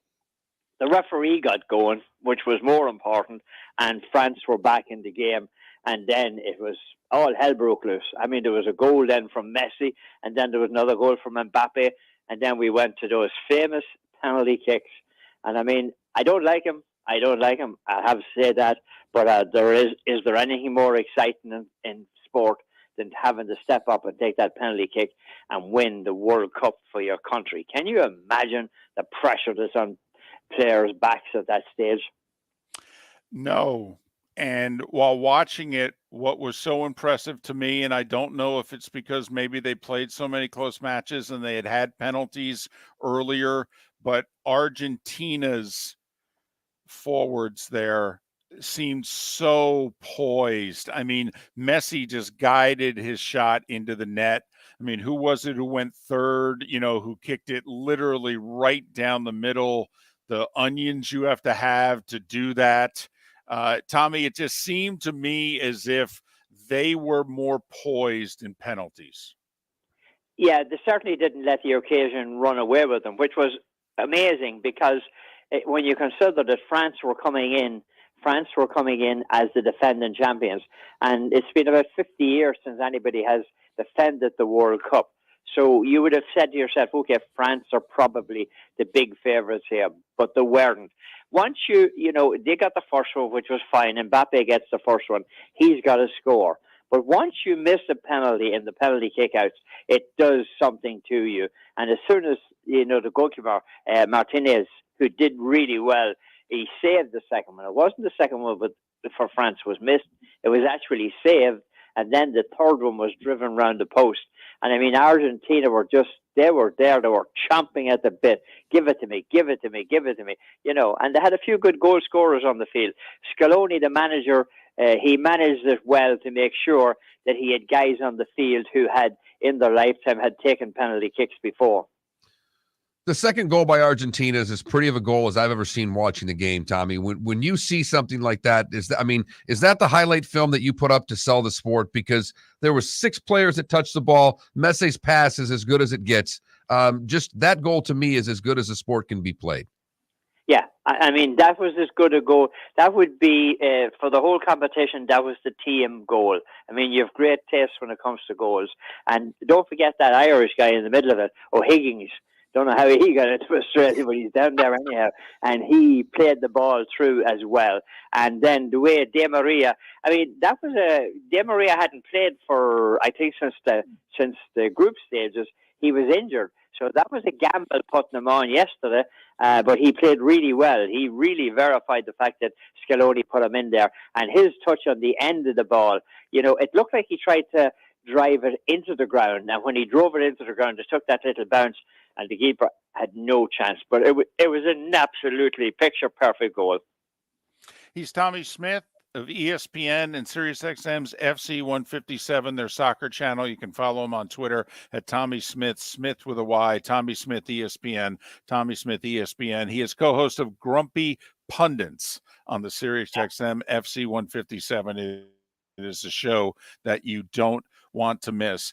The referee got going, which was more important, and France were back in the game. And then it was all hell broke loose. I mean, there was a goal then from Messi, and then there was another goal from Mbappe, and then we went to those famous penalty kicks. And I mean, I don't like him. I have to say that. But is there anything more exciting in sport than having to step up and take that penalty kick and win the World Cup for your country? Can you imagine the pressure that's on players' backs at that stage? No. And while watching it, what was so impressive to me, and I don't know if it's because maybe they played so many close matches and they had penalties earlier, but Argentina's forwards there seemed so poised. I mean, Messi just guided his shot into the net. I mean, who was it who went third, who kicked it literally right down the middle? The onions you have to do that. Tommy, it just seemed to me as if they were more poised in penalties. Yeah, they certainly didn't let the occasion run away with them, which was amazing because when you consider that France were coming in as the defending champions, and it's been about 50 years since anybody has defended the World Cup. So you would have said to yourself, okay, France are probably the big favourites here, but they weren't. Once they got the first one, which was fine. Mbappe gets the first one. He's got a score. But once you miss a penalty in the penalty kickouts, it does something to you. And as soon as, the goalkeeper, Martinez, who did really well, he saved the second one. It wasn't the second one for France was missed. It was actually saved. And then the third one was driven round the post. And I mean, Argentina they were there, they were chomping at the bit. Give it to me. And they had a few good goal scorers on the field. Scaloni, the manager, he managed it well to make sure that he had guys on the field who had, in their lifetime, had taken penalty kicks before. The second goal by Argentina is as pretty of a goal as I've ever seen watching the game, Tommy. When you see something like that, is that the highlight film that you put up to sell the sport? Because there were 6 players that touched the ball. Messi's pass is as good as it gets. Just that goal to me is as good as the sport can be played. Yeah, I mean, that was as good a goal. That would be, for the whole competition, that was the team goal. I mean, you have great taste when it comes to goals. And don't forget that Irish guy in the middle of it, O'Higgins. Don't know how he got into Australia, but he's down there anyhow. And he played the ball through as well. And then the way De Maria, I mean, De Maria hadn't played for, I think, since the group stages. He was injured. So that was a gamble putting him on yesterday, but he played really well. He really verified the fact that Scaloni put him in there. And his touch on the end of the ball, it looked like he tried to drive it into the ground. And when he drove it into the ground, just took that little bounce, and the keeper had no chance. But it was an absolutely picture-perfect goal. He's Tommy Smith of ESPN and SiriusXM's FC 157, their soccer channel. You can follow him on Twitter at Tommy Smith, Smith with a Y, Tommy Smith ESPN, Tommy Smith ESPN. He is co-host of Grumpy Pundits on the SiriusXM FC 157. It is a show that you don't want to miss.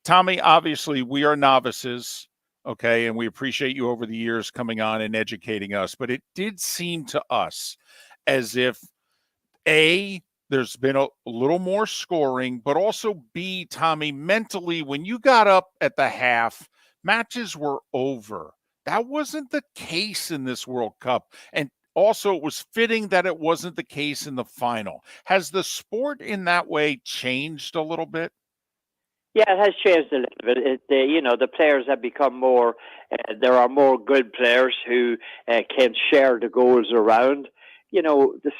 Tommy, obviously, we are novices, okay, and we appreciate you over the years coming on and educating us, but it did seem to us as if A, there's been a little more scoring, but also B, Tommy, mentally, when you got up at the half, matches were over. That wasn't the case in this World Cup. And also, it was fitting that it wasn't the case in the final. Has the sport in that way changed a little bit? Yeah, it has changed a little bit. The players have become more, there are more good players who can share the goals around. The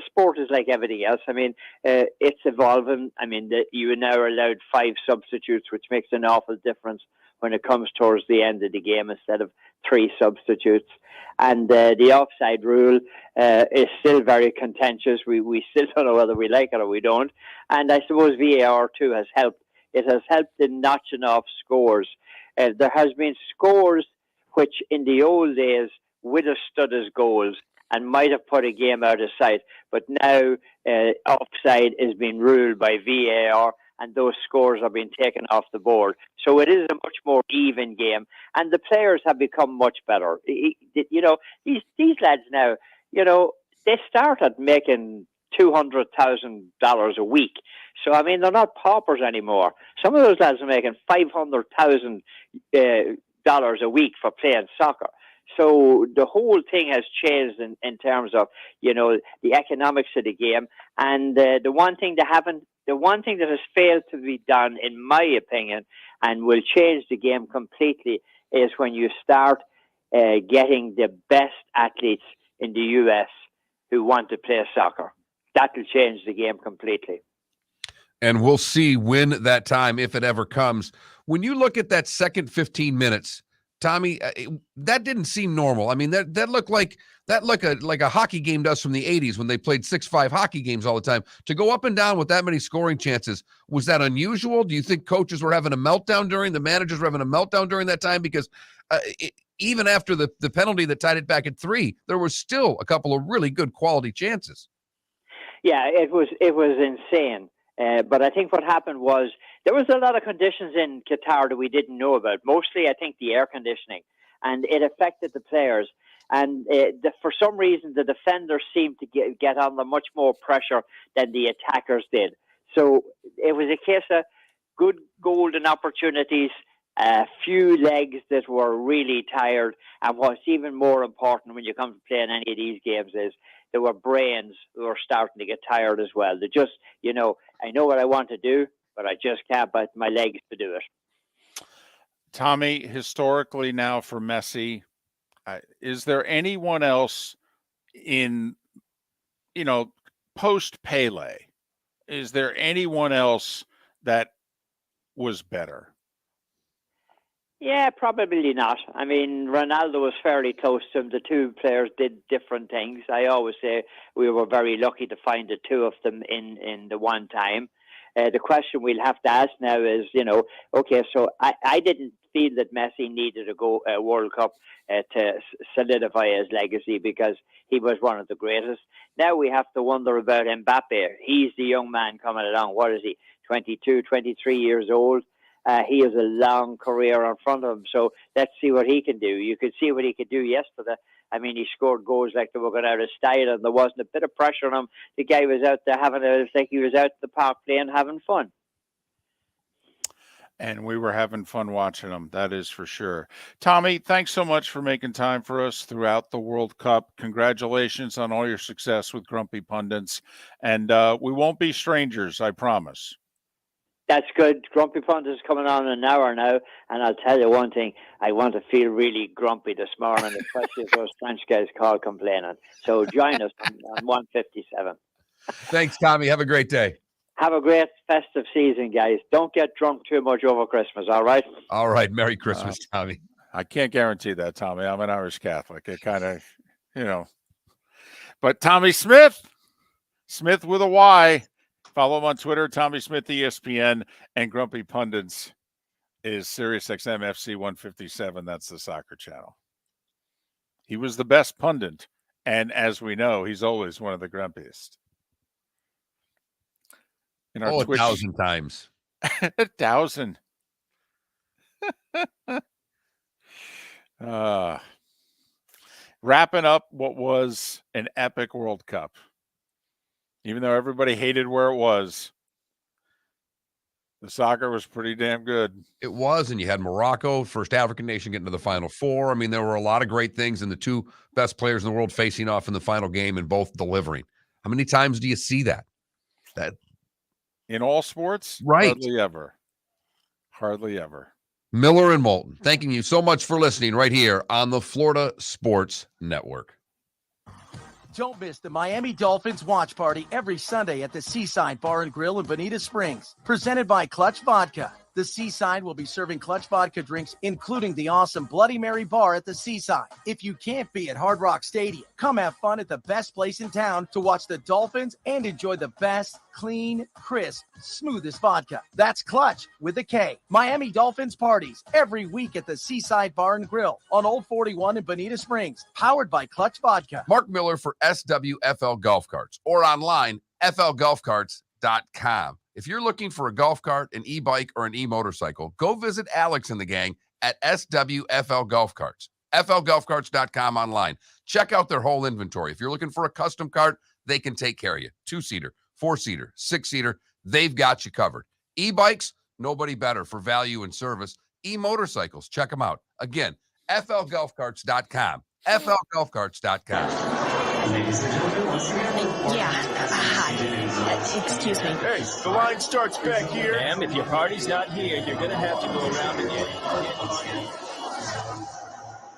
sport is like everything else. I mean, it's evolving. I mean, you are now allowed 5 substitutes, which makes an awful difference when it comes towards the end of the game instead of 3 substitutes. And the offside rule is still very contentious. We still don't know whether we like it or we don't. And I suppose VAR too has helped. It has helped in notching off scores. There has been scores which in the old days would have stood as goals and might have put a game out of sight. But now offside is being ruled by VAR, and those scores are being taken off the board. So it is a much more even game, and the players have become much better. These lads now, they started making $200,000 a week. So, I mean, they're not paupers anymore. Some of those lads are making $500,000 a week for playing soccer. So the whole thing has changed in terms of, the economics of the game. And the one thing that has failed to be done, in my opinion, and will change the game completely, is when you start getting the best athletes in the US who want to play soccer. That will change the game completely. And we'll see when that time, if it ever comes. When you look at that second 15 minutes, Tommy, that didn't seem normal. I mean, that looked like a hockey game does from the 80s when they played 6-5 hockey games all the time. To go up and down with that many scoring chances, was that unusual? Do you think coaches were having a meltdown the managers were having a meltdown during that time? Because even after the penalty that tied it back at 3, there was still a couple of really good quality chances. Yeah, it was insane. But I think what happened was there was a lot of conditions in Qatar that we didn't know about. Mostly, I think, the air conditioning, and it affected the players. And for some reason, the defenders seemed to get under much more pressure than the attackers did. So it was a case of good golden opportunities, a few legs that were really tired. And what's even more important when you come to playing any of these games is there were brains who were starting to get tired as well. They just, I know what I want to do, but I just can't put my legs to do it. Tommy, historically now for Messi, is there anyone else in, post Pele? Is there anyone else that was better? Yeah, probably not. I mean, Ronaldo was fairly close to him. The two players did different things. I always say we were very lucky to find the two of them in the one time. The question we'll have to ask now is, okay, so I didn't feel that Messi needed to go World Cup to solidify his legacy because he was one of the greatest. Now we have to wonder about Mbappe. He's the young man coming along. What is he, 22, 23 years old? He has a long career in front of him, so let's see what he can do. You could see what he could do yesterday. I mean, he scored goals like they were going out of style, and there wasn't a bit of pressure on him. The guy was out there he was out the park playing, having fun. And we were having fun watching him, that is for sure. Tommy, thanks so much for making time for us throughout the World Cup. Congratulations on all your success with Grumpy Pundits. And we won't be strangers, I promise. That's good. Grumpy Pundits is coming on in an hour now, and I'll tell you one thing. I want to feel really grumpy this morning, especially if those French guys call complaining. So join us on 157. Thanks, Tommy. Have a great day. Have a great festive season, guys. Don't get drunk too much over Christmas, all right? All right. Merry Christmas, Tommy. I can't guarantee that, Tommy. I'm an Irish Catholic. It kind of, But Tommy Smith with a Y. Follow him on Twitter, Tommy Smith ESPN, and Grumpy Pundits is SiriusXM FC 157. That's the soccer channel. He was the best pundit, and as we know, he's always one of the grumpiest. In our Twitch, 1,000 times. 1,000. Wrapping up what was an epic World Cup. Even though everybody hated where it was, the soccer was pretty damn good. It was, and you had Morocco, first African nation, getting to the Final Four. I mean, there were a lot of great things, and the two best players in the world facing off in the final game and both delivering. How many times do you see that? In all sports? Right. Hardly ever. Hardly ever. Miller and Moulton, thanking you so much for listening right here on the Florida Sports Network. Don't miss the Miami Dolphins watch party every Sunday at the Seaside Bar and Grill in Bonita Springs. Presented by Clutch Vodka. The Seaside will be serving Clutch Vodka drinks, including the awesome Bloody Mary bar at the Seaside. If you can't be at Hard Rock Stadium, come have fun at the best place in town to watch the Dolphins and enjoy the best, clean, crisp, smoothest vodka. That's Clutch with a K. Miami Dolphins parties every week at the Seaside Bar and Grill on Old 41 in Bonita Springs. Powered by Clutch Vodka. Mark Miller for SWFL Golf Carts or online, flgolfcarts.com. If you're looking for a golf cart, an e-bike, or an e-motorcycle, go visit Alex and the gang at SWFL Golf Carts. flgolfcarts.com online. Check out their whole inventory. If you're looking for a custom cart, they can take care of you. 2-seater, 4-seater, 6-seater, they've got you covered. E-bikes, nobody better for value and service. E-motorcycles, check them out. Again, flgolfcarts.com. flgolfcarts.com. Ladies and gentlemen, once again. Hi. Excuse me. Hey, the line starts back here. Ma'am, if your party's not here, you're going to have to go around and get it.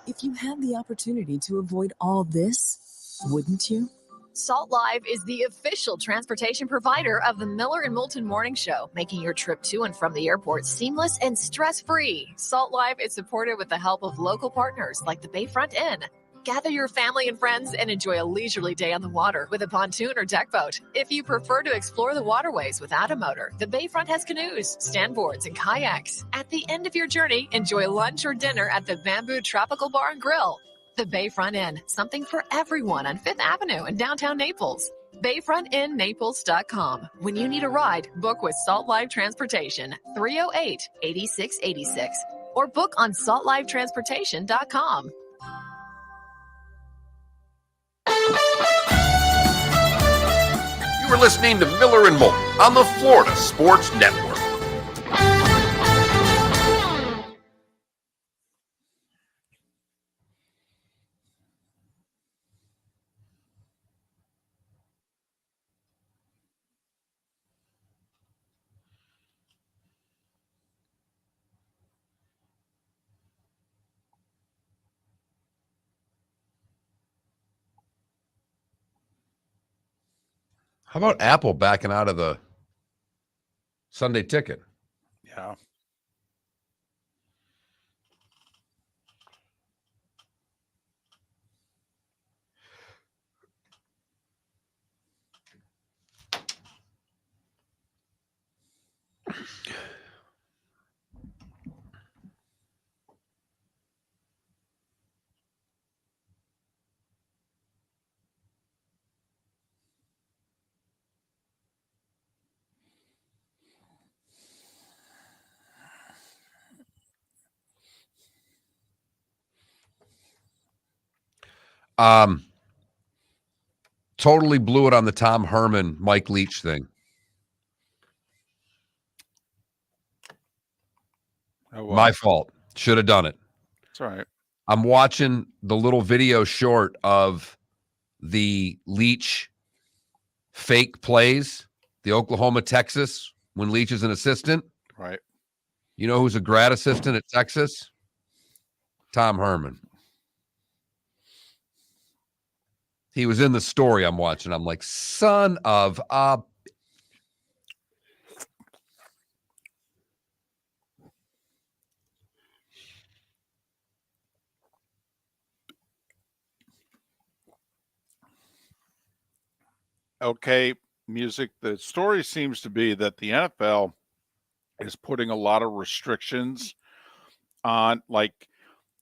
If you had the opportunity to avoid all this, wouldn't you? Salt Live is the official transportation provider of the Miller and Moulton Morning Show, making your trip to and from the airport seamless and stress-free. Salt Live is supported with the help of local partners like the Bayfront Inn. Gather your family and friends and enjoy a leisurely day on the water with a pontoon or deck boat. If you prefer to explore the waterways without a motor, the Bayfront has canoes, standboards, and kayaks. At the end of your journey, enjoy lunch or dinner at the Bamboo Tropical Bar and Grill. The Bayfront Inn, something for everyone on 5th Avenue in downtown Naples. BayfrontInNaples.com. When you need a ride, book with Salt Live Transportation, 308-8686, or book on saltlivetransportation.com. You were listening to Miller and Moulton on the Florida Sports Network. How about Apple backing out of the Sunday Ticket? Yeah. Totally blew it on the Tom Herman, Mike Leach thing. Oh, well. My fault. Should have done it. It's all right. I'm watching the little video short of the Leach fake plays, the Oklahoma, Texas, when Leach is an assistant. Right. You know who's a grad assistant at Texas? Tom Herman. He was in the story I'm watching. I'm like, son of a... Okay, music. The story seems to be that the NFL is putting a lot of restrictions on, like,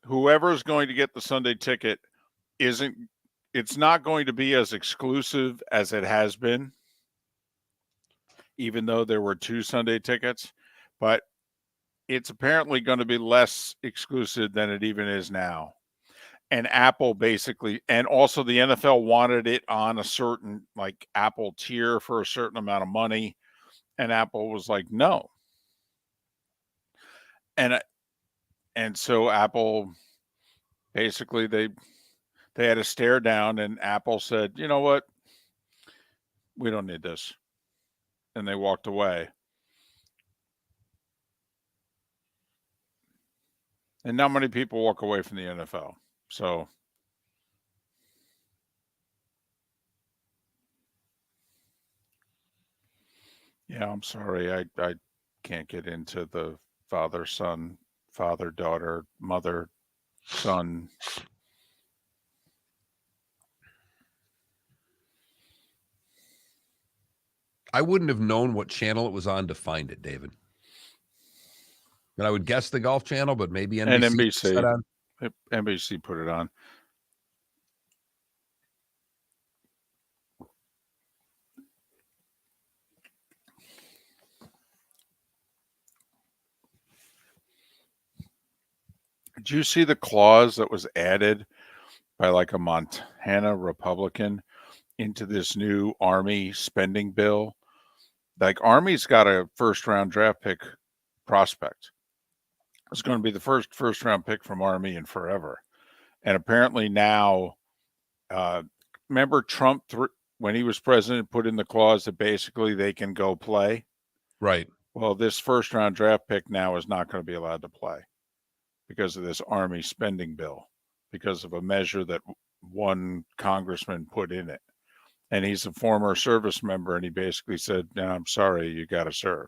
whoever's going to get the Sunday ticket it's not going to be as exclusive as it has been, even though there were 2 Sunday tickets, but it's apparently going to be less exclusive than it even is now. And Apple basically, and also the NFL wanted it on a certain, like, Apple tier for a certain amount of money, and Apple was like, no. And so Apple basically, they had a stare down, and Apple said, you know what, we don't need this, and they walked away. And not many people walk away from the NFL. So yeah, I'm sorry. I can't get into the father, son, father, daughter, mother, son. I wouldn't have known what channel it was on to find it, David. And I would guess the Golf Channel, but maybe NBC. And NBC. NBC put it on. Did you see the clause that was added by, like, a Montana Republican into this new Army spending bill? Like, Army's got a first-round draft pick prospect. It's going to be the first-round pick from Army in forever. And apparently now, remember Trump, when he was president, put in the clause that basically they can go play? Right. Well, this first-round draft pick now is not going to be allowed to play because of this Army spending bill, because of a measure that one congressman put in it. And he's a former service member, and he basically said, no, I'm sorry, you got to serve.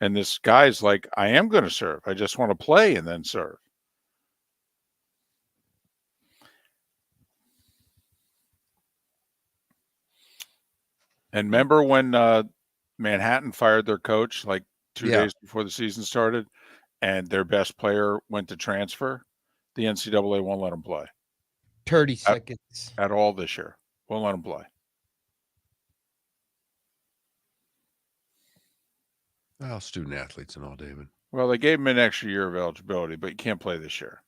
And this guy's like, I am going to serve. I just want to play and then serve. And remember when Manhattan fired their coach like 2 days before the season started, and their best player went to transfer? The NCAA won't let them play. 30 seconds. At all this year. Won't let them play. Well, student athletes and all, David. Well, they gave him an extra year of eligibility, but you can't play this year.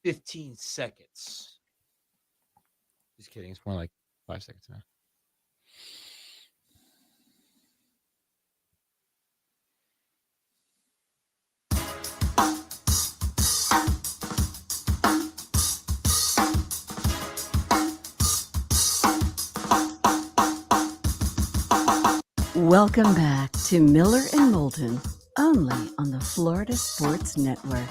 15 seconds. Just kidding. It's more like 5 seconds now. Welcome back to Miller and Moulton, only on the Florida Sports Network.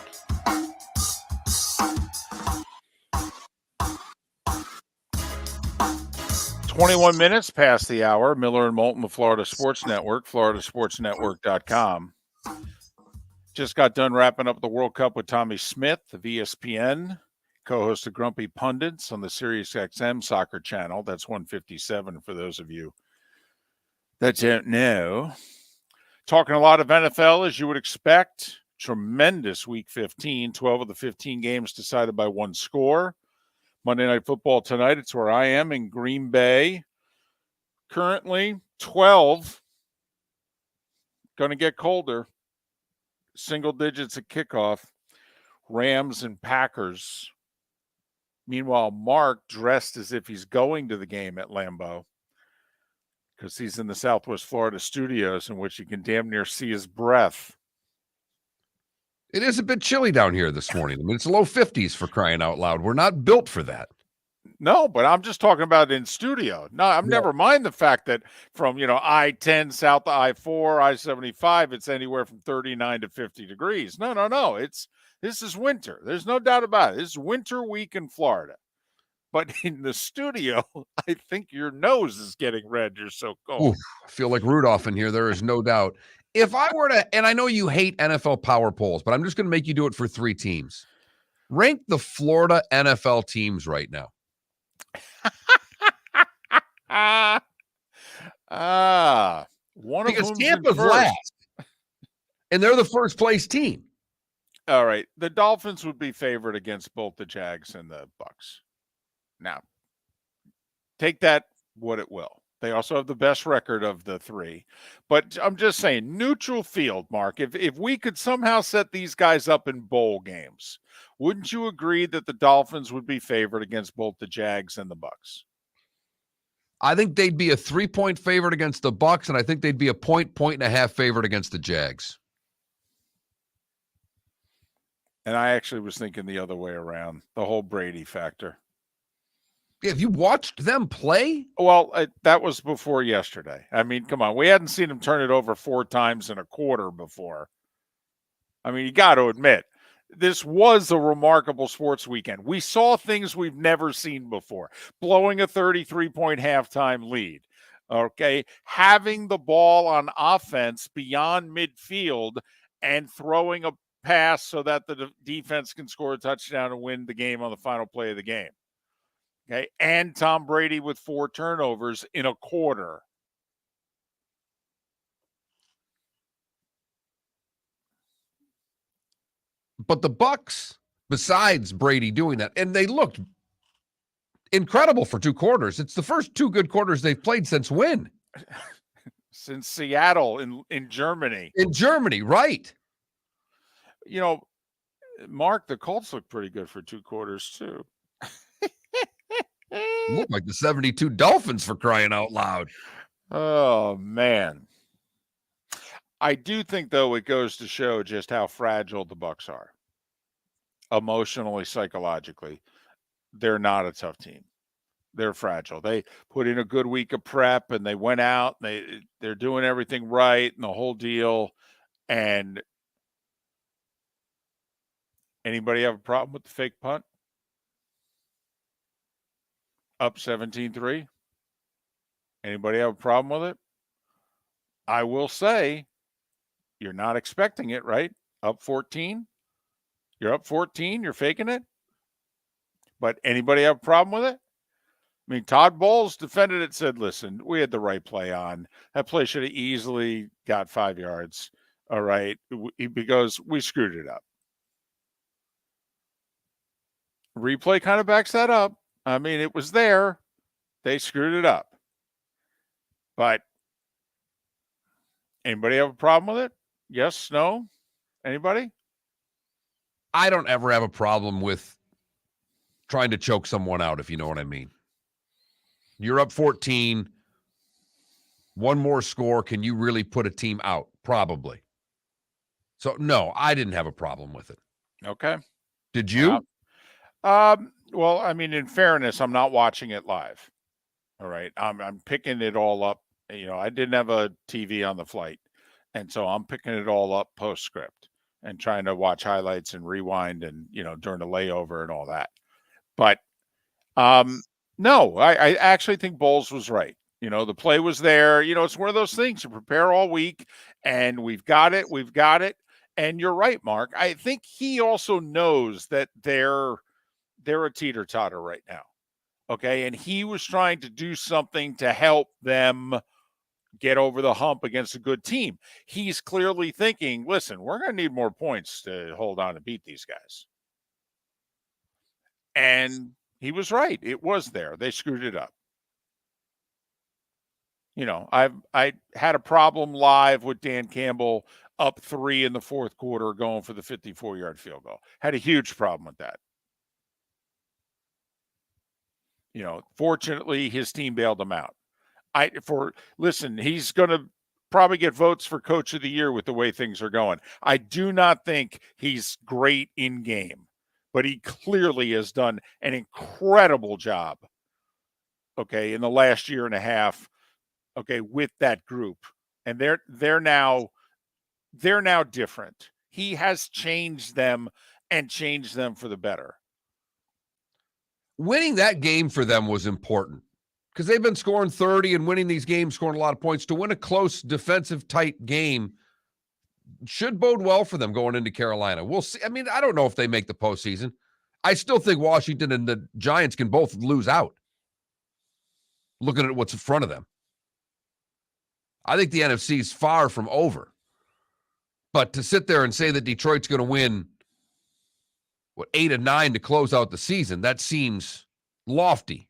"21 minutes past the hour. Miller and Moulton, the Florida Sports Network, floridasportsnetwork.com. Just got done wrapping up the World Cup with Tommy Smith of ESPN, co-host of Grumpy Pundits on the SiriusXM soccer channel. That's 157 for those of you that don't know. Talking a lot of NFL, as you would expect. Tremendous Week 15. 12 of the 15 games decided by one score. Monday Night Football tonight. It's where I am in Green Bay. Currently 12. Going to get colder. Single digits at kickoff. Rams and Packers. Meanwhile, Mark dressed as if he's going to the game at Lambeau because he's in the Southwest Florida studios in which you can damn near see his breath. It is a bit chilly down here this morning. I mean, it's low 50s for crying out loud. We're not built for that. No, but I'm just talking about in studio. No, I'm never mind the fact that from, I-10 south to I-4, I-75, it's anywhere from 39 to 50 degrees. No. This is winter. There's no doubt about it. This is winter week in Florida. But in the studio, I think your nose is getting red. You're so cold. Oof, I feel like Rudolph in here. There is no doubt. If I were to, and I know you hate NFL power polls, but I'm just going to make you do it for 3 teams. Rank the Florida NFL teams right now. One because of Tampa's last, and they're the first place team. All right, the Dolphins would be favored against both the Jags and the Bucks. Now, take that what it will. They also have the best record of the 3. But I'm just saying, neutral field, Mark, if we could somehow set these guys up in bowl games, wouldn't you agree that the Dolphins would be favored against both the Jags and the Bucks? I think they'd be a 3-point favorite against the Bucks, and I think they'd be a point and a half favorite against the Jags. And I actually was thinking the other way around, the whole Brady factor. Yeah, have you watched them play? Well, that was before yesterday. I mean, come on. We hadn't seen him turn it over 4 times in a quarter before. I mean, you got to admit, this was a remarkable sports weekend. We saw things we've never seen before. Blowing a 33-point halftime lead. Okay. Having the ball on offense beyond midfield and throwing a pass so that the defense can score a touchdown and win the game on the final play of the game. Okay, and Tom Brady with 4 turnovers in a quarter. But the Bucks, besides Brady doing that, and they looked incredible for 2 quarters. It's the first 2 good quarters they've played since when? Since Seattle in Germany. In Germany, right. Mark, the Colts look pretty good for 2 quarters too. Look like the 72 Dolphins, for crying out loud. Oh, man. I do think, though, it goes to show just how fragile the Bucks are. Emotionally, psychologically. They're not a tough team. They're fragile. They put in a good week of prep, and they went out. They're doing everything right and the whole deal. And anybody have a problem with the fake punt? Up 17-3. Anybody have a problem with it? I will say, you're not expecting it, right? Up 14. You're up 14. You're faking it. But anybody have a problem with it? I mean, Todd Bowles defended it, said, listen, we had the right play on. That play should have easily got 5 yards. All right. Because we screwed it up. Replay kind of backs that up. I mean, it was there. They screwed it up. But anybody have a problem with it? Yes, no? Anybody? I don't ever have a problem with trying to choke someone out, if you know what I mean. You're up 14. One more score. Can you really put a team out? Probably. So, no, I didn't have a problem with it. Okay. Did you? Well, I mean, in fairness, I'm not watching it live. All right. I'm picking it all up. I didn't have a TV on the flight. And so I'm picking it all up postscript and trying to watch highlights and rewind and, during the layover and all that. But no, I actually think Bowles was right. The play was there. It's one of those things you prepare all week and we've got it. And you're right, Mark. I think he also knows that they're a teeter-totter right now. Okay. And he was trying to do something to help them get over the hump against a good team. He's clearly thinking, listen, we're going to need more points to hold on and beat these guys. And he was right. It was there. They screwed it up. I had a problem live with Dan Campbell up 3 in the 4th quarter going for the 54-yard field goal. Had a huge problem with that. Fortunately, his team bailed him out. Listen, he's going to probably get votes for coach of the year with the way things are going. I do not think he's great in game, but he clearly has done an incredible job, okay, in the last year and a half, okay, with that group. And they're now different. He has changed them and changed them for the better. Winning that game for them was important because they've been scoring 30 and winning these games, scoring a lot of points. To win a close, defensive, tight game should bode well for them going into Carolina. We'll see. I mean, I don't know if they make the postseason. I still think Washington and the Giants can both lose out. Looking at what's in front of them. I think the NFC is far from over. But to sit there and say that Detroit's going to win 8 and 9 to close out the season, that seems lofty.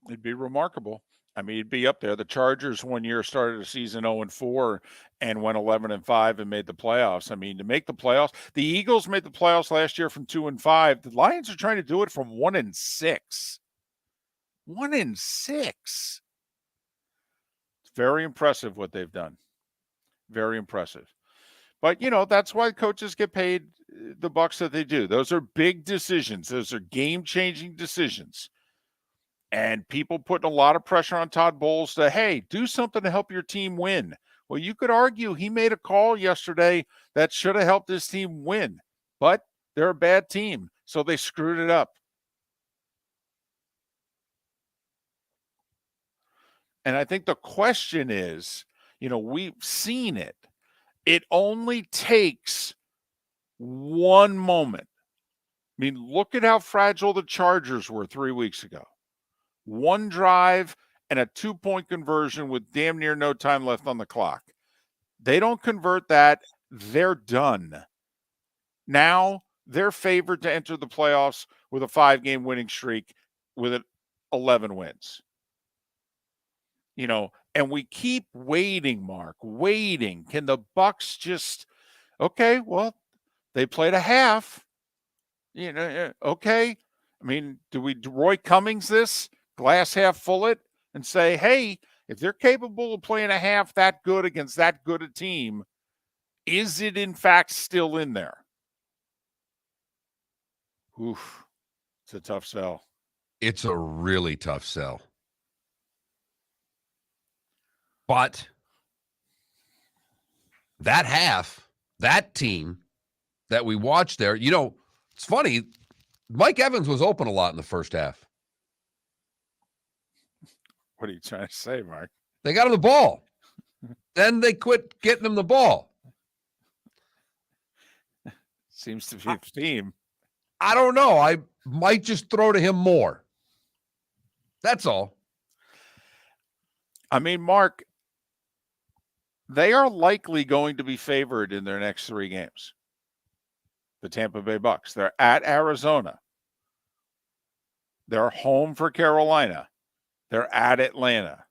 It'd be remarkable. I mean, it'd be up there. The Chargers one year started the season 0-4 and went 11-5 and made the playoffs. I mean, to make the playoffs, the Eagles made the playoffs last year from 2-5. The Lions are trying to do it from 1-6. 1-6. It's very impressive what they've done. Very impressive. But, that's why coaches get paid the bucks that they do. Those are big decisions. Those are game-changing decisions. And people putting a lot of pressure on Todd Bowles to, hey, do something to help your team win. Well, you could argue he made a call yesterday that should have helped his team win. But they're a bad team, so they screwed it up. And I think the question is, we've seen it. It only takes one moment. I mean, look at how fragile the Chargers were 3 weeks ago. One drive and a 2-point conversion with damn near no time left on the clock. They don't convert that, they're done. Now they're favored to enter the playoffs with a 5-game winning streak with 11 wins. And we keep waiting, Mark, waiting. Can the Bucks just, okay, well, they played a half. Okay. I mean, do we Roy Cummings this, glass half full it, and say, hey, if they're capable of playing a half that good against that good a team, is it in fact still in there? Oof, it's a tough sell. It's a really tough sell. But that half, that team that we watched there, it's funny, Mike Evans was open a lot in the first half. What are you trying to say, Mark? They got him the ball. Then they quit getting him the ball. Seems to be a theme. I don't know. I might just throw to him more. That's all. I mean, Mark, they are likely going to be favored in their next 3 games. The Tampa Bay Bucks. They're at Arizona. They're home for Carolina. They're at Atlanta.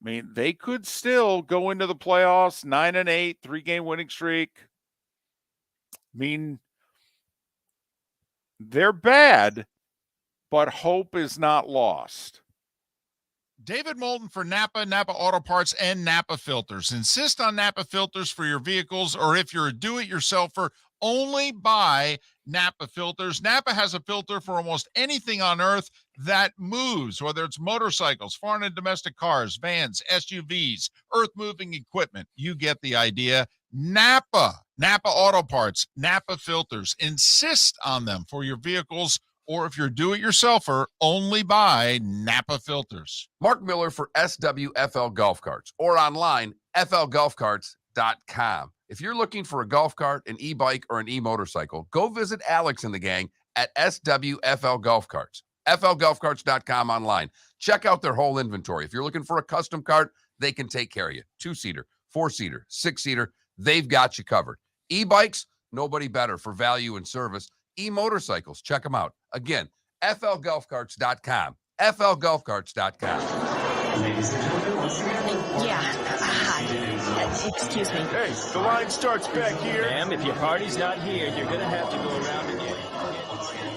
I mean, they could still go into the playoffs 9-8, 3-game winning streak. I mean, they're bad, but hope is not lost. David Moulton for Napa Auto Parts, and Napa Filters. Insist on Napa Filters for your vehicles, or if you're a do-it-yourselfer, only buy Napa Filters. Napa has a filter for almost anything on earth that moves, whether it's motorcycles, foreign and domestic cars, vans, SUVs, earth-moving equipment. You get the idea. Napa Auto Parts, Napa Filters. Insist on them for your vehicles, or if you're a do-it-yourselfer, only buy Napa Filters. Mark Miller for SWFL Golf Carts, or online, flgolfcarts.com. If you're looking for a golf cart, an e-bike, or an e-motorcycle, go visit Alex and the gang at SWFL Golf Carts. flgolfcarts.com online. Check out their whole inventory. If you're looking for a custom cart, they can take care of you. 2-seater, 4-seater, 6-seater, they've got you covered. E-bikes, nobody better for value and service. E-motorcycles, check them out. Again, flgolfcarts.com. flgolfcarts.com. Ladies and gentlemen, once again. Yeah. Hi. Excuse me. Hey, the line starts back here. Ma'am, if your party's not here, you're gonna have to go around again. Once again.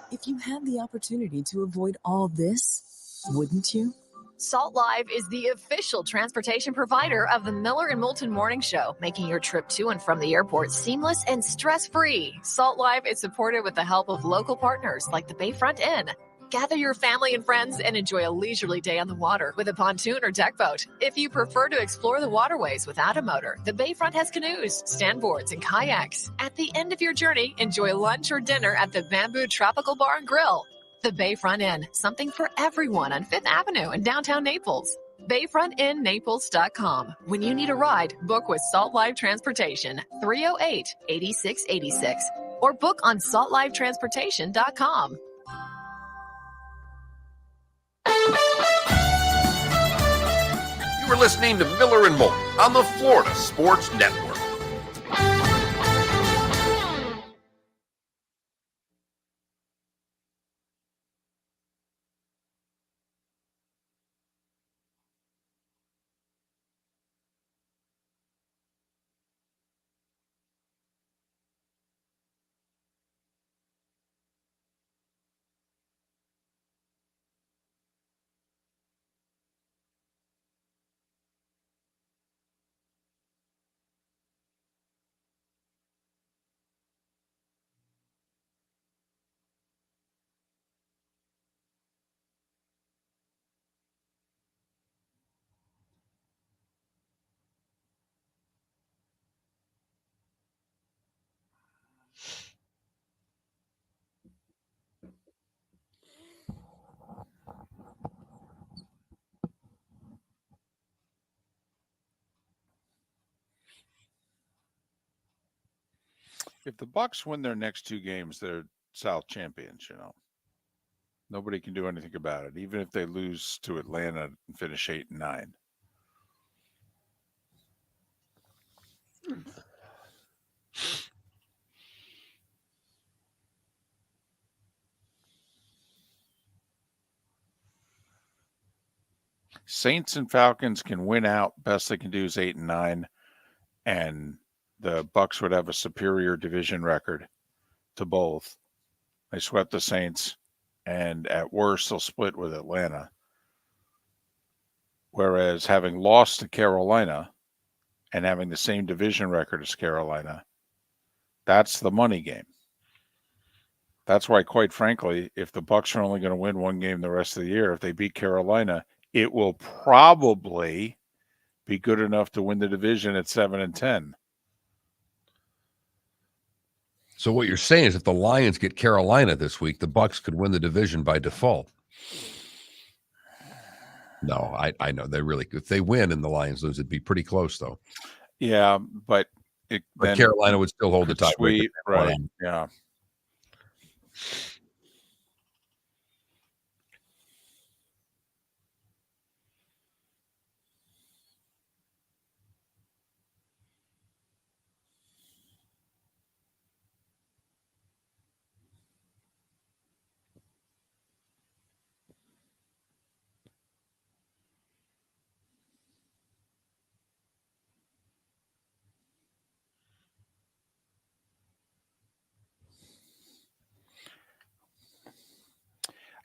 If you had the opportunity to avoid all this, wouldn't you? Salt Live is the official transportation provider of the Miller and Moulton Morning Show, making your trip to and from the airport seamless and stress-free. Salt Live is supported with the help of local partners like the Bayfront Inn. Gather your family and friends and enjoy a leisurely day on the water with a pontoon or deck boat. If you prefer to explore the waterways without a motor, the Bayfront has canoes, standboards, and kayaks. At the end of your journey, enjoy lunch or dinner at the Bamboo Tropical Bar and Grill. The Bayfront Inn, something for everyone on 5th Avenue in downtown Naples. BayfrontInNaples.com. When you need a ride, book with Salt Live Transportation, 308-8686, or book on saltlivetransportation.com. You are listening to Miller and Moulton on the Florida Sports Network. If the Bucks win their next 2 games, they're South champions, Nobody can do anything about it, even if they lose to Atlanta and finish 8-9. Saints and Falcons can win out. Best they can do is 8-9, and the Bucks would have a superior division record to both. They swept the Saints, and at worst, they'll split with Atlanta. Whereas having lost to Carolina and having the same division record as Carolina, that's the money game. That's why, quite frankly, if the Bucks are only going to win 1 game the rest of the year, if they beat Carolina, it will probably be good enough to win the division at 7-10. So what you're saying is if the Lions get Carolina this week, the Bucks could win the division by default. No, I know they really could. If they win and the Lions lose, it'd be pretty close though. Yeah, but Carolina would still hold the tiebreaker. Right. Yeah.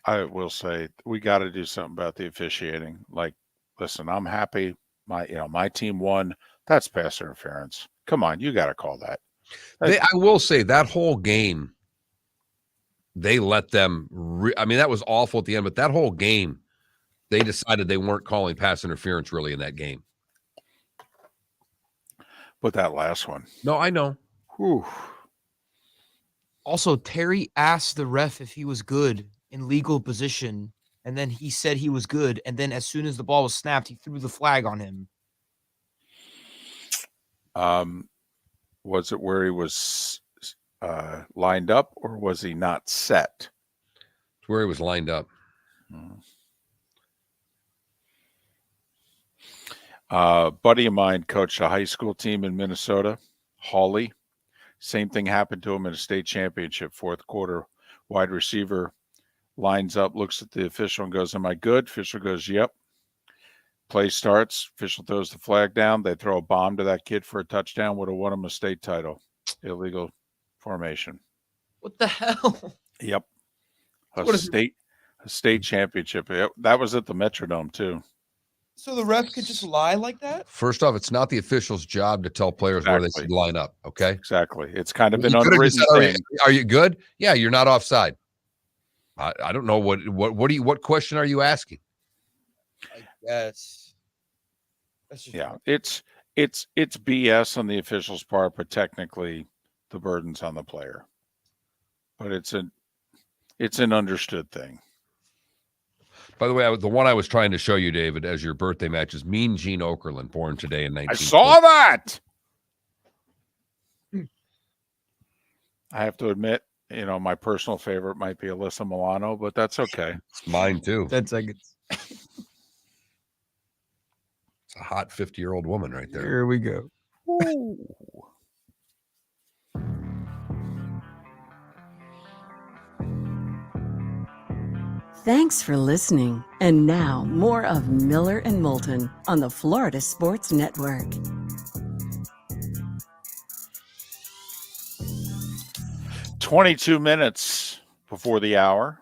I will say we got to do something about the officiating. Like, listen, I'm happy my team won. That's pass interference. Come on, you got to call that. I will say that whole game, they let them. That was awful at the end, but that whole game, they decided they weren't calling pass interference really in that game. But that last one. No, I know. Whew. Also, Terry asked the ref if he was good in legal position, and then he said he was good, and then as soon as the ball was snapped, he threw the flag on him. Was it where he was lined up, or was he not set? It's where he was lined up. Buddy of mine coached a high school team in Minnesota, Hawley. Same thing happened to him in a state championship, 4th quarter. Wide receiver lines up, looks at the official and goes, "Am I good?" Official goes, "Yep." Play starts. Official throws the flag down. They throw a bomb to that kid for a touchdown. Would have won him a state title. Illegal formation. What the hell? Yep. A state championship. That was at the Metrodome too. So the ref could just lie like that? First off, it's not the official's job to tell players where they should line up. Okay. Exactly. It's kind of an He could have just unwritten said, thing. Are you good? Yeah, you're not offside. I don't know what question are you asking? I guess. That's just Yeah, it's BS on the official's part, but technically the burden's on the player. But it's an understood thing. By the way, the one I was trying to show you, David, as your birthday match is Mean Gene Okerlund, born today in 19. I saw that. I have to admit, my personal favorite might be Alyssa Milano, but that's okay. It's mine too. 10 seconds. It's a hot 50-year-old woman right there. Here we go. Ooh. Thanks for listening. And now, more of Miller and Moulton on the Florida Sports Network. "22 minutes before the hour.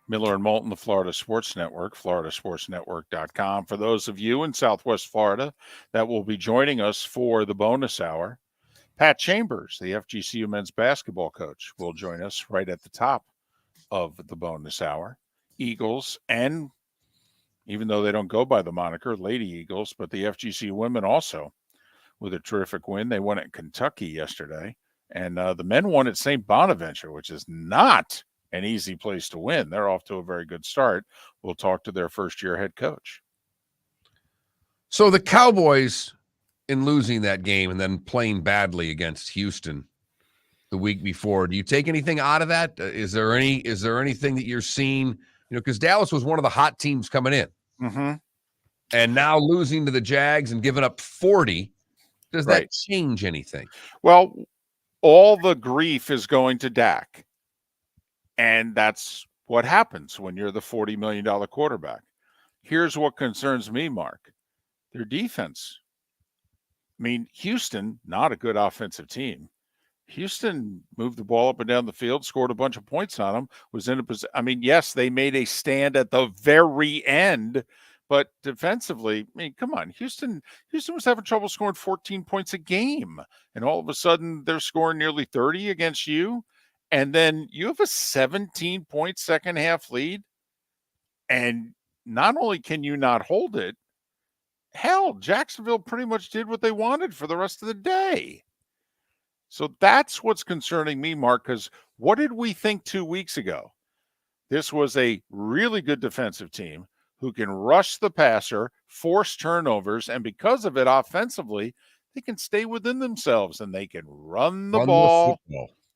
Miller and Moulton, the Florida Sports Network, floridasportsnetwork.com. For those of you in Southwest Florida that will be joining us for the bonus hour, Pat Chambers, the FGCU men's basketball coach, will join us right at the top of the bonus hour. Eagles, and even though they don't go by the moniker Lady Eagles, but the FGCU women also with a terrific win. They won at Kentucky yesterday, and the men won at St. Bonaventure, which is not an easy place to win. They're off to a very good start. We'll talk to their first-year head coach. So the Cowboys, in losing that game and then playing badly against Houston the week before, do you take anything out of that? Is there anything that you're seeing? Because Dallas was one of the hot teams coming in. Mm-hmm. And now losing to the Jags and giving up 40, does that change anything? Well, all the grief is going to Dak. And that's what happens when you're the $40 million quarterback. Here's what concerns me, Mark. Their defense. I mean, Houston, not a good offensive team. Houston moved the ball up and down the field, scored a bunch of points on them, was in a position. I mean, yes, they made a stand at the very end, but defensively, come on. Houston was having trouble scoring 14 points a game, and all of a sudden they're scoring nearly 30 against you, and then you have a 17-point second half lead, and not only can you not hold it, hell, Jacksonville pretty much did what they wanted for the rest of the day. So that's what's concerning me, Mark, because what did we think 2 weeks ago? This was a really good defensive team who can rush the passer, force turnovers, and because of it, offensively, they can stay within themselves and they can run the ball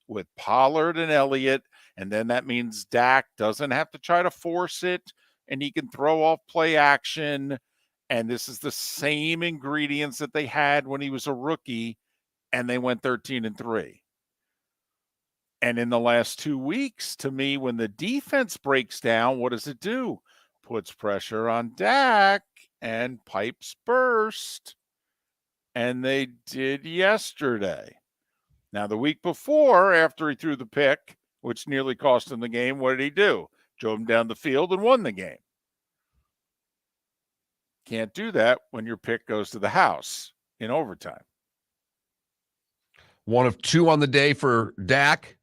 with Pollard and Elliott, and then that means Dak doesn't have to try to force it, and he can throw off play action, and this is the same ingredients that they had when he was a rookie, and they went 13-3. And in the last 2 weeks, to me, when the defense breaks down, what does it do? Puts pressure on Dak and pipes burst. And they did yesterday. Now, the week before, after he threw the pick, which nearly cost him the game, what did he do? Drove him down the field and won the game. Can't do that when your pick goes to the house in overtime. 1 of 2 on the day for Dak.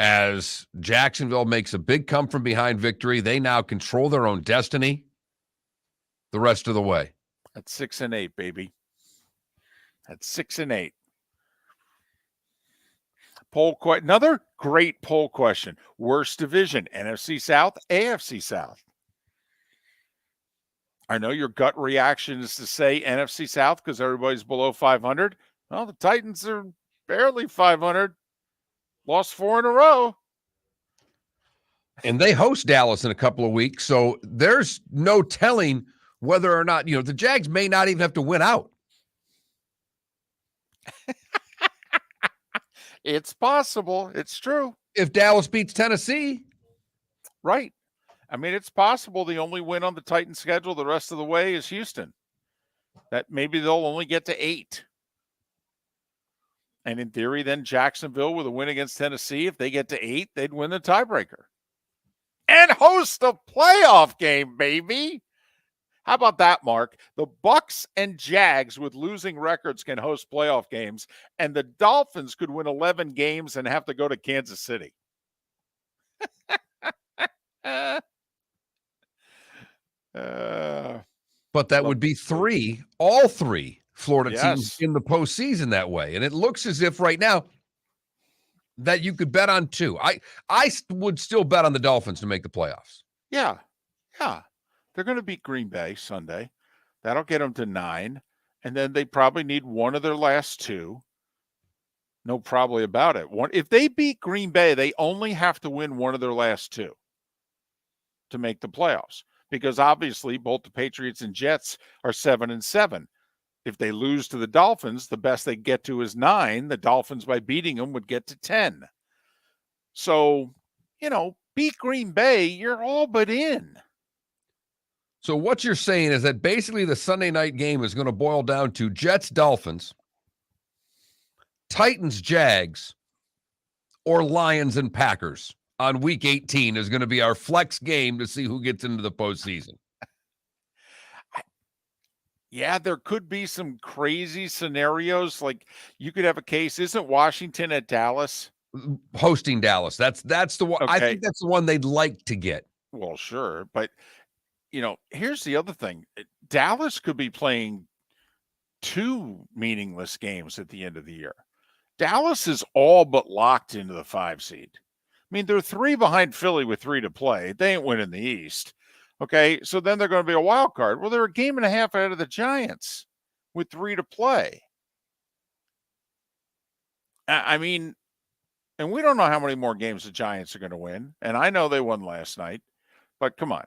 As Jacksonville makes a big come from behind victory, they now control their own destiny the rest of the way. That's 6-8, baby. That's 6-8. Another great poll question. Worst division, NFC South, AFC South. I know your gut reaction is to say NFC South because everybody's below 500. Well, the Titans are barely 500. Lost 4 in a row. And they host Dallas in a couple of weeks, so there's no telling whether or not, the Jags may not even have to win out. It's possible. It's true. If Dallas beats Tennessee. Right. I mean, it's possible the only win on the Titans schedule the rest of the way is Houston. That maybe they'll only get to 8. And in theory, then Jacksonville with a win against Tennessee, if they get to 8, they'd win the tiebreaker. can host a playoff game, baby. How about that, Mark? The Bucks and Jags with losing records can host playoff games, and the Dolphins could win 11 games and have to go to Kansas City. But that would be all three Florida teams Yes. in the postseason that way. And it looks as if right now that you could bet on two. I would still bet on the Dolphins to make the playoffs. Yeah. They're going to beat Green Bay Sunday. That'll get them to 9. And then they probably need one of their last 2. No, probably about it. If they beat Green Bay, they only have to win one of their last 2 to make the playoffs. Because obviously both the Patriots and Jets are 7-7. If they lose to the Dolphins, the best they get to is 9. The Dolphins, by beating them, would get to 10. So, beat Green Bay, you're all but in. So what you're saying is that basically the Sunday night game is going to boil down to Jets-Dolphins, Titans-Jags, or Lions and Packers on Week 18 is going to be our flex game to see who gets into the postseason. Yeah, there could be some crazy scenarios. Like you could have a case. Isn't Washington at Dallas? Hosting Dallas. That's the one. Okay. I think that's the one they'd like to get. Well, sure. But, here's the other thing. Dallas could be playing 2 meaningless games at the end of the year. Dallas is all but locked into the 5 seed. I mean, they're 3 behind Philly with 3 to play. They ain't winning the East. Okay, so then they're going to be a wild card. Well, they're a game and a half ahead of the Giants with 3 to play. I mean, and we don't know how many more games the Giants are going to win. And I know they won last night, but come on.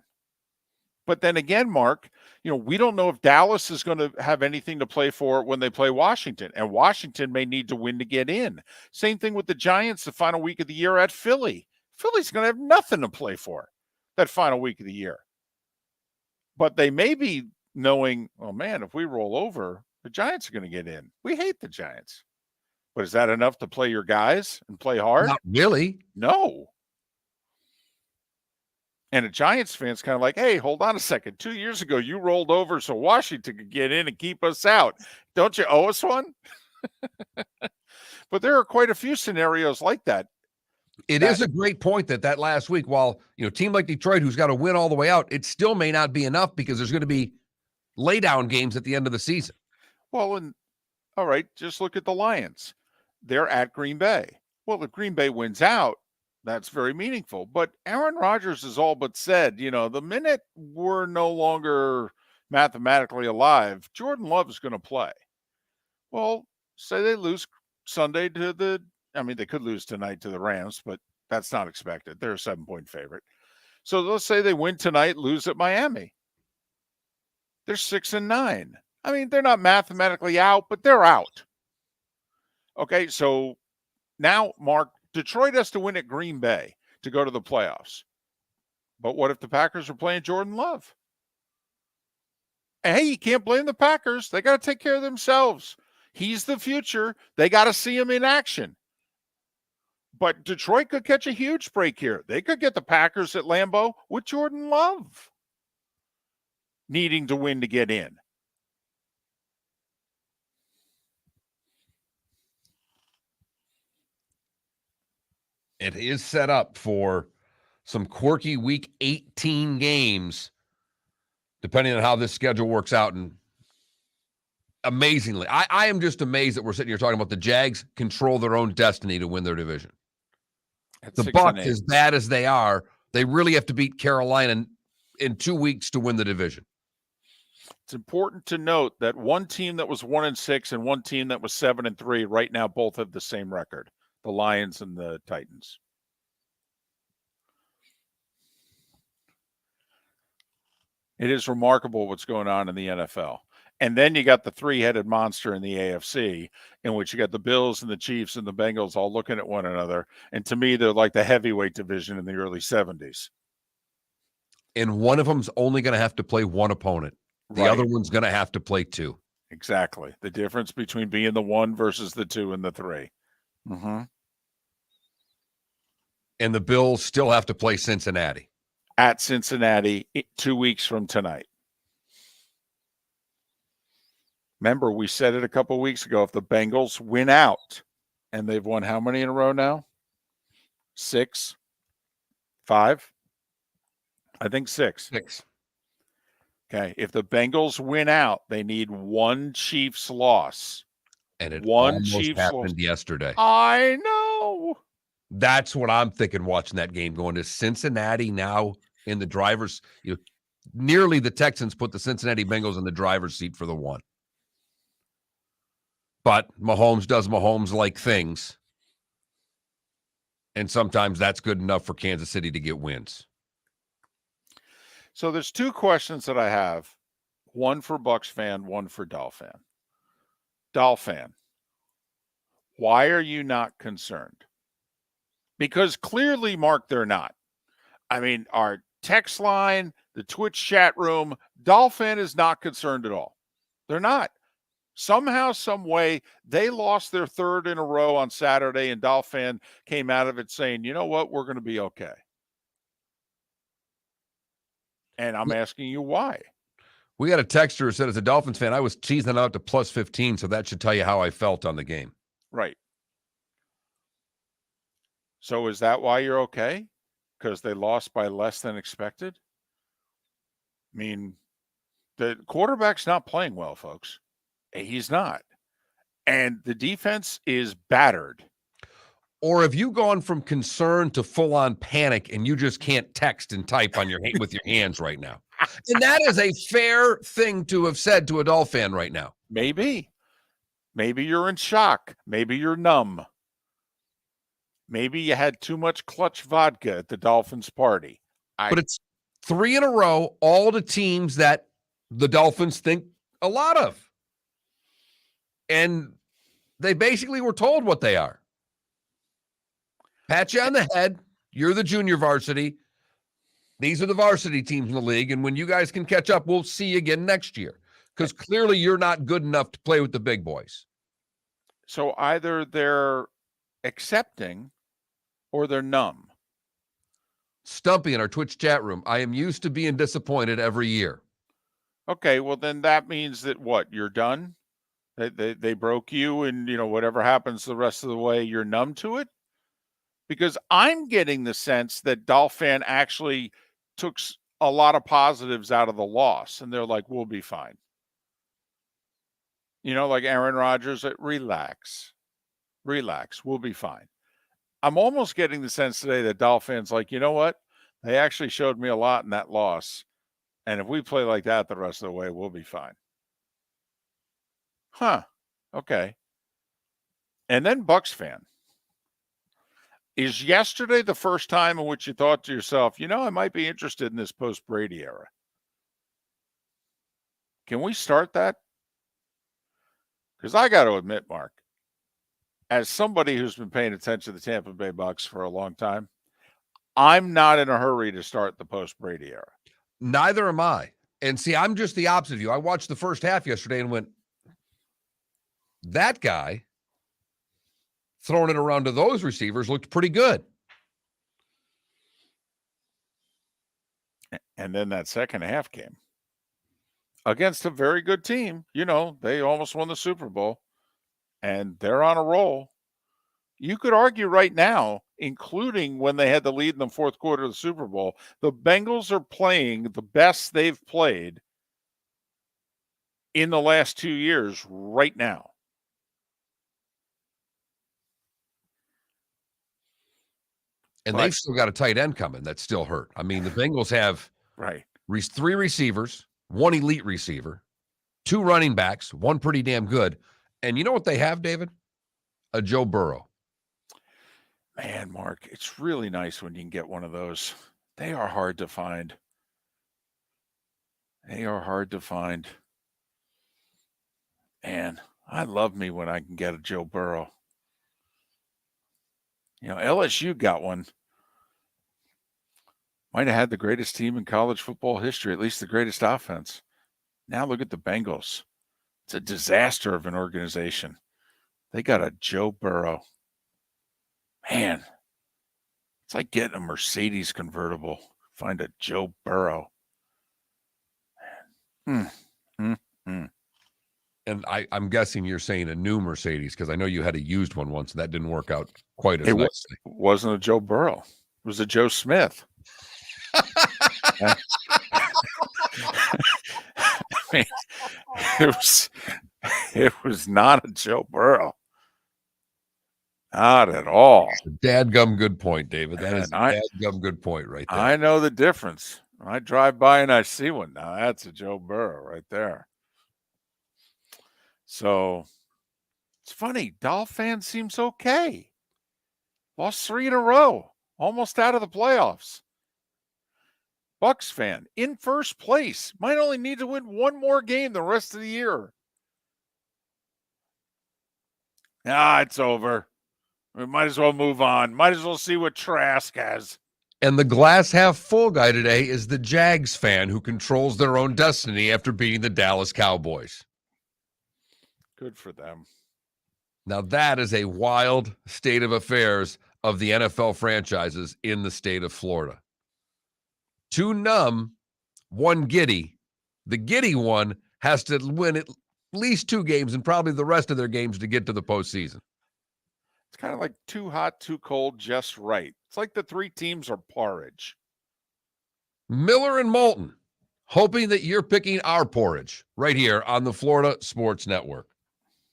But then again, Mark, we don't know if Dallas is going to have anything to play for when they play Washington. And Washington may need to win to get in. Same thing with the Giants the final week of the year at Philly. Philly's going to have nothing to play for that final week of the year. But they may be knowing, oh, man, if we roll over, the Giants are going to get in. We hate the Giants. But is that enough to play your guys and play hard? Not really. No. And a Giants fan's kind of like, hey, hold on a second. 2 years ago, you rolled over so Washington could get in and keep us out. Don't you owe us one? But there are quite a few scenarios like that. It is a great point that last week, while, a team like Detroit, who's got to win all the way out, it still may not be enough because there's going to be laydown games at the end of the season. Well, and all right, just look at the Lions. They're at Green Bay. Well, if Green Bay wins out, that's very meaningful. But Aaron Rodgers has all but said, the minute we're no longer mathematically alive, Jordan Love is going to play. Well, say they lose Sunday to they could lose tonight to the Rams, but that's not expected. They're a 7-point favorite. So let's say they win tonight, lose at Miami. They're 6-9. I mean, they're not mathematically out, but they're out. Okay, so now, Mark, Detroit has to win at Green Bay to go to the playoffs. But what if the Packers are playing Jordan Love? And hey, you can't blame the Packers. They got to take care of themselves. He's the future. They got to see him in action. But Detroit could catch a huge break here. They could get the Packers at Lambeau with Jordan Love needing to win to get in. It is set up for some quirky Week 18 games, depending on how this schedule works out. And amazingly, I am just amazed that we're sitting here talking about the Jags control their own destiny to win their division. The Bucs, as bad as they are, they really have to beat Carolina in 2 weeks to win the division. It's important to note that one team that was 1-6 and one team that was 7-3 right now both have the same record. The Lions and the Titans. It is remarkable what's going on in the NFL. And then you got the 3-headed monster in the AFC, in which you got the Bills and the Chiefs and the Bengals all looking at one another. And to me, they're like the heavyweight division in the early 70s. And one of them's only going to have to play one opponent. The other one's going to have to play 2. Exactly. The difference between being the 1 versus the 2 and the 3. Mm-hmm. And the Bills still have to play Cincinnati. at Cincinnati 2 weeks from tonight. Remember, we said it a couple of weeks ago. If the Bengals win out, and they've won how many in a row now? 6? 5? I think 6. 6. Okay. If the Bengals win out, they need one Chiefs loss. And it one almost Chiefs happened loss. yesterday. I know. That's what I'm thinking watching that game, going to Cincinnati now in the driver's. Nearly the Texans put the Cincinnati Bengals in the driver's seat for the one. But Mahomes does Mahomes-like things. And sometimes that's good enough for Kansas City to get wins. So there's 2 questions that I have. One for Bucs fan, one for Doll fan. Doll fan, why are you not concerned? Because clearly, Mark, they're not. I mean, our text line, the Twitch chat room, Doll fan is not concerned at all. They're not. Somehow, some way, they lost their 3rd in a row on Saturday, and Doll fan came out of it saying, you know what, we're going to be okay. And I'm asking you why. We got a texter who said, as a Dolphins fan, I was cheesing out to plus 15, so that should tell you how I felt on the game. Right. So is that why you're okay? Because they lost by less than expected? I mean, the quarterback's not playing well, folks. He's not. And the defense is battered. Or have you gone from concern to full-on panic and you just can't text and type on with your hands right now? And that is a fair thing to have said to a Dolphin fan right now. Maybe. Maybe you're in shock. Maybe you're numb. Maybe you had too much clutch vodka at the Dolphins party. But it's 3 in a row, all the teams that the Dolphins think a lot of. And they basically were told what they are. Pat you on the head. You're the junior varsity. These are the varsity teams in the league. And when you guys can catch up, we'll see you again next year. Because clearly you're not good enough to play with the big boys. So either they're accepting or they're numb. Stumpy in our Twitch chat room. I am used to being disappointed every year. Okay, well then that means that what? You're done? They broke you, and whatever happens the rest of the way, you're numb to it? Because I'm getting the sense that Dolphin actually took a lot of positives out of the loss, and they're like, we'll be fine. Like Aaron Rodgers, relax, we'll be fine. I'm almost getting the sense today that Dolphins like, you know what? They actually showed me a lot in that loss. And if we play like that the rest of the way, we'll be fine. Huh. Okay. And then Bucs fan. Is yesterday the first time in which you thought to yourself, I might be interested in this post-Brady era? Can we start that? Because I got to admit, Mark, as somebody who's been paying attention to the Tampa Bay Bucs for a long time, I'm not in a hurry to start the post-Brady era. Neither am I. And see, I'm just the opposite of you. I watched the first half yesterday and went, that guy throwing it around to those receivers looked pretty good. And then that second half came against a very good team. They almost won the Super Bowl, and they're on a roll. You could argue right now, including when they had the lead in the fourth quarter of the Super Bowl, the Bengals are playing the best they've played in the last 2 years right now. And they've still got a tight end coming that's still hurt. I mean, the Bengals have 3 receivers, 1 elite receiver, 2 running backs, 1 pretty damn good. And you know what they have, David? A Joe Burrow. Man, Mark, it's really nice when you can get one of those. They are hard to find. Man, I love me when I can get a Joe Burrow. LSU got one. Might have had the greatest team in college football history, at least the greatest offense. Now look at the Bengals. It's a disaster of an organization. They got a Joe Burrow. Man, it's like getting a Mercedes convertible. Find a Joe Burrow. Hmm. And I'm guessing you're saying a new Mercedes because I know you had a used one once and that didn't work out quite as nicely. It wasn't a Joe Burrow. It was a Joe Smith. I mean, it was not a Joe Burrow. Not at all. Dadgum good point, David. That is And a dadgum good point right there. I know the difference. When I drive by and I see one now, that's a Joe Burrow right there. So it's funny. Dolph fan seems okay. Lost 3 in a row. Almost out of the playoffs. Bucks fan in first place. Might only need to win one more game the rest of the year. It's over. We might as well move on. Might as well see what Trask has. And the glass half full guy today is the Jags fan who controls their own destiny after beating the Dallas Cowboys. Good for them. Now that is a wild state of affairs of the NFL franchises in the state of Florida. 2 numb, 1 giddy. The giddy one has to win at least 2 games and probably the rest of their games to get to the postseason. It's kind of like too hot, too cold, just right. It's like the 3 teams are porridge. Miller and Moulton, hoping that you're picking our porridge right here on the Florida Sports Network.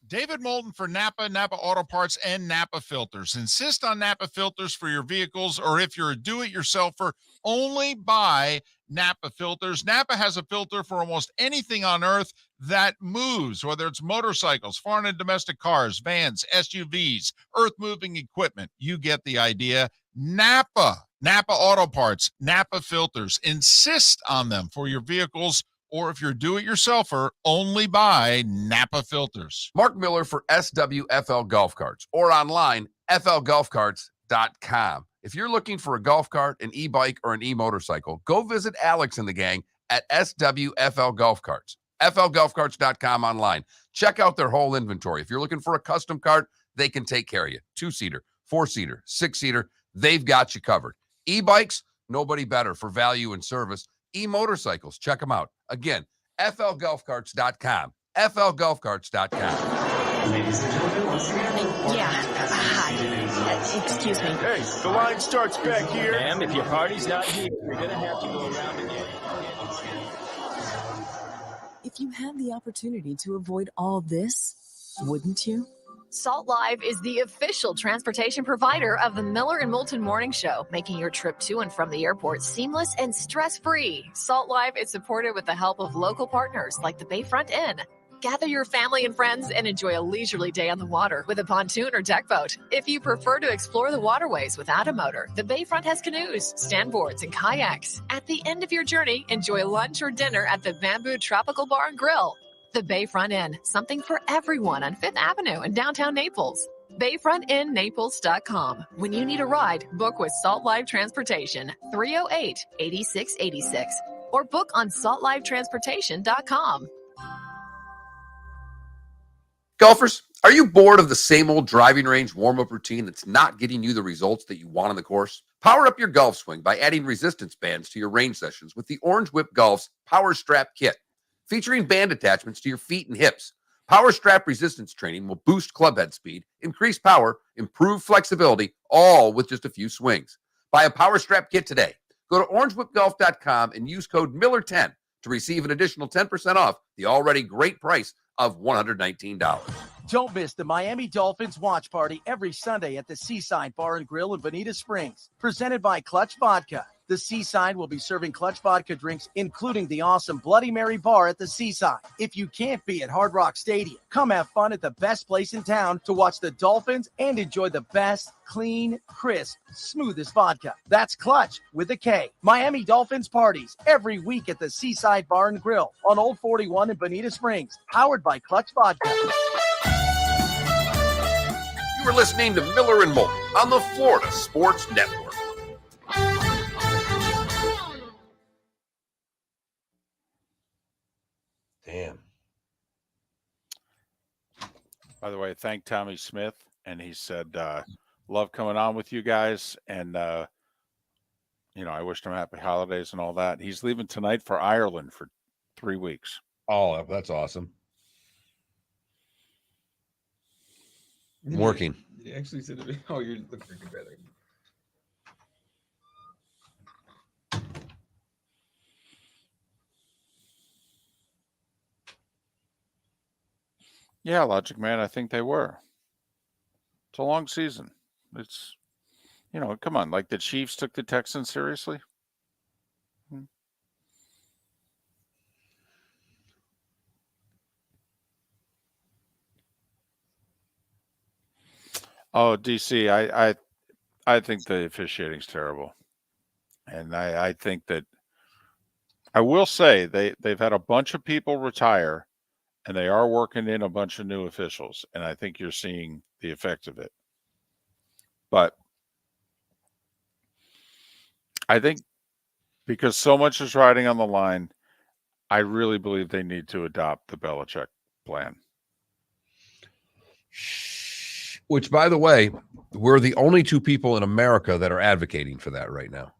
David Moulton for Napa, Napa Auto Parts, and Napa Filters. Insist on Napa filters for your vehicles, or if you're a do-it-yourselfer, only buy Napa filters. Napa has a filter for almost anything on earth that moves, whether it's motorcycles, foreign and domestic cars, vans, SUVs, earth-moving equipment. You get the idea. Napa Auto Parts, Napa filters. Insist on them for your vehicles, or if you're do-it-yourselfer, only buy Napa filters. Mark Miller for SWFL Golf Carts, or online, flgolfcarts.com. If you're looking for a golf cart, an e-bike, or an e-motorcycle, go visit Alex and the gang at SWFL Golf Carts. flgolfcarts.com online. Check out their whole inventory. If you're looking for a custom cart, they can take care of you. 2-seater, 4-seater, 6-seater, they've got you covered. E-bikes, nobody better for value and service. E-motorcycles, check them out. Again, flgolfcarts.com. flgolfcarts.com. Ladies and gentlemen, once again. Hi. Excuse me. Hey, the line starts back here. Ma'am, if your party's not here, you're going to have to go around again. If you had the opportunity to avoid all this, wouldn't you? Salt Live is the official transportation provider of the Miller and Moulton Morning Show, making your trip to and from the airport seamless and stress-free. Salt Live is supported with the help of local partners like the Bayfront Inn. Gather your family and friends and enjoy a leisurely day on the water with a pontoon or deck boat. If you prefer to explore the waterways without a motor, the Bayfront has canoes, standboards, and kayaks. At the end of your journey, enjoy lunch or dinner at the Bamboo Tropical Bar and Grill. The Bayfront Inn, something for everyone on 5th Avenue in downtown Naples. BayfrontInNaples.com. When you need a ride, book with Salt Live Transportation, 308-8686, or book on saltlivetransportation.com. Golfers, are you bored of the same old driving range warm-up routine that's not getting you the results that you want on the course? Power up your golf swing by adding resistance bands to your range sessions with the Orange Whip Golf's Power Strap Kit. Featuring band attachments to your feet and hips, Power Strap resistance training will boost club head speed, increase power, improve flexibility, all with just a few swings. Buy a Power Strap kit today. Go to orangewhipgolf.com and use code Miller10 to receive an additional 10% off the already great price of $119. Don't miss the Miami Dolphins watch party every Sunday at the Seaside Bar and Grill in Bonita Springs, presented by Clutch Vodka. The Seaside will be serving Clutch Vodka drinks, including the awesome Bloody Mary bar at the Seaside. If you can't be at Hard Rock Stadium, come have fun at the best place in town to watch the Dolphins and enjoy the best, clean, crisp, smoothest vodka. That's Clutch with a K. Miami Dolphins parties every week at the Seaside Bar and Grill on Old 41 in Bonita Springs, powered by Clutch Vodka. You are listening to Miller and Moulton on the Florida Sports Network. Damn. By the way, thank Tommy Smith, and he said, love coming on with you guys, and I wished him happy holidays and all that. He's leaving tonight for Ireland for 3 weeks. Oh, that's awesome. Working. You actually said it. Oh, you're looking for good better. Yeah, Logic Man, I think they were. It's a long season. It's, come on. Like the Chiefs took the Texans seriously. Oh, DC, I think the officiating's terrible. And I think that I will say they've had a bunch of people retire and they are working in a bunch of new officials. And I think you're seeing the effect of it. But I think because so much is riding on the line, I really believe they need to adopt the Belichick plan. Which, by the way, we're the only two people in America that are advocating for that right now.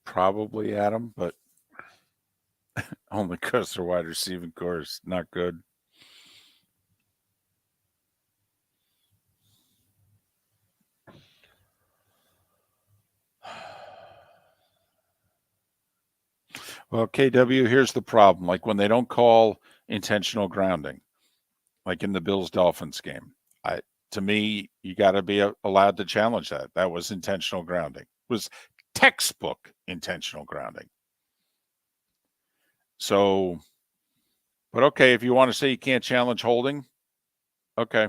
Probably Adam, but only because their wide receiving core is not good. Well, KW, here's the problem. Like when they don't call intentional grounding, like in the Bills-Dolphins game, to me, you got to be allowed to challenge that. That was intentional grounding. It was textbook intentional grounding. So, but okay, if you want to say you can't challenge holding, okay.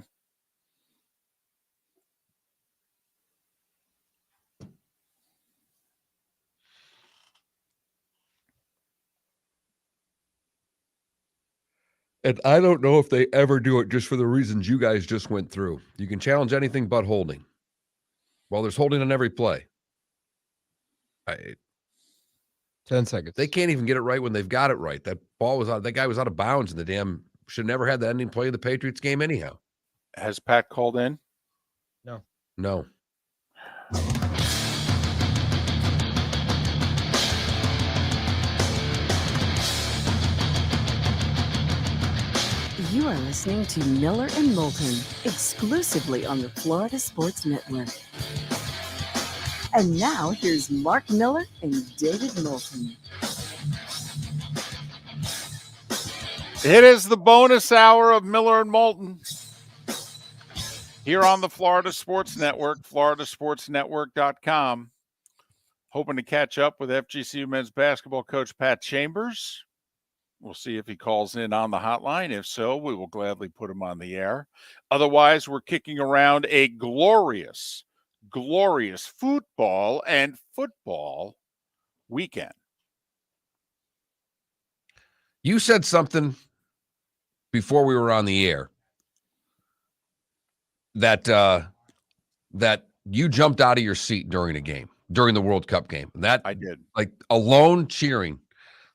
And I don't know if they ever do it just for the reasons you guys just went through. You can challenge anything but holding. Well, there's holding on every play. 10 seconds. They can't even get it right when they've got it right. That guy was out of bounds and the damn should have never had the ending play of the Patriots game anyhow. Has Pat called in? No. You are listening to Miller and Moulton, exclusively on the Florida Sports Network. And now here's Mark Miller and David Moulton. It is the bonus hour of Miller and Moulton here on the Florida Sports Network, floridasportsnetwork.com. Hoping to catch up with FGCU men's basketball coach Pat Chambers. We'll see if he calls in on the hotline. If so, we will gladly put him on the air. Otherwise, we're kicking around a glorious football weekend. You said something before we were on the air that you jumped out of your seat during the World Cup game. That I did. Like alone cheering.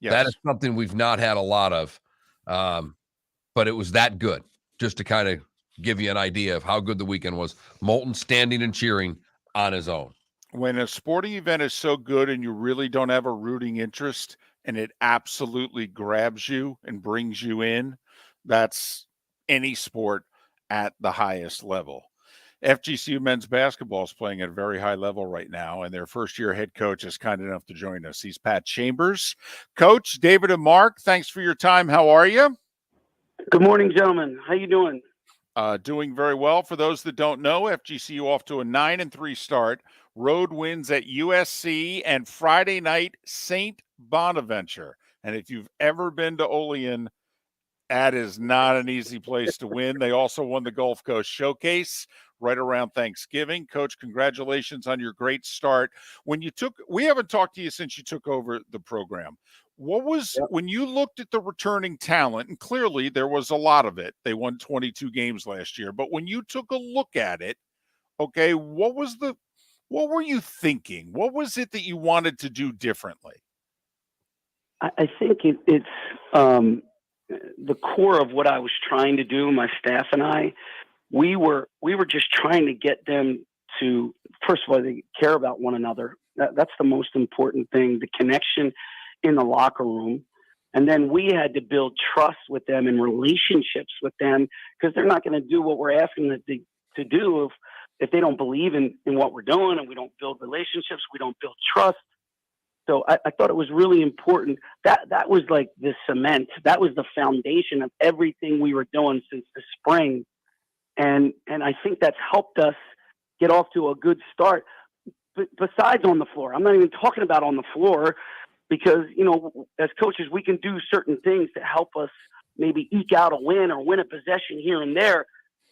Yes. That is something we've not had a lot of. But it was that good just to kind of give you an idea of how good the weekend was. Moulton standing and cheering on his own. When a sporting event is so good and you really don't have a rooting interest and it absolutely grabs you and brings you in, that's any sport at the highest level. FGCU men's basketball is playing at a very high level right now, and their first-year head coach is kind enough to join us. He's Pat Chambers. Coach, David and Mark, thanks for your time. How are you? Good morning, gentlemen. How you doing? Doing very well. For those that don't know, FGCU off to a 9-3 start. Road wins at USC and Friday night St. Bonaventure. And if you've ever been to Olean, that is not an easy place to win. They also won the Gulf Coast Showcase right around Thanksgiving. Coach, congratulations on your great start. We haven't talked to you since you took over the program. What was, when you looked at the returning talent, and clearly there was a lot of it, they won 22 games last year, but when you took a look at it, okay, what were you thinking? What was it that you wanted to do differently? I think it's the core of what I was trying to do, my staff and I. We were just trying to get them to, first of all, they care about one another. That's the most important thing, the connection in the locker room. And then we had to build trust with them and relationships with them, because they're not going to do what we're asking them to do if they don't believe in what we're doing, and we don't build relationships, we don't build trust. So I thought it was really important. That was like the cement. That was the foundation of everything we were doing since the spring. And I think that's helped us get off to a good start. But besides on the floor, I'm not even talking about on the floor, because, you know, as coaches, we can do certain things to help us maybe eke out a win or win a possession here and there.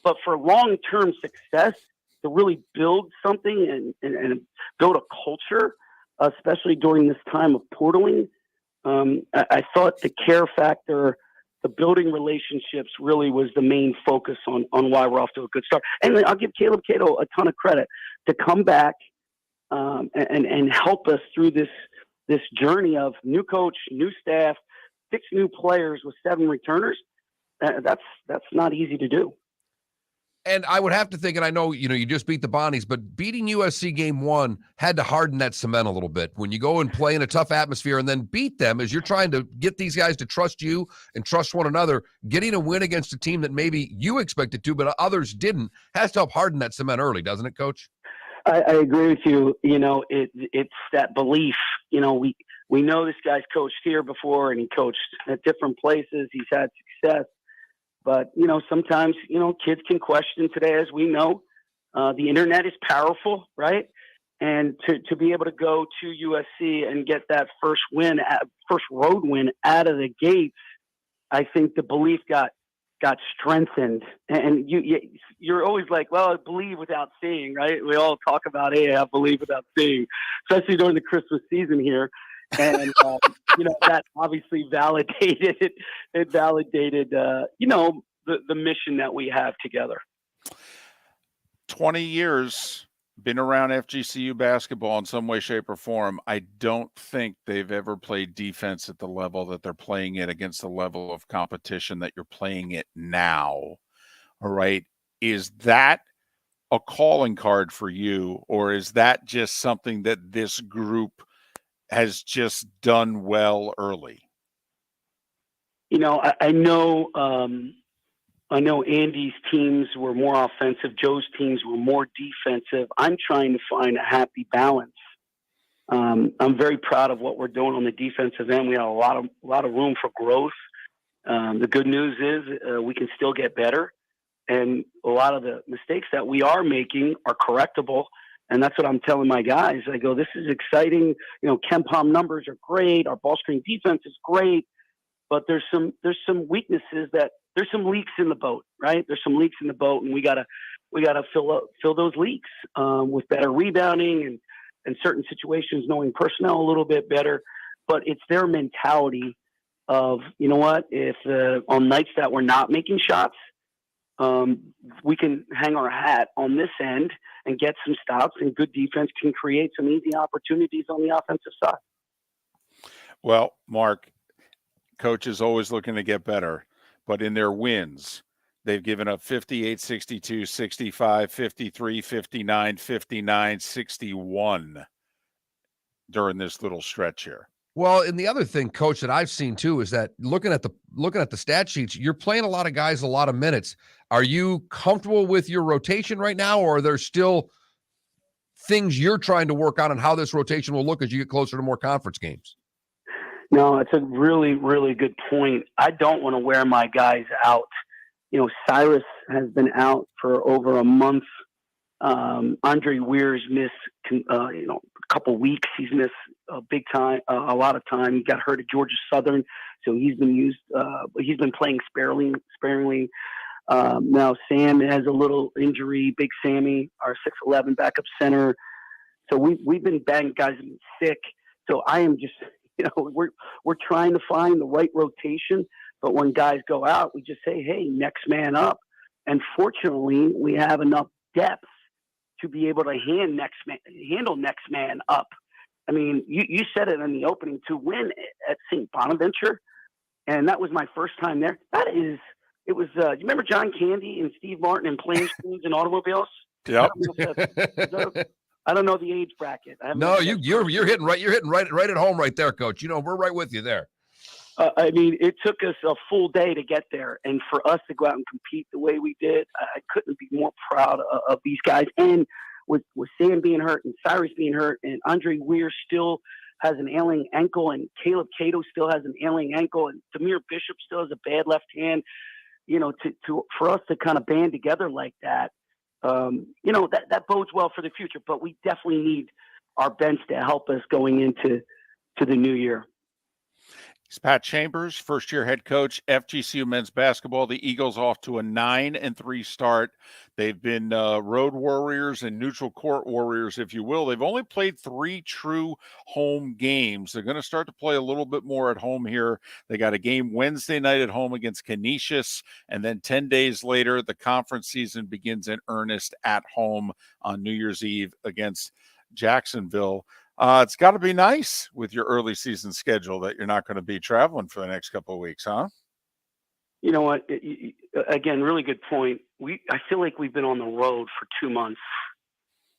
But for long-term success, to really build something and build a culture, especially during this time of portaling, I thought the care factor, the building relationships really was the main focus on why we're off to a good start. And I'll give Caleb Cato a ton of credit to come back and help us through this journey of new coach, new staff, 6 new players with 7 returners. That's not easy to do. And I would have to think, and I know, you just beat the Bonnies, but beating USC game 1 had to harden that cement a little bit. When you go and play in a tough atmosphere and then beat them, as you're trying to get these guys to trust you and trust one another, getting a win against a team that maybe you expected to, but others didn't, has to help harden that cement early, doesn't it, Coach? I agree with you. It's that belief. We know this guy's coached here before, and he coached at different places. He's had success. But, sometimes, kids can question today, as we know. The internet is powerful, right? And to be able to go to USC and get that first road win out of the gates, I think the belief got strengthened. And you're always like, well, I believe without seeing, right? We all talk about, hey, I believe without seeing, especially during the Christmas season here. And, that obviously validated the mission that we have together. 20 years, been around FGCU basketball in some way, shape, or form. I don't think they've ever played defense at the level that they're playing it against the level of competition that you're playing it now. All right. Is that a calling card for you, or is that just something that this group has just done well early? I know Andy's teams were more offensive. Joe's teams were more defensive. I'm trying to find a happy balance. I'm very proud of what we're doing on the defensive end. We have a lot of room for growth. The good news is we can still get better, and a lot of the mistakes that we are making are correctable. And that's what I'm telling my guys. I go, this is exciting. KenPom numbers are great. Our ball screen defense is great, but there's some weaknesses there's some leaks in the boat, right? There's some leaks in the boat, and we gotta fill those leaks with better rebounding and certain situations, knowing personnel a little bit better. But it's their mentality of, if on nights that we're not making shots, we can hang our hat on this end and get some stops, and good defense can create some easy opportunities on the offensive side. Well, Mark, coach is always looking to get better, but in their wins, They've given up 58, 62, 65, 53, 59, 59, 61 during this little stretch here. Well, and the other thing, Coach, that I've seen too is that looking at the stat sheets, you're playing a lot of guys a lot of minutes. Are you comfortable with your rotation right now, or are there still things you're trying to work on and how this rotation will look as you get closer to more conference games? No, it's a really, really good point. I don't want to wear my guys out. Cyrus has been out for over a month. Andre Weir's missed, a couple weeks. He's missed a lot of time. He got hurt at Georgia Southern, so he's been he's been playing sparingly. Now Sam has a little injury. Big Sammy, our 6'11" backup center. So we've been banged. Guys have been sick. So I am just, we're trying to find the right rotation. But when guys go out, we just say, hey, next man up. And fortunately, we have enough depth to be able to handle next man up. I mean, you said it in the opening, to win at St. Bonaventure, and that was my first time there. You remember John Candy and Steve Martin and Plain Spoons and Automobiles? Yep. I don't know the age bracket. No, you're hitting right. You're hitting right at home right there, Coach. We're right with you there. I mean, it took us a full day to get there, and for us to go out and compete the way we did, I couldn't be more proud of these guys. And with Sam being hurt and Cyrus being hurt and Andre Weir still has an ailing ankle and Caleb Cato still has an ailing ankle and Demir Bishop still has a bad left hand, for us to kind of band together like that, that bodes well for the future. But we definitely need our bench to help us going into the new year. He's Pat Chambers, first-year head coach, FGCU men's basketball. The Eagles off to a 9-3 start. They've been road warriors and neutral court warriors, if you will. They've only played 3 true home games. They're going to start to play a little bit more at home here. They got a game Wednesday night at home against Canisius, and then 10 days later, the conference season begins in earnest at home on New Year's Eve against Jacksonville. It's got to be nice with your early season schedule that you're not going to be traveling for the next couple of weeks, huh? You know what? Again, really good point. I feel like we've been on the road for 2 months,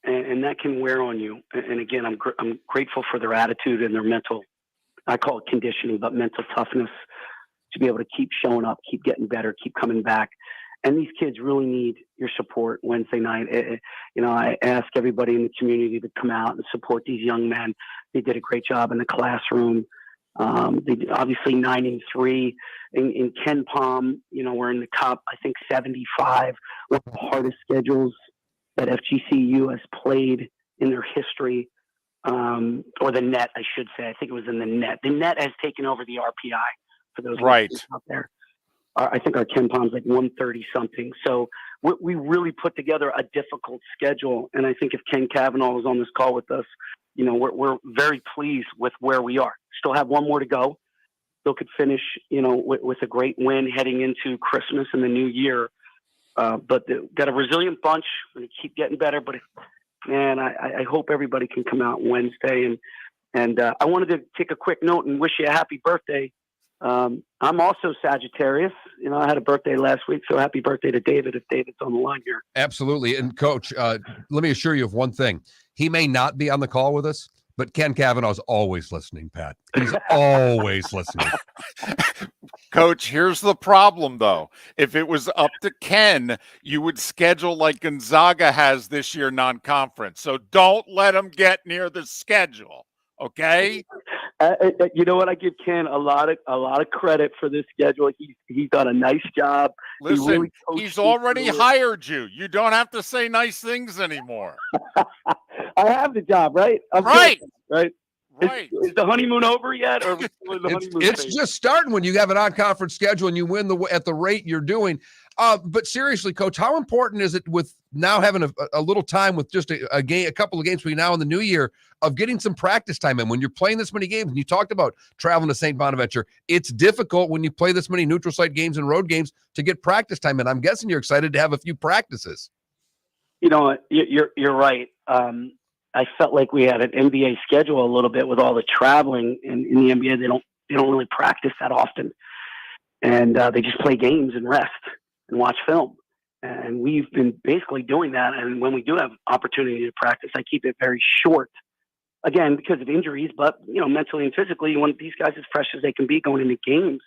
and that can wear on you. And again, I'm grateful for their attitude and their mental, I call it conditioning, but mental toughness to be able to keep showing up, keep getting better, keep coming back. And these kids really need your support Wednesday night. I ask everybody in the community to come out and support these young men. They did a great job in the classroom. They did, obviously 9-3 in Ken Palm. We're in the top, I think 75, one of the hardest schedules that FGCU has played in their history, or the net, I should say. I think it was in the net. The net has taken over the RPI for those right out there. I think our Ken Palm's like 130 something. So we really put together a difficult schedule. And I think if Ken Cavanaugh was on this call with us, we're very pleased with where we are. Still have one more to go. Still could finish, with a great win heading into Christmas and the new year. But got a resilient bunch. We're going to keep getting better. But man, I hope everybody can come out Wednesday. And I wanted to take a quick note and wish you a happy birthday. I'm also Sagittarius. I had a birthday last week, so happy birthday to David if David's on the line here. Absolutely. And Coach, let me assure you of one thing. He may not be on the call with us, but Ken Cavanaugh's always listening, Pat. He's always listening. Coach, here's the problem, though. If it was up to Ken, you would schedule like Gonzaga has this year non-conference. So don't let him get near the schedule, okay? You know what? I give Ken a lot of credit for this schedule. He's done a nice job. Listen, he's already hired you. You don't have to say nice things anymore. I have the job, right? Right. Right. Right. Is the honeymoon over yet? Or it's just starting when you have an on-conference schedule and you win at the rate you're doing. But seriously, Coach, how important is it with now having a little time with just a couple of games between now and the new year of getting some practice time in? When you're playing this many games, and you talked about traveling to St. Bonaventure, it's difficult when you play this many neutral site games and road games to get practice time in. I'm guessing you're excited to have a few practices. You're right. I felt like we had an NBA schedule a little bit with all the traveling, and in the NBA they don't really practice that often, and they just play games and rest. and watch film. And we've been basically doing that. And when we do have opportunity to practice, I keep it very short. Again, because of injuries, but mentally and physically, you want these guys as fresh as they can be going into games.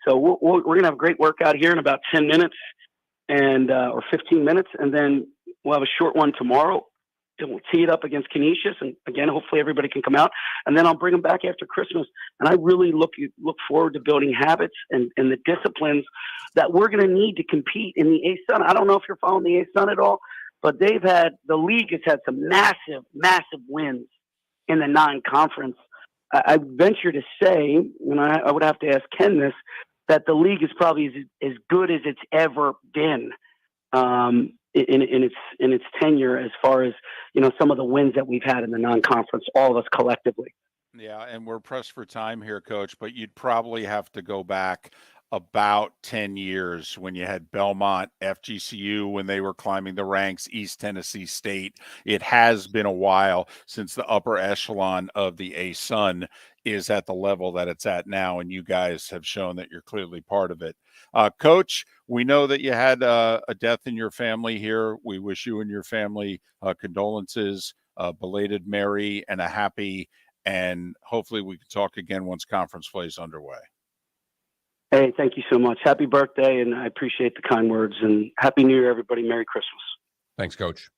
So we're going to have a great workout here in about 10 minutes or 15 minutes, and then we'll have a short one tomorrow. And we'll tee it up against Canisius, and again, hopefully everybody can come out. And then I'll bring them back after Christmas. And I really look forward to building habits and the disciplines that we're going to need to compete in the A-Sun. I don't know if you're following the A-Sun at all, but the league has had some massive, massive wins in the non-conference. I venture to say, and I would have to ask Ken this, that the league is probably as good as it's ever been in its tenure, as far as some of the wins that we've had in the non-conference, all of us collectively. Yeah, and we're pressed for time here, Coach, but you'd probably have to go back about 10 years when you had Belmont, FGCU, when they were climbing the ranks, East Tennessee State. It has been a while since the upper echelon of the A-Sun is at the level that it's at now, and you guys have shown that you're clearly part of it. Coach, we know that you had a death in your family here. We wish you and your family condolences, belated merry, and a happy, and hopefully we can talk again once conference play is underway. Hey, thank you so much. Happy birthday, and I appreciate the kind words. And Happy New Year, everybody. Merry Christmas. Thanks, Coach.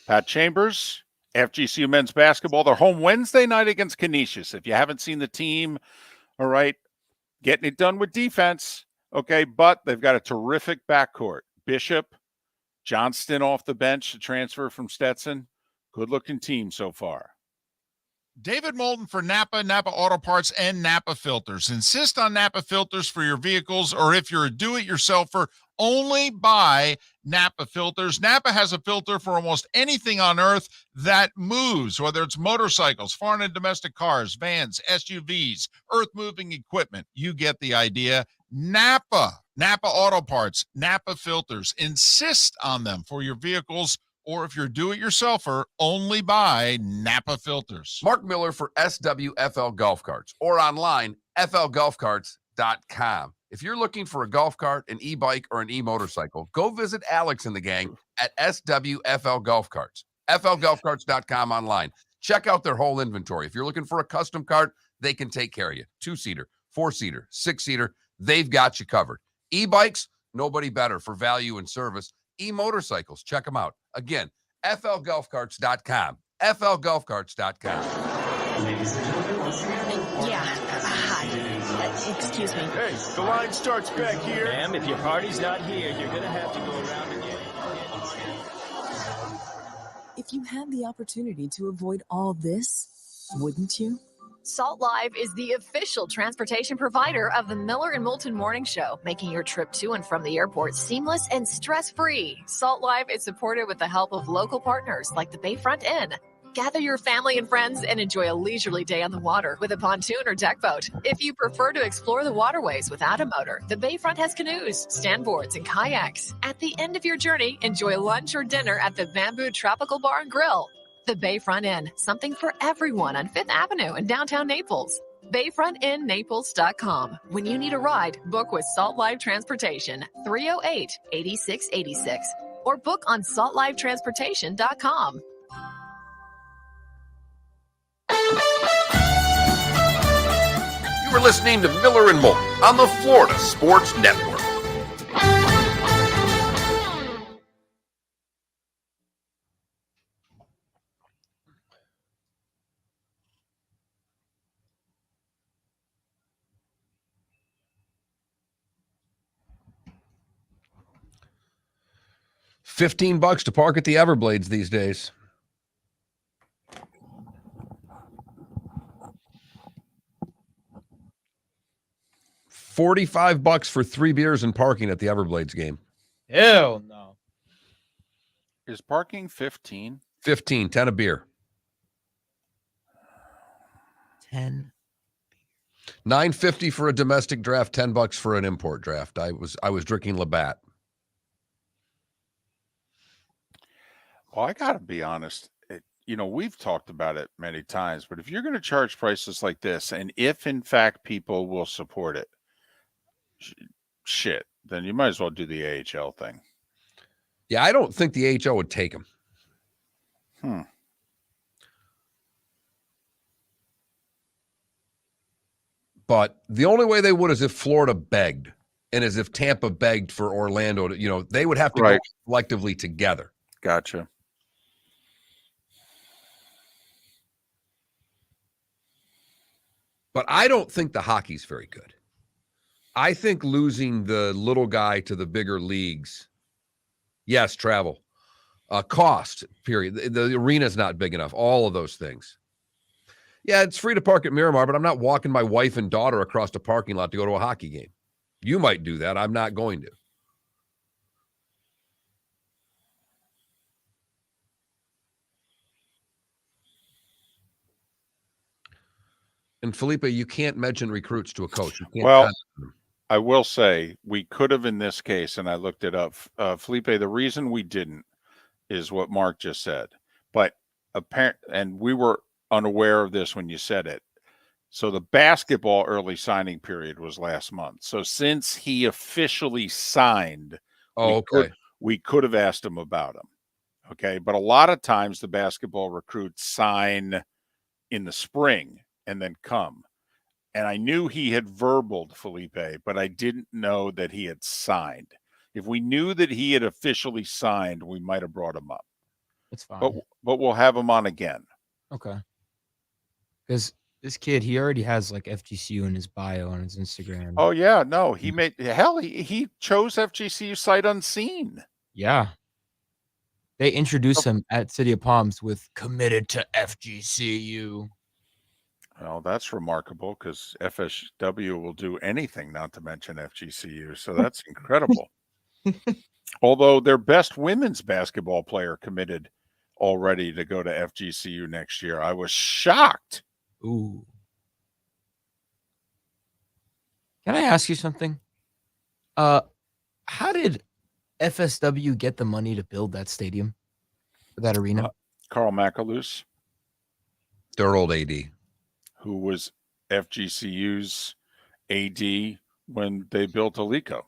Pat Chambers, FGCU men's basketball. They're home Wednesday night against Canisius. If you haven't seen the team, all right, getting it done with defense, okay, but they've got a terrific backcourt. Bishop, Johnston off the bench to transfer from Stetson. Good-looking team so far. David Moulton for Napa Auto Parts, and Napa Filters. Insist on Napa filters for your vehicles, or if you're a do-it-yourselfer, only buy Napa filters. Napa has a filter for almost anything on earth that moves, whether it's motorcycles, foreign and domestic cars, vans, SUVs, earth-moving equipment. You get the idea. Napa Auto Parts, Napa Filters. Insist on them for your vehicles, or if you're a do-it-yourselfer, only buy Napa filters. Mark Miller for SWFL Golf Carts, or online, flgolfcarts.com. If you're looking for a golf cart, an e-bike, or an e-motorcycle, go visit Alex and the gang at SWFL Golf Carts. flgolfcarts.com online. Check out their whole inventory. If you're looking for a custom cart, they can take care of you. 2-seater, 4-seater, 6-seater, they've got you covered. E-bikes, nobody better for value and service. E-motorcycles, check them out. Again, flgolfcarts.com. flgolfcarts.com. Ladies and gentlemen, once again. Yeah. Hi. Excuse me. Hey, the line starts back here. Ma'am, if your party's not here, you're going to have to go around again. If you had the opportunity to avoid all this, wouldn't you? Salt Live is the official transportation provider of the Miller and Moulton Morning Show, making your trip to and from the airport seamless and stress-free. Salt Live is supported with the help of local partners like the Bayfront Inn. Gather your family and friends and enjoy a leisurely day on the water with a pontoon or deck boat. If you prefer to explore the waterways without a motor, the Bayfront has canoes, standboards, and kayaks. At the end of your journey, enjoy lunch or dinner at the Bamboo Tropical Bar and Grill. The Bayfront Inn, something for everyone on 5th Avenue in downtown Naples. BayfrontInNaples.com. When you need a ride, book with Salt Live Transportation, 308-8686, or book on saltlivetransportation.com. You were listening to Miller and Moulton on the Florida Sports Network. $15 to park at the Everblades these days. $45 for 3 beers and parking at the Everblades game. Hell no. Is parking 15? 15, 10 a beer. 10. $9.50 for a domestic draft, $10 for an import draft. I was drinking Labatt. Well, I got to be honest. We've talked about it many times, but if you're going to charge prices like this, and if in fact people will support it, shit, then you might as well do the AHL thing. Yeah, I don't think the AHL would take him. But the only way they would is if Florida begged, and as if Tampa begged for Orlando. They would have to go collectively together. Gotcha. But I don't think the hockey's very good. I think losing the little guy to the bigger leagues, yes, travel, cost, period. The arena's not big enough, all of those things. Yeah, it's free to park at Miramar, but I'm not walking my wife and daughter across the parking lot to go to a hockey game. You might do that. I'm not going to. And Felipe, you can't mention recruits to a coach. Well, I will say we could have in this case, and I looked it up. Felipe, the reason we didn't is what Mark just said. But and we were unaware of this when you said it. So the basketball early signing period was last month. So since he officially signed, we could have asked him about him. Okay. But a lot of times the basketball recruits sign in the spring and then come. And I knew he had verbaled Felipe, but I didn't know that he had signed. If we knew that he had officially signed, we might have brought him up. That's fine. But we'll have him on again. Okay. Because this kid, he already has like FGCU in his bio on his Instagram. Oh yeah, no, he he chose FGCU sight unseen. Yeah. They introduced him at City of Palms with committed to FGCU. Well, that's remarkable because FSW will do anything not to mention FGCU. So that's incredible. Although their best women's basketball player committed already to go to FGCU next year. I was shocked. Ooh. Can I ask you something? How did FSW get the money to build that stadium, that arena? Carl McAloose, their old AD, who was FGCU's AD when they built Alico.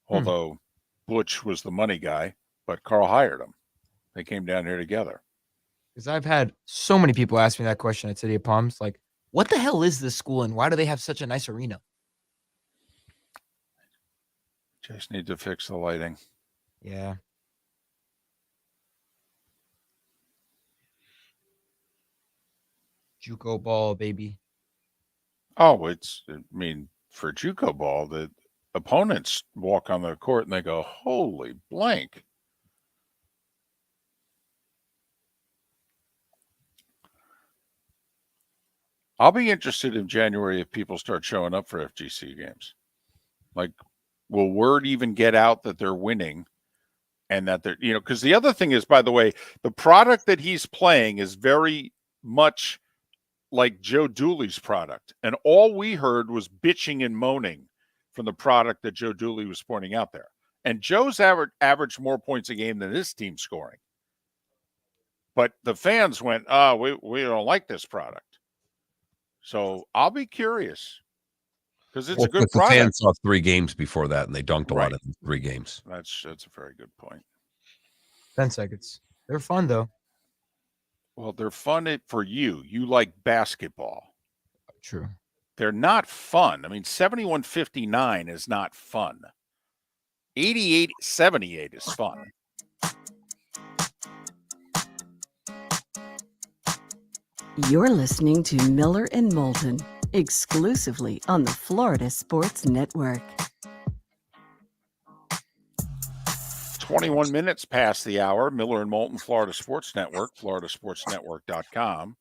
Although Butch was the money guy, but Carl hired him. They came down here together. Because I've had so many people ask me that question at City of Palms, like, what the hell is this school and why do they have such a nice arena? Just need to fix the lighting. Yeah. JUCO ball, baby. Oh, for JUCO ball, the opponents walk on the court and they go, holy blank. I'll be interested in January if people start showing up for FGC games. Like, will word even get out that they're winning and that they're, because the other thing is, by the way, the product that he's playing is very much like Joe Dooley's product. And all we heard was bitching and moaning from the product that Joe Dooley was pointing out there. And Joe's averaged more points a game than his team scoring. But the fans went, we don't like this product. So I'll be curious because it's a good product. The fans saw 3 games before that, and they dunked a lot in 3 games. That's a very good point. 10 seconds. They're fun, though. Well, they're fun for you. You like basketball. True. They're not fun. I mean, 71-59 is not fun. 88-78 is fun. You're listening to Miller and Moulton, exclusively on the Florida Sports Network. 21 minutes past the hour. Miller and Moulton, Florida Sports Network, floridasportsnetwork.com.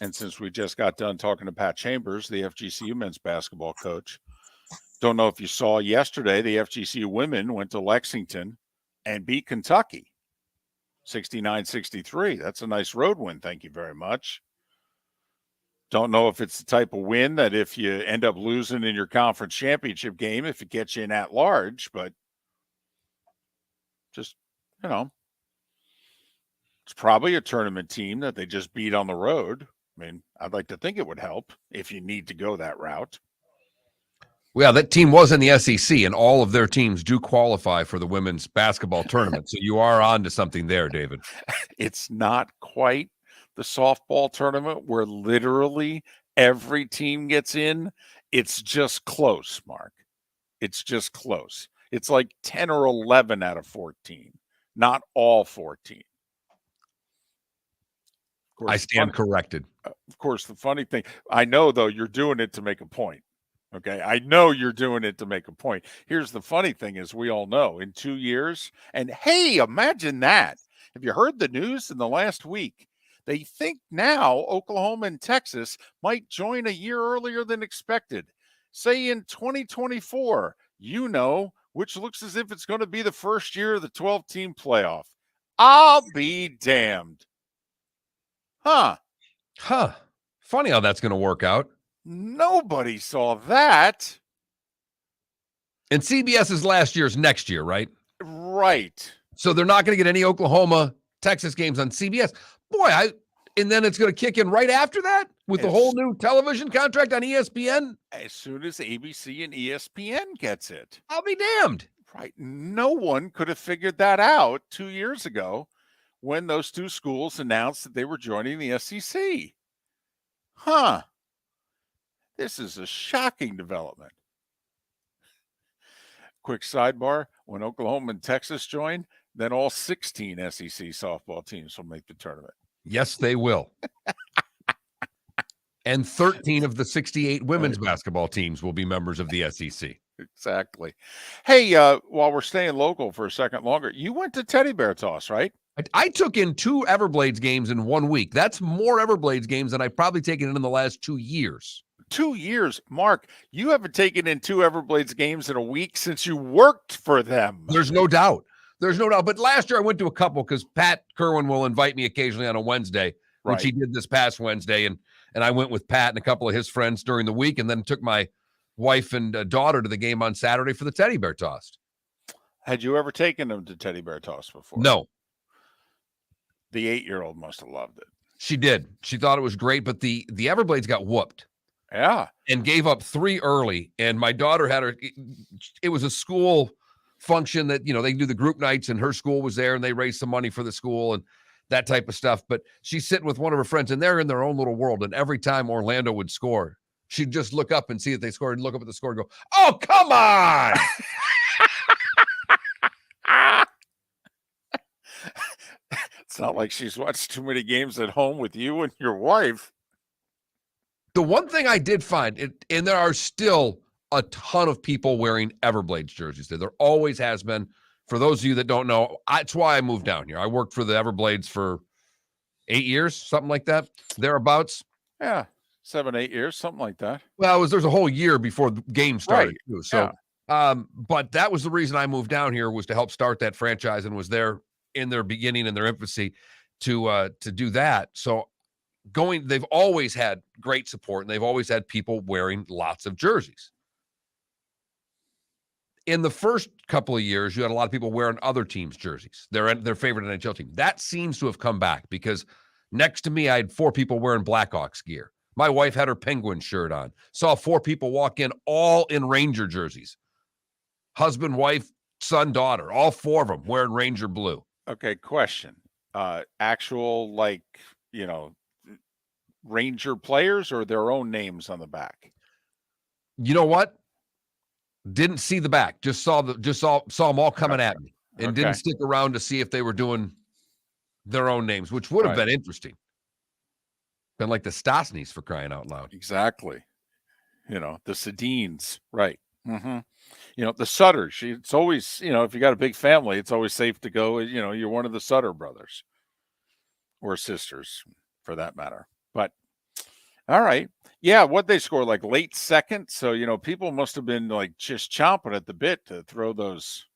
And since we just got done talking to Pat Chambers, the FGCU men's basketball coach, don't know if you saw yesterday, the FGCU women went to Lexington and beat Kentucky. 69-63. That's a nice road win. Thank you very much. Don't know if it's the type of win that if you end up losing in your conference championship game, if it gets you in at large, but just, it's probably a tournament team that they just beat on the road. I mean, I'd like to think it would help if you need to go that route. Well, yeah, that team was in the SEC, and all of their teams do qualify for the women's basketball tournament. So you are on to something there, David. It's not quite the softball tournament where literally every team gets in. It's just close, Mark. It's just close. It's like 10 or 11 out of 14, not all 14. I stand corrected. Of course, the funny thing, I know, though, you're doing it to make a point. Okay, I know you're doing it to make a point. Here's the funny thing is we all know in 2 years, and hey, imagine that. Have you heard the news in the last week? They think now Oklahoma and Texas might join a year earlier than expected. Say in 2024, which looks as if it's going to be the first year of the 12-team playoff. I'll be damned. Huh. Funny how that's going to work out. Nobody saw that. And CBS is last year's next year, right? Right. So they're not going to get any Oklahoma, Texas games on CBS. And then it's going to kick in right after that with the whole new television contract on ESPN? As soon as ABC and ESPN gets it. I'll be damned. Right. No one could have figured that out 2 years ago when those two schools announced that they were joining the SEC. Huh. This is a shocking development. Quick sidebar, when Oklahoma and Texas join, then all 16 SEC softball teams will make the tournament. Yes, they will. And 13 of the 68 women's basketball teams will be members of the SEC. Exactly. Hey, while we're staying local for a second longer, you went to Teddy Bear Toss, right? I took in 2 Everblades games in 1 week. That's more Everblades games than I've probably taken in the last 2 years. 2 years. Mark, you haven't taken in 2 Everblades games in a week since you worked for them. There's no doubt. But last year I went to a couple because Pat Kerwin will invite me occasionally on a Wednesday, which he did this past Wednesday. And I went with Pat and a couple of his friends during the week and then took my wife and daughter to the game on Saturday for the Teddy Bear Toss. Had you ever taken them to Teddy Bear Toss before? No. The 8-year-old must have loved it. She did. She thought it was great, but the Everblades got whooped. Yeah. And gave up 3 early. And my daughter had it was a school function that, they do the group nights and her school was there and they raised some money for the school and that type of stuff. But she's sitting with one of her friends and they're in their own little world. And every time Orlando would score, she'd just look up and see that they scored and look up at the score and go, "Oh, come on." It's not like she's watched too many games at home with you and your wife. The one thing I did find, and there are still a ton of people wearing Everblades jerseys. There always has been. For those of you that don't know, that's why I moved down here. I worked for the Everblades for 8 years, something like that, thereabouts. Yeah, 7, 8 years, something like that. Well, there's a whole year before the game started, too. So, yeah. But that was the reason I moved down here, was to help start that franchise and was there in their beginning and their infancy to do that. So they've always had great support and they've always had people wearing lots of jerseys. In the first couple of years, you had a lot of people wearing other teams' jerseys, their favorite NHL team. That seems to have come back because next to me, I had 4 people wearing Blackhawks gear. My wife had her Penguin shirt on. Saw 4 people walk in, all in Ranger jerseys. Husband, wife, son, daughter, all 4 of them wearing Ranger blue. Okay, question. Actual, Ranger players or their own names on the back? You know what? Didn't see the back. Just saw them all coming at me, and didn't stick around to see if they were doing their own names, which would have been interesting. Been like the Stosnys, for crying out loud. Exactly. The Sedines, right? Mm-hmm. The Sutters. It's always, if you got a big family, it's always safe to go. You're one of the Sutter brothers or sisters, for that matter. But all right. Yeah, what'd they score? Like late second? So, people must have been just chomping at the bit to throw those.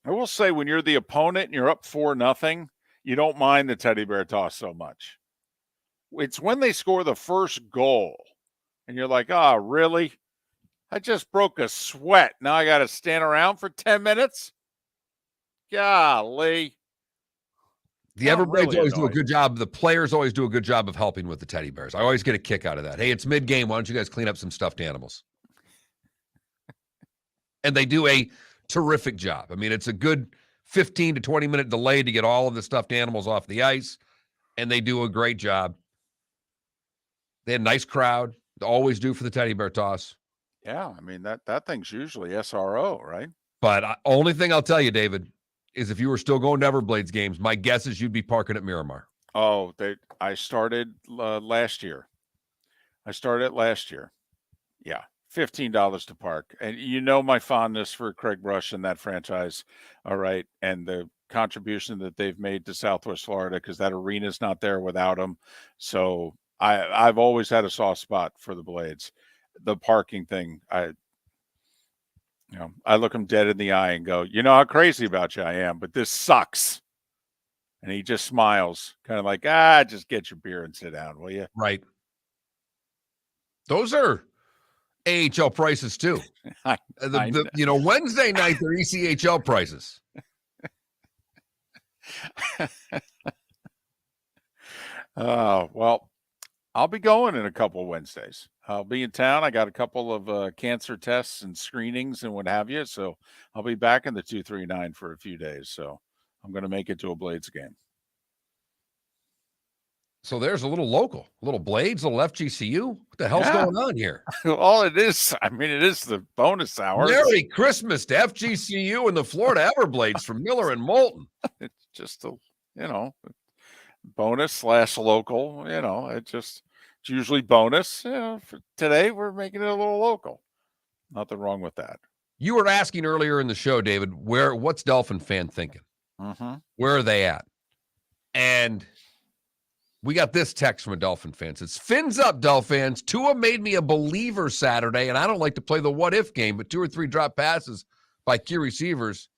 I will say, when you're the opponent and you're up 4-0, you don't mind the Teddy Bear Toss so much. It's when they score the first goal and you're like, "Oh, really? I just broke a sweat. Now I got to stand around for 10 minutes? Golly." The Everblades always do a good job. The players always do a good job of helping with the teddy bears. I always get a kick out of that. Hey, it's mid-game. Why don't you guys clean up some stuffed animals? And they do a terrific job. I mean, it's a good 15 to 20-minute delay to get all of the stuffed animals off the ice, and they do a great job. They had a nice crowd. They always do for the teddy bear toss. Yeah, I mean, that thing's usually SRO, right? But only thing I'll tell you, David, is if you were still going to Everblades games, my guess is you'd be parking at Miramar. Oh, I started last year. Yeah, $15 to park. And you know my fondness for Craig Brush and that franchise, all right, and the contribution that they've made to Southwest Florida, because that arena's not there without them. So I've always had a soft spot for the Blades. The parking thing, I look him dead in the eye and go, you know how crazy about you I am, but this sucks. And he just smiles, kind of like, just get your beer and sit down, will you? Right. Those are AHL prices too. Wednesday night, they're ECHL prices. Well, I'll be going in a couple of Wednesdays. I'll be in town. I got a couple of cancer tests and screenings and what have you. So I'll be back in the 239 for a few days. So I'm going to make it to a Blades game. So there's a little Blades, a little FGCU. What the hell's going on here? Well, it is the bonus hour. Merry Christmas to FGCU and the Florida Everblades from Miller and Moulton. It's just bonus / local. It's usually bonus. For today we're making it a little local. Nothing wrong with that. You were asking earlier in the show, David, what's Dolphin fan thinking? Mm-hmm. Where are they at? And we got this text from a Dolphin fan. It's fins up, Dolphins. Tua made me a believer Saturday, and I don't like to play the what-if game, but 2 or 3 drop passes by key receivers.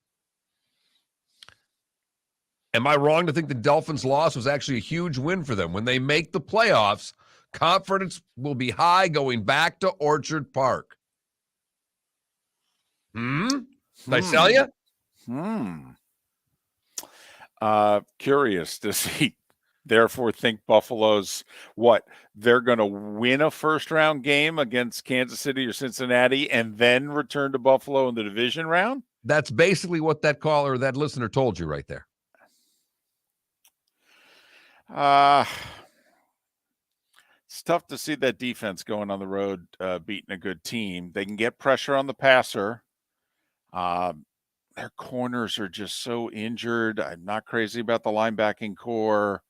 Am I wrong to think the Dolphins' loss was actually a huge win for them? When they make the playoffs, confidence will be high going back to Orchard Park. Did I sell you? Curious to see. Therefore, think Buffalo's they're going to win a first-round game against Kansas City or Cincinnati and then return to Buffalo in the division round? That's basically what that listener told you right there. It's tough to see that defense going on the road, beating a good team. They can get pressure on the passer. Their corners are just so injured. I'm not crazy about the linebacking core.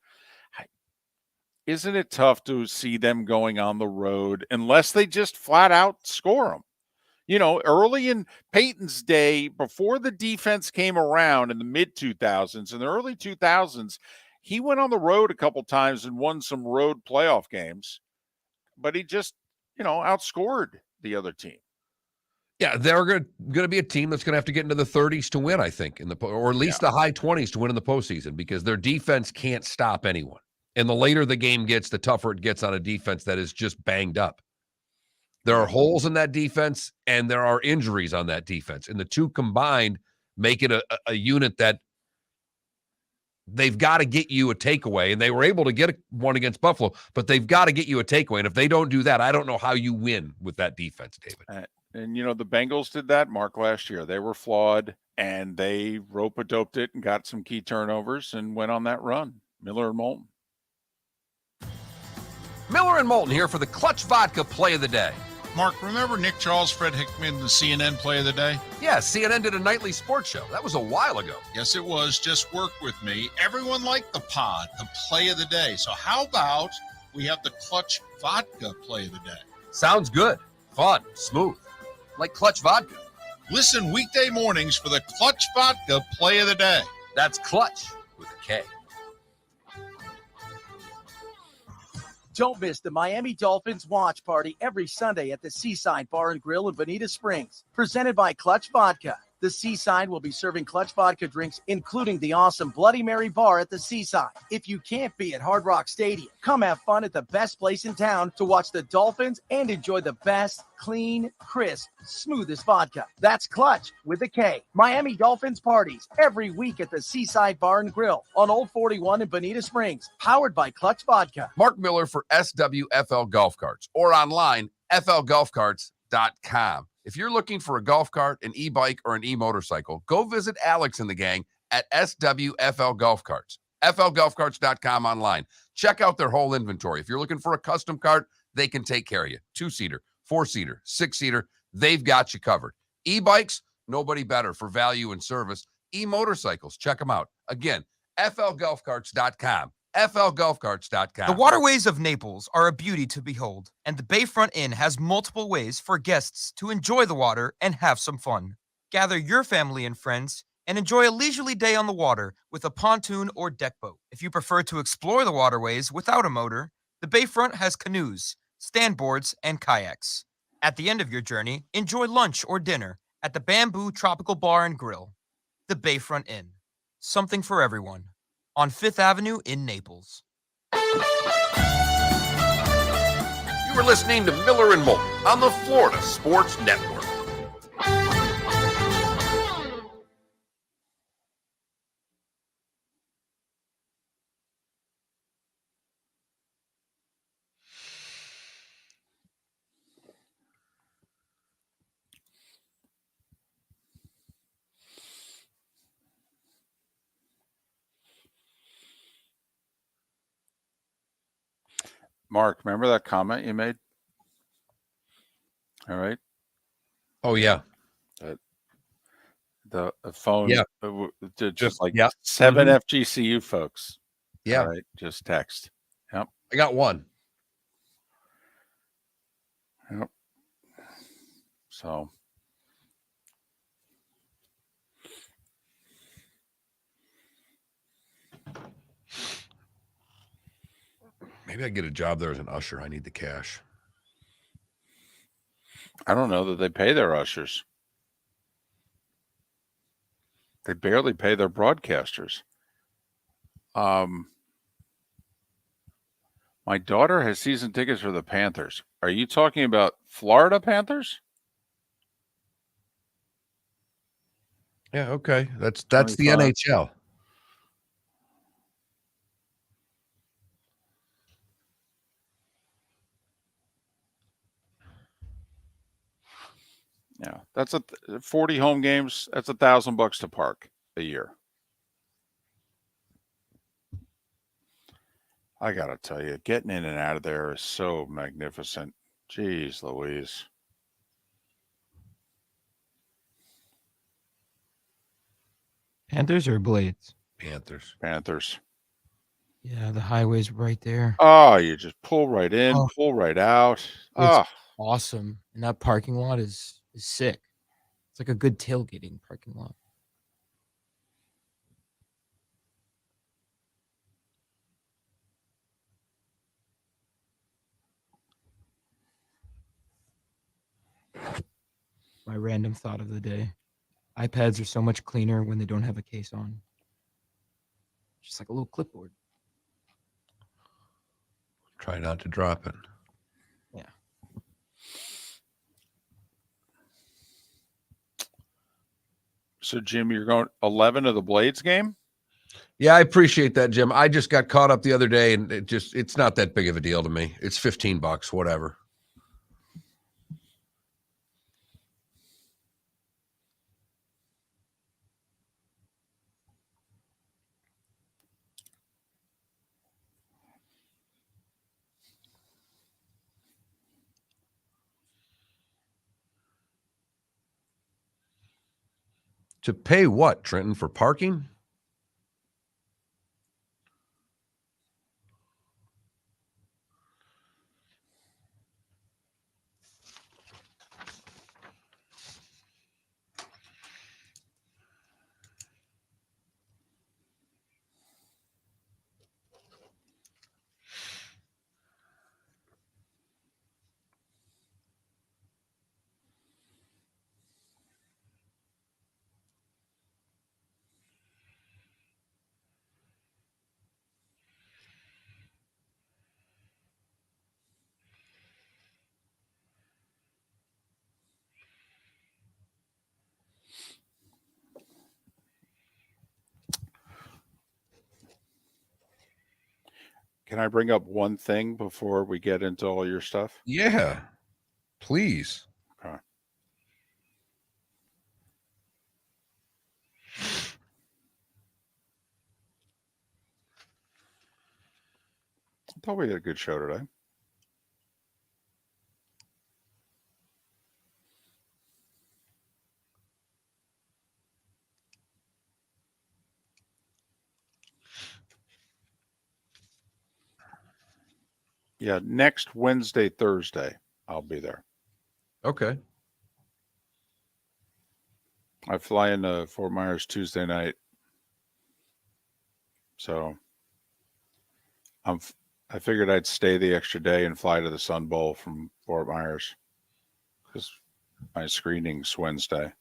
Isn't it tough to see them going on the road unless they just flat out score them? Early in Peyton's day, before the defense came around in the mid-2000s, in the early 2000s, he went on the road a couple times and won some road playoff games, but he just, outscored the other team. Yeah, they're going to be a team that's going to have to get into the 30s to win, I think, or at least the high 20s to win in the postseason, because their defense can't stop anyone. And the later the game gets, the tougher it gets on a defense that is just banged up. There are holes in that defense, and there are injuries on that defense. And the two combined make it a unit that they've got to get you a takeaway. And they were able to get one against Buffalo, but they've got to get you a takeaway. And if they don't do that, I don't know how you win with that defense, David. And, the Bengals did that, Mark, last year. They were flawed, and they rope-a-doped it and got some key turnovers and went on that run. Miller and Moulton. Miller and Moulton here for the Clutch Vodka Play of the Day. Mark, remember Nick Charles, Fred Hickman, the CNN Play of the Day? Yeah, CNN did a nightly sports show. That was a while ago. Yes, it was. Just work with me. Everyone liked the pod, the Play of the Day. So how about we have the Clutch Vodka Play of the Day? Sounds good. Fun. Smooth. Like Clutch Vodka. Listen weekday mornings for the Clutch Vodka Play of the Day. That's Clutch with a K. Don't miss the Miami Dolphins watch party every Sunday at the Seaside Bar and Grill in Bonita Springs. Presented by Clutch Vodka. The Seaside will be serving Clutch Vodka drinks, including the awesome Bloody Mary bar at the Seaside. If you can't be at Hard Rock Stadium, come have fun at the best place in town to watch the Dolphins and enjoy the best, clean, crisp, smoothest vodka. That's Clutch with a K. Miami Dolphins parties every week at the Seaside Bar and Grill on Old 41 in Bonita Springs. Powered by Clutch Vodka. Mark Miller for SWFL Golf Carts or online, flgolfcarts.com. If you're looking for a golf cart, an e-bike, or an e-motorcycle, go visit Alex and the gang at SWFL Golf Carts. FLGolfCarts.com online. Check out their whole inventory. If you're looking for a custom cart, they can take care of you. 2-seater, 4-seater, 6-seater, they've got you covered. E-bikes, nobody better for value and service. E-motorcycles, check them out. Again, FLGolfCarts.com. FLGolfCarts.com. The waterways of Naples are a beauty to behold, and the Bayfront Inn has multiple ways for guests to enjoy the water and have some fun. Gather your family and friends and enjoy a leisurely day on the water with a pontoon or deck boat. If you prefer to explore the waterways without a motor, the Bayfront has canoes, standboards, and kayaks. At the end of your journey, enjoy lunch or dinner at the Bamboo Tropical Bar and Grill. The Bayfront Inn. Something for everyone. On 5th Avenue in Naples. You were listening to Miller and Moulton on the Florida Sports Network. Mark, remember that comment you made? All right. Oh, yeah. The phone, Yeah. just like yeah. 7 FGCU folks. Yeah. All right, just text. Yep. I got one. Yep. So. Maybe I get a job there as an usher. I need the cash. I don't know that they pay their ushers. They barely pay their broadcasters. My daughter has season tickets for the Panthers. Are you talking about Florida Panthers? Yeah, okay. That's the 25. NHL. Yeah, that's 40 home games. That's $1,000 to park a year. I gotta tell you, getting in and out of there is so magnificent. Jeez Louise. Panthers or Blades? Panthers. Yeah, the highway's right there. Oh, you just pull right in, pull right out. It's awesome. And that parking lot is sick. It's like a good tailgating parking lot. My random thought of the day. iPads are so much cleaner when they don't have a case on. Just like a little clipboard. Try not to drop it. Yeah. So, Jim, you're going 11 of the Blades game? Yeah, I appreciate that, Jim. I just got caught up the other day, and it's not that big of a deal to me. It's $15, whatever. To pay what, Trenton, for parking? Can I bring up one thing before we get into all your stuff? Yeah, please. Okay. thought we had a good show today. Yeah, next Wednesday, Thursday, I'll be there. Okay. I fly into Fort Myers Tuesday night. So I figured I'd stay the extra day and fly to the Sun Bowl from Fort Myers because my screening's Wednesday.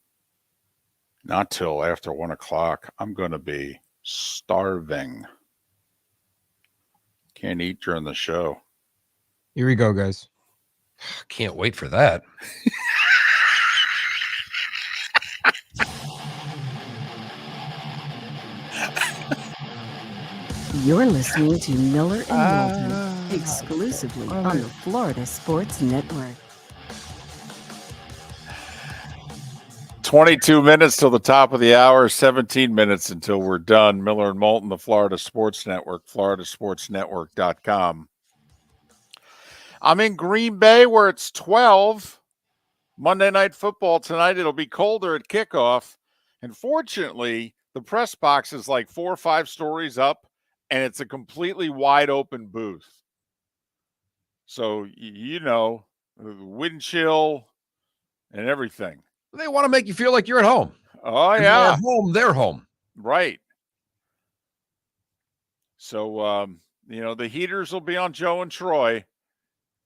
Not till after 1 o'clock. I'm going to be starving. Can't eat during the show. Here we go, guys. Can't wait for that. You're listening to Miller and Moulton exclusively on the Florida Sports Network. 22 minutes till the top of the hour, 17 minutes until we're done. Miller and Moulton, the Florida Sports Network, floridasportsnetwork.com. I'm in Green Bay where it's 12. Monday Night Football tonight. It'll be colder at kickoff. And fortunately, the press box is like 4 or 5 stories up, and it's a completely wide open booth. So, you know, wind chill and everything. They want to make you feel like you're at home. Oh, And yeah. they're at home, they're home. Right. So, you know, the heaters will be on Joe and Troy.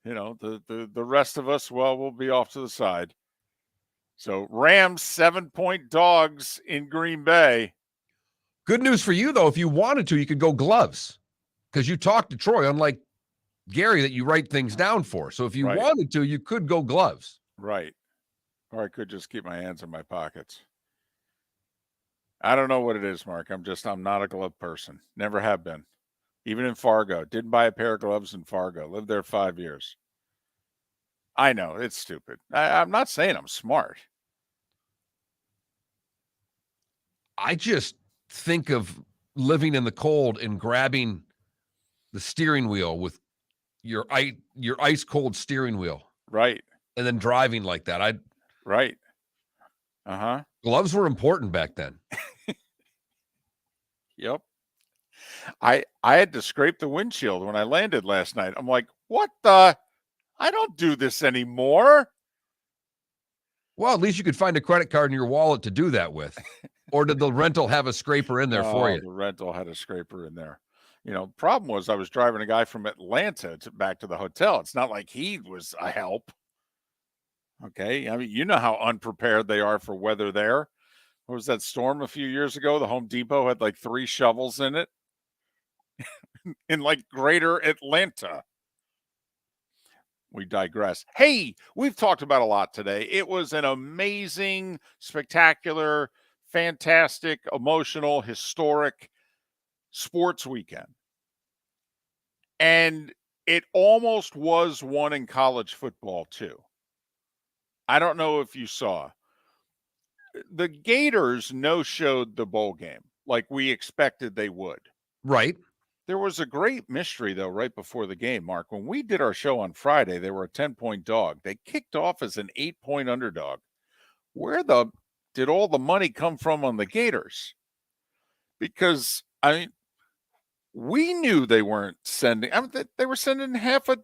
You know, the rest of us, well, we'll be off to the side. So, Rams 7-point dogs in Green Bay. Good news for you, though. If you wanted to, you could go gloves because you talked to Troy, unlike Gary that you write things down for. So if you wanted to, you could go gloves. Right. Or I could just keep my hands in my pockets. I don't know what it is, Mark. I'm not a glove person. Never have been. Even in Fargo. Didn't buy a pair of gloves in Fargo. Lived there 5 years. I know. It's stupid. I'm not saying I'm smart. I just think of living in the cold and grabbing the steering wheel with your ice cold steering wheel. Right. And then driving like that. Right. Uh-huh. Gloves were important back then. Yep. I had to scrape the windshield when I landed last night. I'm like, what the? I don't do this anymore. Well, at least you could find a credit card in your wallet to do that with. Or did the rental have a scraper in there for you? The rental had a scraper in there. You know, problem was I was driving a guy from Atlanta back to the hotel. It's not like he was a help. Okay. I mean, you know how unprepared they are for weather there. What was that storm a few years ago? The Home Depot had like 3 shovels in it in like greater Atlanta. We digress. Hey, we've talked about a lot today. It was an amazing, spectacular, fantastic, emotional, historic sports weekend. And it almost was one in college football, too. I don't know if you saw. The Gators no-showed the bowl game like we expected they would. Right. There was a great mystery, though, right before the game, Mark. When we did our show on Friday, they were a 10-point dog. They kicked off as an 8-point underdog. Where did all the money come from on the Gators? Because, I mean, we knew they weren't sending. I mean, they were sending half a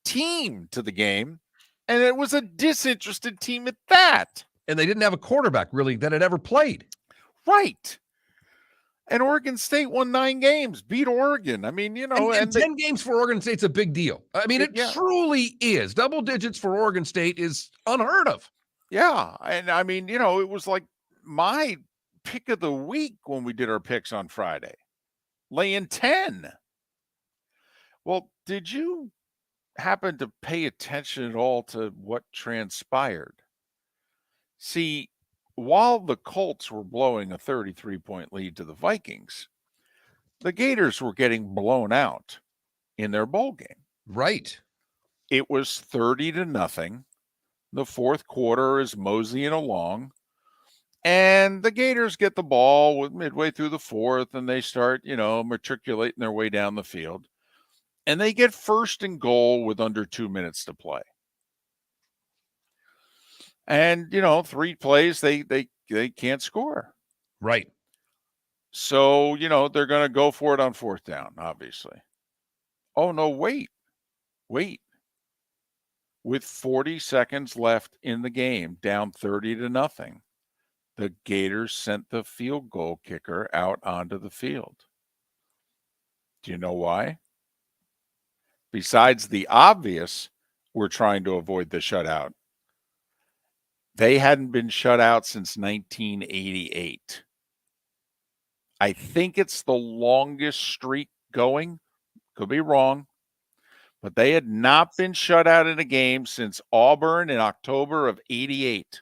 team to the game, and it was a disinterested team at that. And they didn't have a quarterback, really, that had ever played. Right. And Oregon State won 9 games, beat Oregon. I mean, you know. And 10 games for Oregon State's a big deal. I mean, it truly is. Double digits for Oregon State is unheard of. Yeah. And, I mean, you know, it was like my pick of the week when we did our picks on Friday. Laying 10. Well, did you happen to pay attention at all to what transpired? See, while the Colts were blowing a 33-point lead to the Vikings, the Gators were getting blown out in their bowl game. Right. It was 30-0. The fourth quarter is moseying along, and the Gators get the ball midway through the fourth, and they start, you know, matriculating their way down the field. and they get first and goal with under 2 minutes to play. And 3 plays they can't score. Right. So, they're going to go for it on 4th down, obviously. Oh no, wait. With 40 seconds left in the game, down 30-0, the Gators sent the field goal kicker out onto the field. Do you know why? Besides the obvious, we're trying to avoid the shutout. They hadn't been shut out since 1988. I think it's the longest streak going. Could be wrong. But they had not been shut out in a game since Auburn in October of 88.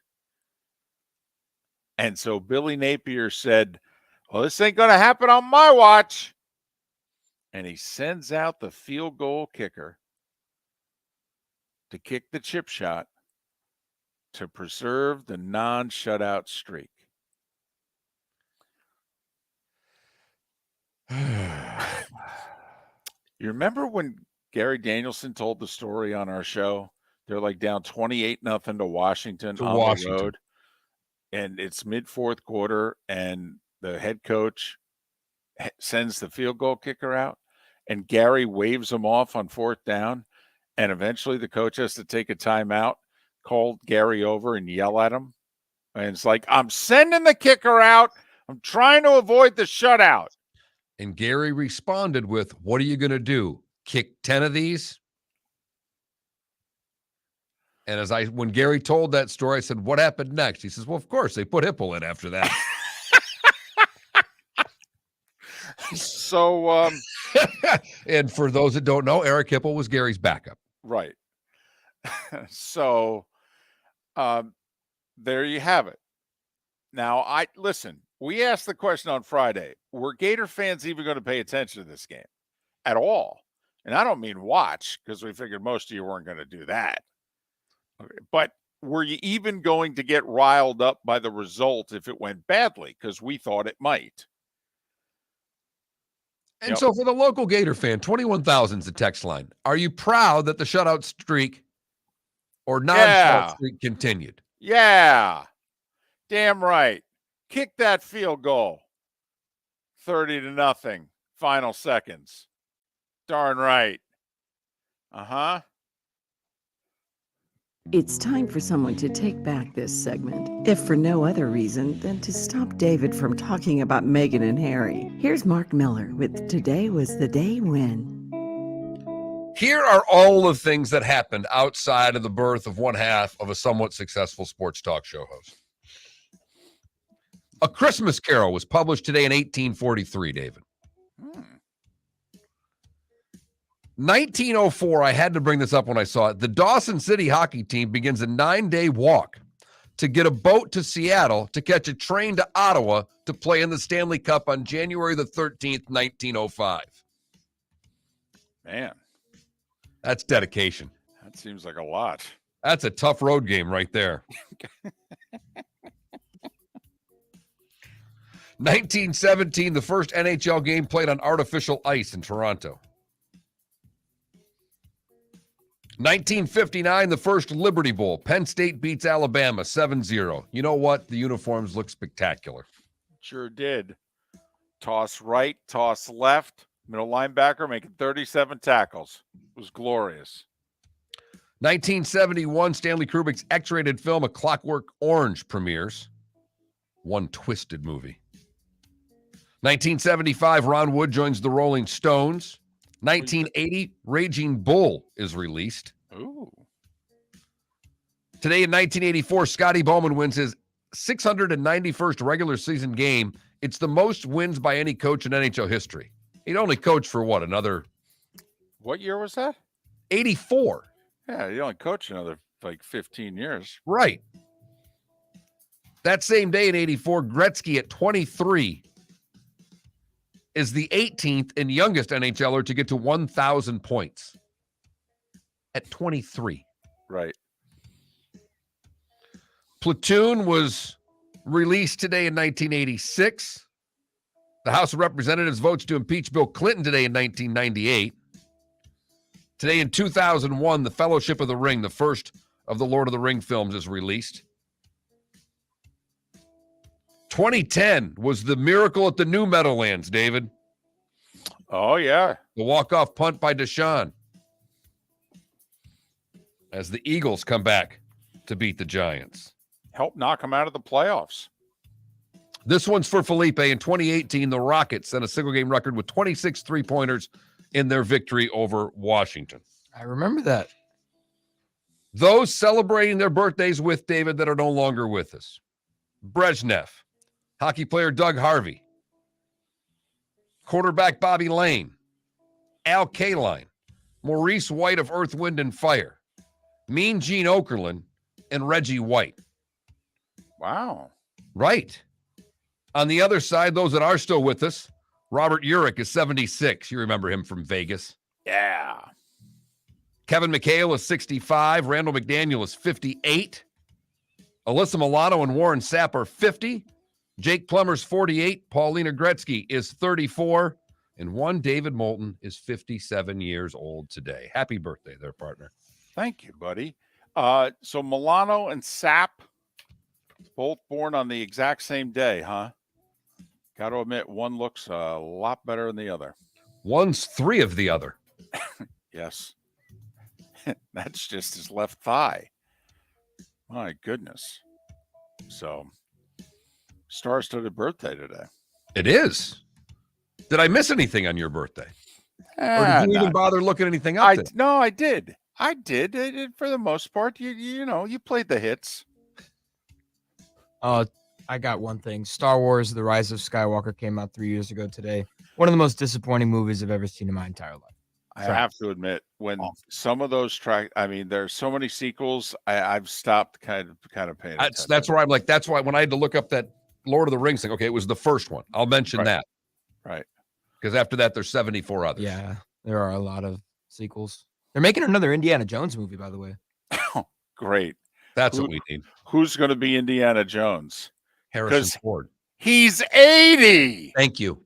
And so Billy Napier said, well, this ain't going to happen on my watch. And he sends out the field goal kicker to kick the chip shot to preserve the non-shutout streak. You remember when Gary Danielson told the story on our show? They're like down 28-0 to Washington on the road. And it's mid-4th quarter, and the head coach sends the field goal kicker out, and Gary waves him off on 4th down, and eventually the coach has to take a timeout, call Gary over and yell at him. And it's like, I'm sending the kicker out. I'm trying to avoid the shutout. And Gary responded with, what are you going to do? Kick 10 of these? And when Gary told that story, I said, what happened next? He says, well, of course, they put Hipple in after that. So, and for those that don't know, Eric Hipple was Gary's backup. Right. So, there you have it. Now, listen, we asked the question on Friday, were Gator fans even going to pay attention to this game at all? And I don't mean watch, because we figured most of you weren't going to do that. Okay. But were you even going to get riled up by the result if it went badly? Because we thought it might. And so for the local Gator fan, 21,000 is the text line. Are you proud that the shutout streak or non-shutout streak continued? Yeah. Damn right. Kick that field goal. 30-0. Final seconds. Darn right. Uh-huh. It's time for someone to take back this segment, if for no other reason than to stop David from talking about Meghan and Harry. Here's Mark Miller with Today Was the Day When. Here are all the things that happened outside of the birth of one half of a somewhat successful sports talk show host. A Christmas Carol was published today in 1843, David. 1904, I had to bring this up when I saw it. The Dawson City hockey team begins a 9-day walk to get a boat to Seattle to catch a train to Ottawa to play in the Stanley Cup on January the 13th, 1905. Man. That's dedication. That seems like a lot. That's a tough road game right there. 1917, the first NHL game played on artificial ice in Toronto. 1959, the first Liberty Bowl. Penn State beats Alabama 7-0. You know what? The uniforms look spectacular. Sure did. Toss right, toss left. Middle linebacker making 37 tackles. It was glorious. 1971, Stanley Kubrick's X-rated film A Clockwork Orange premieres. One twisted movie. 1975, Ron Wood joins the Rolling Stones. 1980, Raging Bull is released. Ooh. Today in 1984, Scotty Bowman wins his 691st regular season game. It's the most wins by any coach in NHL history. He'd only coached for what, another... What year was that? 84. Yeah, he only coached another, 15 years. Right. That same day in 84, Gretzky at 23 is the 18th and youngest NHLer to get to 1,000 points at 23. Right. Platoon was released today in 1986. The House of Representatives votes to impeach Bill Clinton today in 1998. Today in 2001, The Fellowship of the Ring, the first of the Lord of the Ring films, is released. 2010 was the Miracle at the New Meadowlands, David. Oh, yeah. The walk-off punt by Deshaun. As the Eagles come back to beat the Giants. Help knock them out of the playoffs. This one's for Felipe. In 2018, the Rockets set a single-game record with 26 three-pointers in their victory over Washington. I remember that. Those celebrating their birthdays with David that are no longer with us. Brezhnev, hockey player Doug Harvey, quarterback Bobby Lane, Al Kaline, Maurice White of Earth, Wind, and Fire, Mean Gene Okerlund, and Reggie White. Wow. Right. On the other side, those that are still with us, Robert Urich is 76. You remember him from Vegas. Yeah. Kevin McHale is 65. Randall McDaniel is 58. Alyssa Milano and Warren Sapp are 50. Jake Plummer's 48. Paulina Gretzky is 34. And one David Moulton is 57 years old today. Happy birthday there, partner. Thank you, buddy. So Milano and Sapp, both born on the exact same day, huh? Got to admit, one looks a lot better than the other. One's three of the other. Yes. That's just his left thigh. My goodness. So, star-studded birthday today. It is. Did I miss anything on your birthday? Or did you even bother looking anything up? No, I did. I did. For the most part, you played the hits. I got one thing. Star Wars: The Rise of Skywalker came out 3 years ago today. One of the most disappointing movies I've ever seen in my entire life. I have to admit, when some of those there's so many sequels, I've stopped kind of paying attention. That's where I'm like, that's why when I had to look up that Lord of the Rings thing, okay, it was the first one. I'll mention that. Right. Because after that, there's 74 others. Yeah, there are a lot of sequels. They're making another Indiana Jones movie, by the way. Great. That's what we need. Who's going to be Indiana Jones? Harrison Ford. He's 80. Thank you.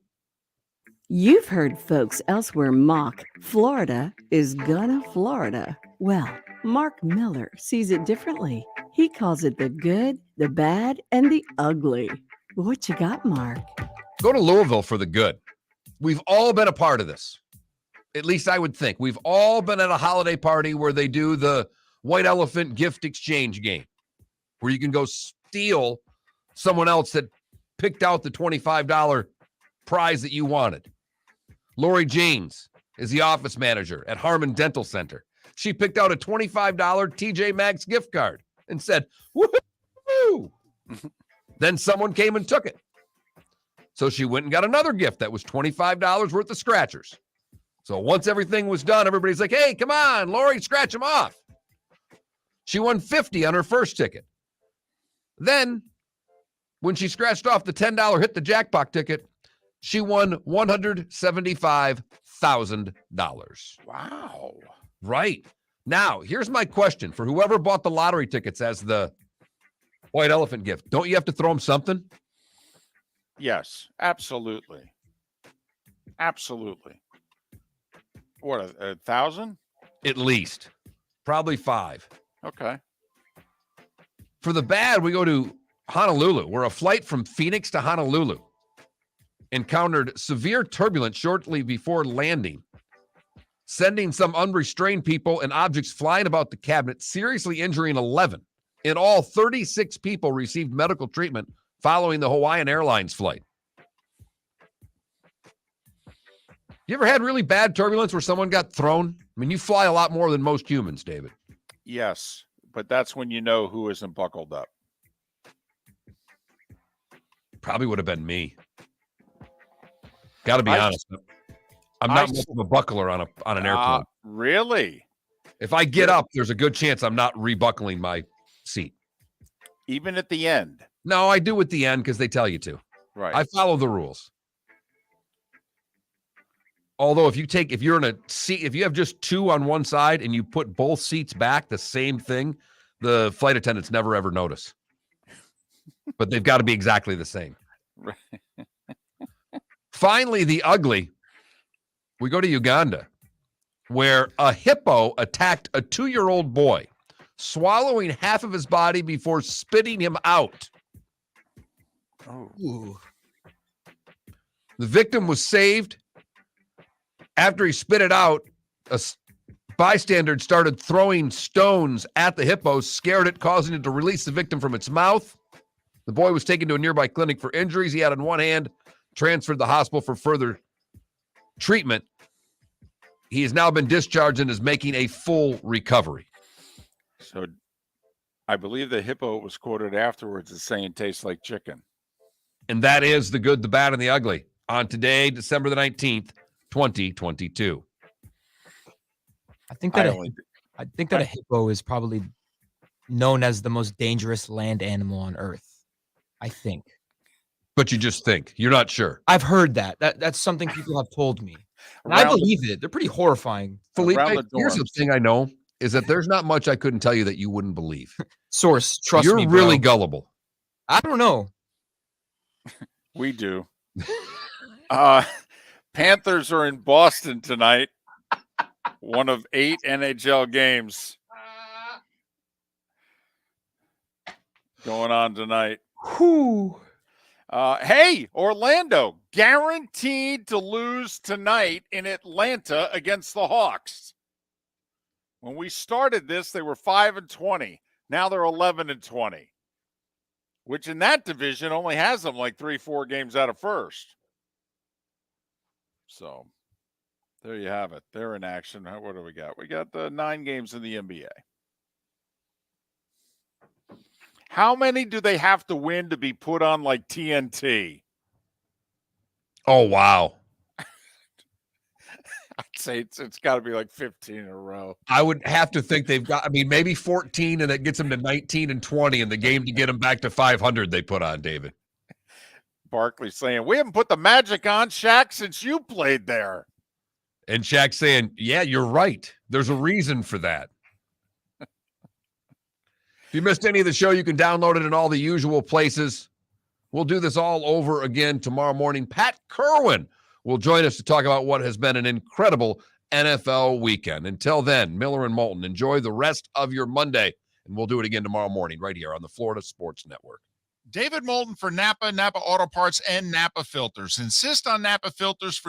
You've heard folks elsewhere mock Florida is gonna Florida. Well, Mark Miller sees it differently. He calls it the good, the bad, and the ugly. What you got, Mark? Go to Louisville for the good. We've all been a part of this. At least I would think. We've all been at a holiday party where they do the white elephant gift exchange game, where you can go steal someone else that picked out the $25 prize that you wanted. Lori James is the office manager at Harmon Dental Center. She picked out a $25 TJ Maxx gift card and said, woohoo! Then someone came and took it. So she went and got another gift that was $25 worth of scratchers. So once everything was done, everybody's like, hey, come on, Lori, scratch them off. She won $50 on her first ticket. Then, when she scratched off the $10 hit the jackpot ticket, she won $175,000. Wow. Right. Now, here's my question for whoever bought the lottery tickets as the white elephant gift. Don't you have to throw them something? Yes, absolutely. Absolutely. What, 1,000? At least. Probably 5. Okay. For the bad, we go to Honolulu, where a flight from Phoenix to Honolulu encountered severe turbulence shortly before landing, sending some unrestrained people and objects flying about the cabinet, seriously injuring 11. In all, 36 people received medical treatment following the Hawaiian Airlines flight. You ever had really bad turbulence where someone got thrown? I mean, you fly a lot more than most humans, David. Yes, but that's when you know who isn't buckled up. Probably would have been me. Got to be honest. I'm not much of a buckler on an airplane. Really? If I get up, there's a good chance I'm not rebuckling my seat. Even at the end? No, I do at the end because they tell you to. Right. I follow the rules. Although if you're in a seat, if you have just two on one side and you put both seats back, the same thing, the flight attendants never ever notice. But they've got to be exactly the same. Right. Finally, the ugly. We go to Uganda, where a hippo attacked a 2-year-old boy, swallowing half of his body before spitting him out. Oh. Ooh. The victim was saved. After he spit it out, a bystander started throwing stones at the hippo, scared it, causing it to release the victim from its mouth. The boy was taken to a nearby clinic for injuries he had on one hand, transferred to the hospital for further treatment. He has now been discharged and is making a full recovery. So I believe the hippo was quoted afterwards as saying tastes like chicken. And that is the good, the bad, and the ugly on today, December the 19th, 2022. I think that a hippo is probably known as the most dangerous land animal on Earth. I think. But you just think. You're not sure. I've heard that. That's something people have told me. And I believe it. They're pretty horrifying. Felipe, here's the thing I know is that there's not much I couldn't tell you that you wouldn't believe. Source, trust me, You're bro. really gullible. I don't know. We do. Panthers are in Boston tonight. One of 8 NHL games going on tonight. Whew. Hey, Orlando, guaranteed to lose tonight in Atlanta against the Hawks. When we started this, they were 5-20. Now they're 11-20, which in that division only has them like 3-4 games out of first. So there you have it. They're in action. What do we got? We got the 9 games in the NBA. How many do they have to win to be put on like TNT? Oh, wow. I'd say it's got to be like 15 in a row. I would have to think they've got, maybe 14, and it gets them to 19 and 20 in the game to get them back to 500 they put on, David. Barkley saying, we haven't put the Magic on, Shaq, since you played there. And Shaq saying, yeah, you're right. There's a reason for that. If you missed any of the show, you can download it in all the usual places. We'll do this all over again tomorrow morning. Pat Kerwin will join us to talk about what has been an incredible NFL weekend. Until then, Miller and Moulton, enjoy the rest of your Monday, and we'll do it again tomorrow morning right here on the Florida Sports Network. David Moulton for Napa Auto Parts, and Napa Filters. Insist on Napa Filters for your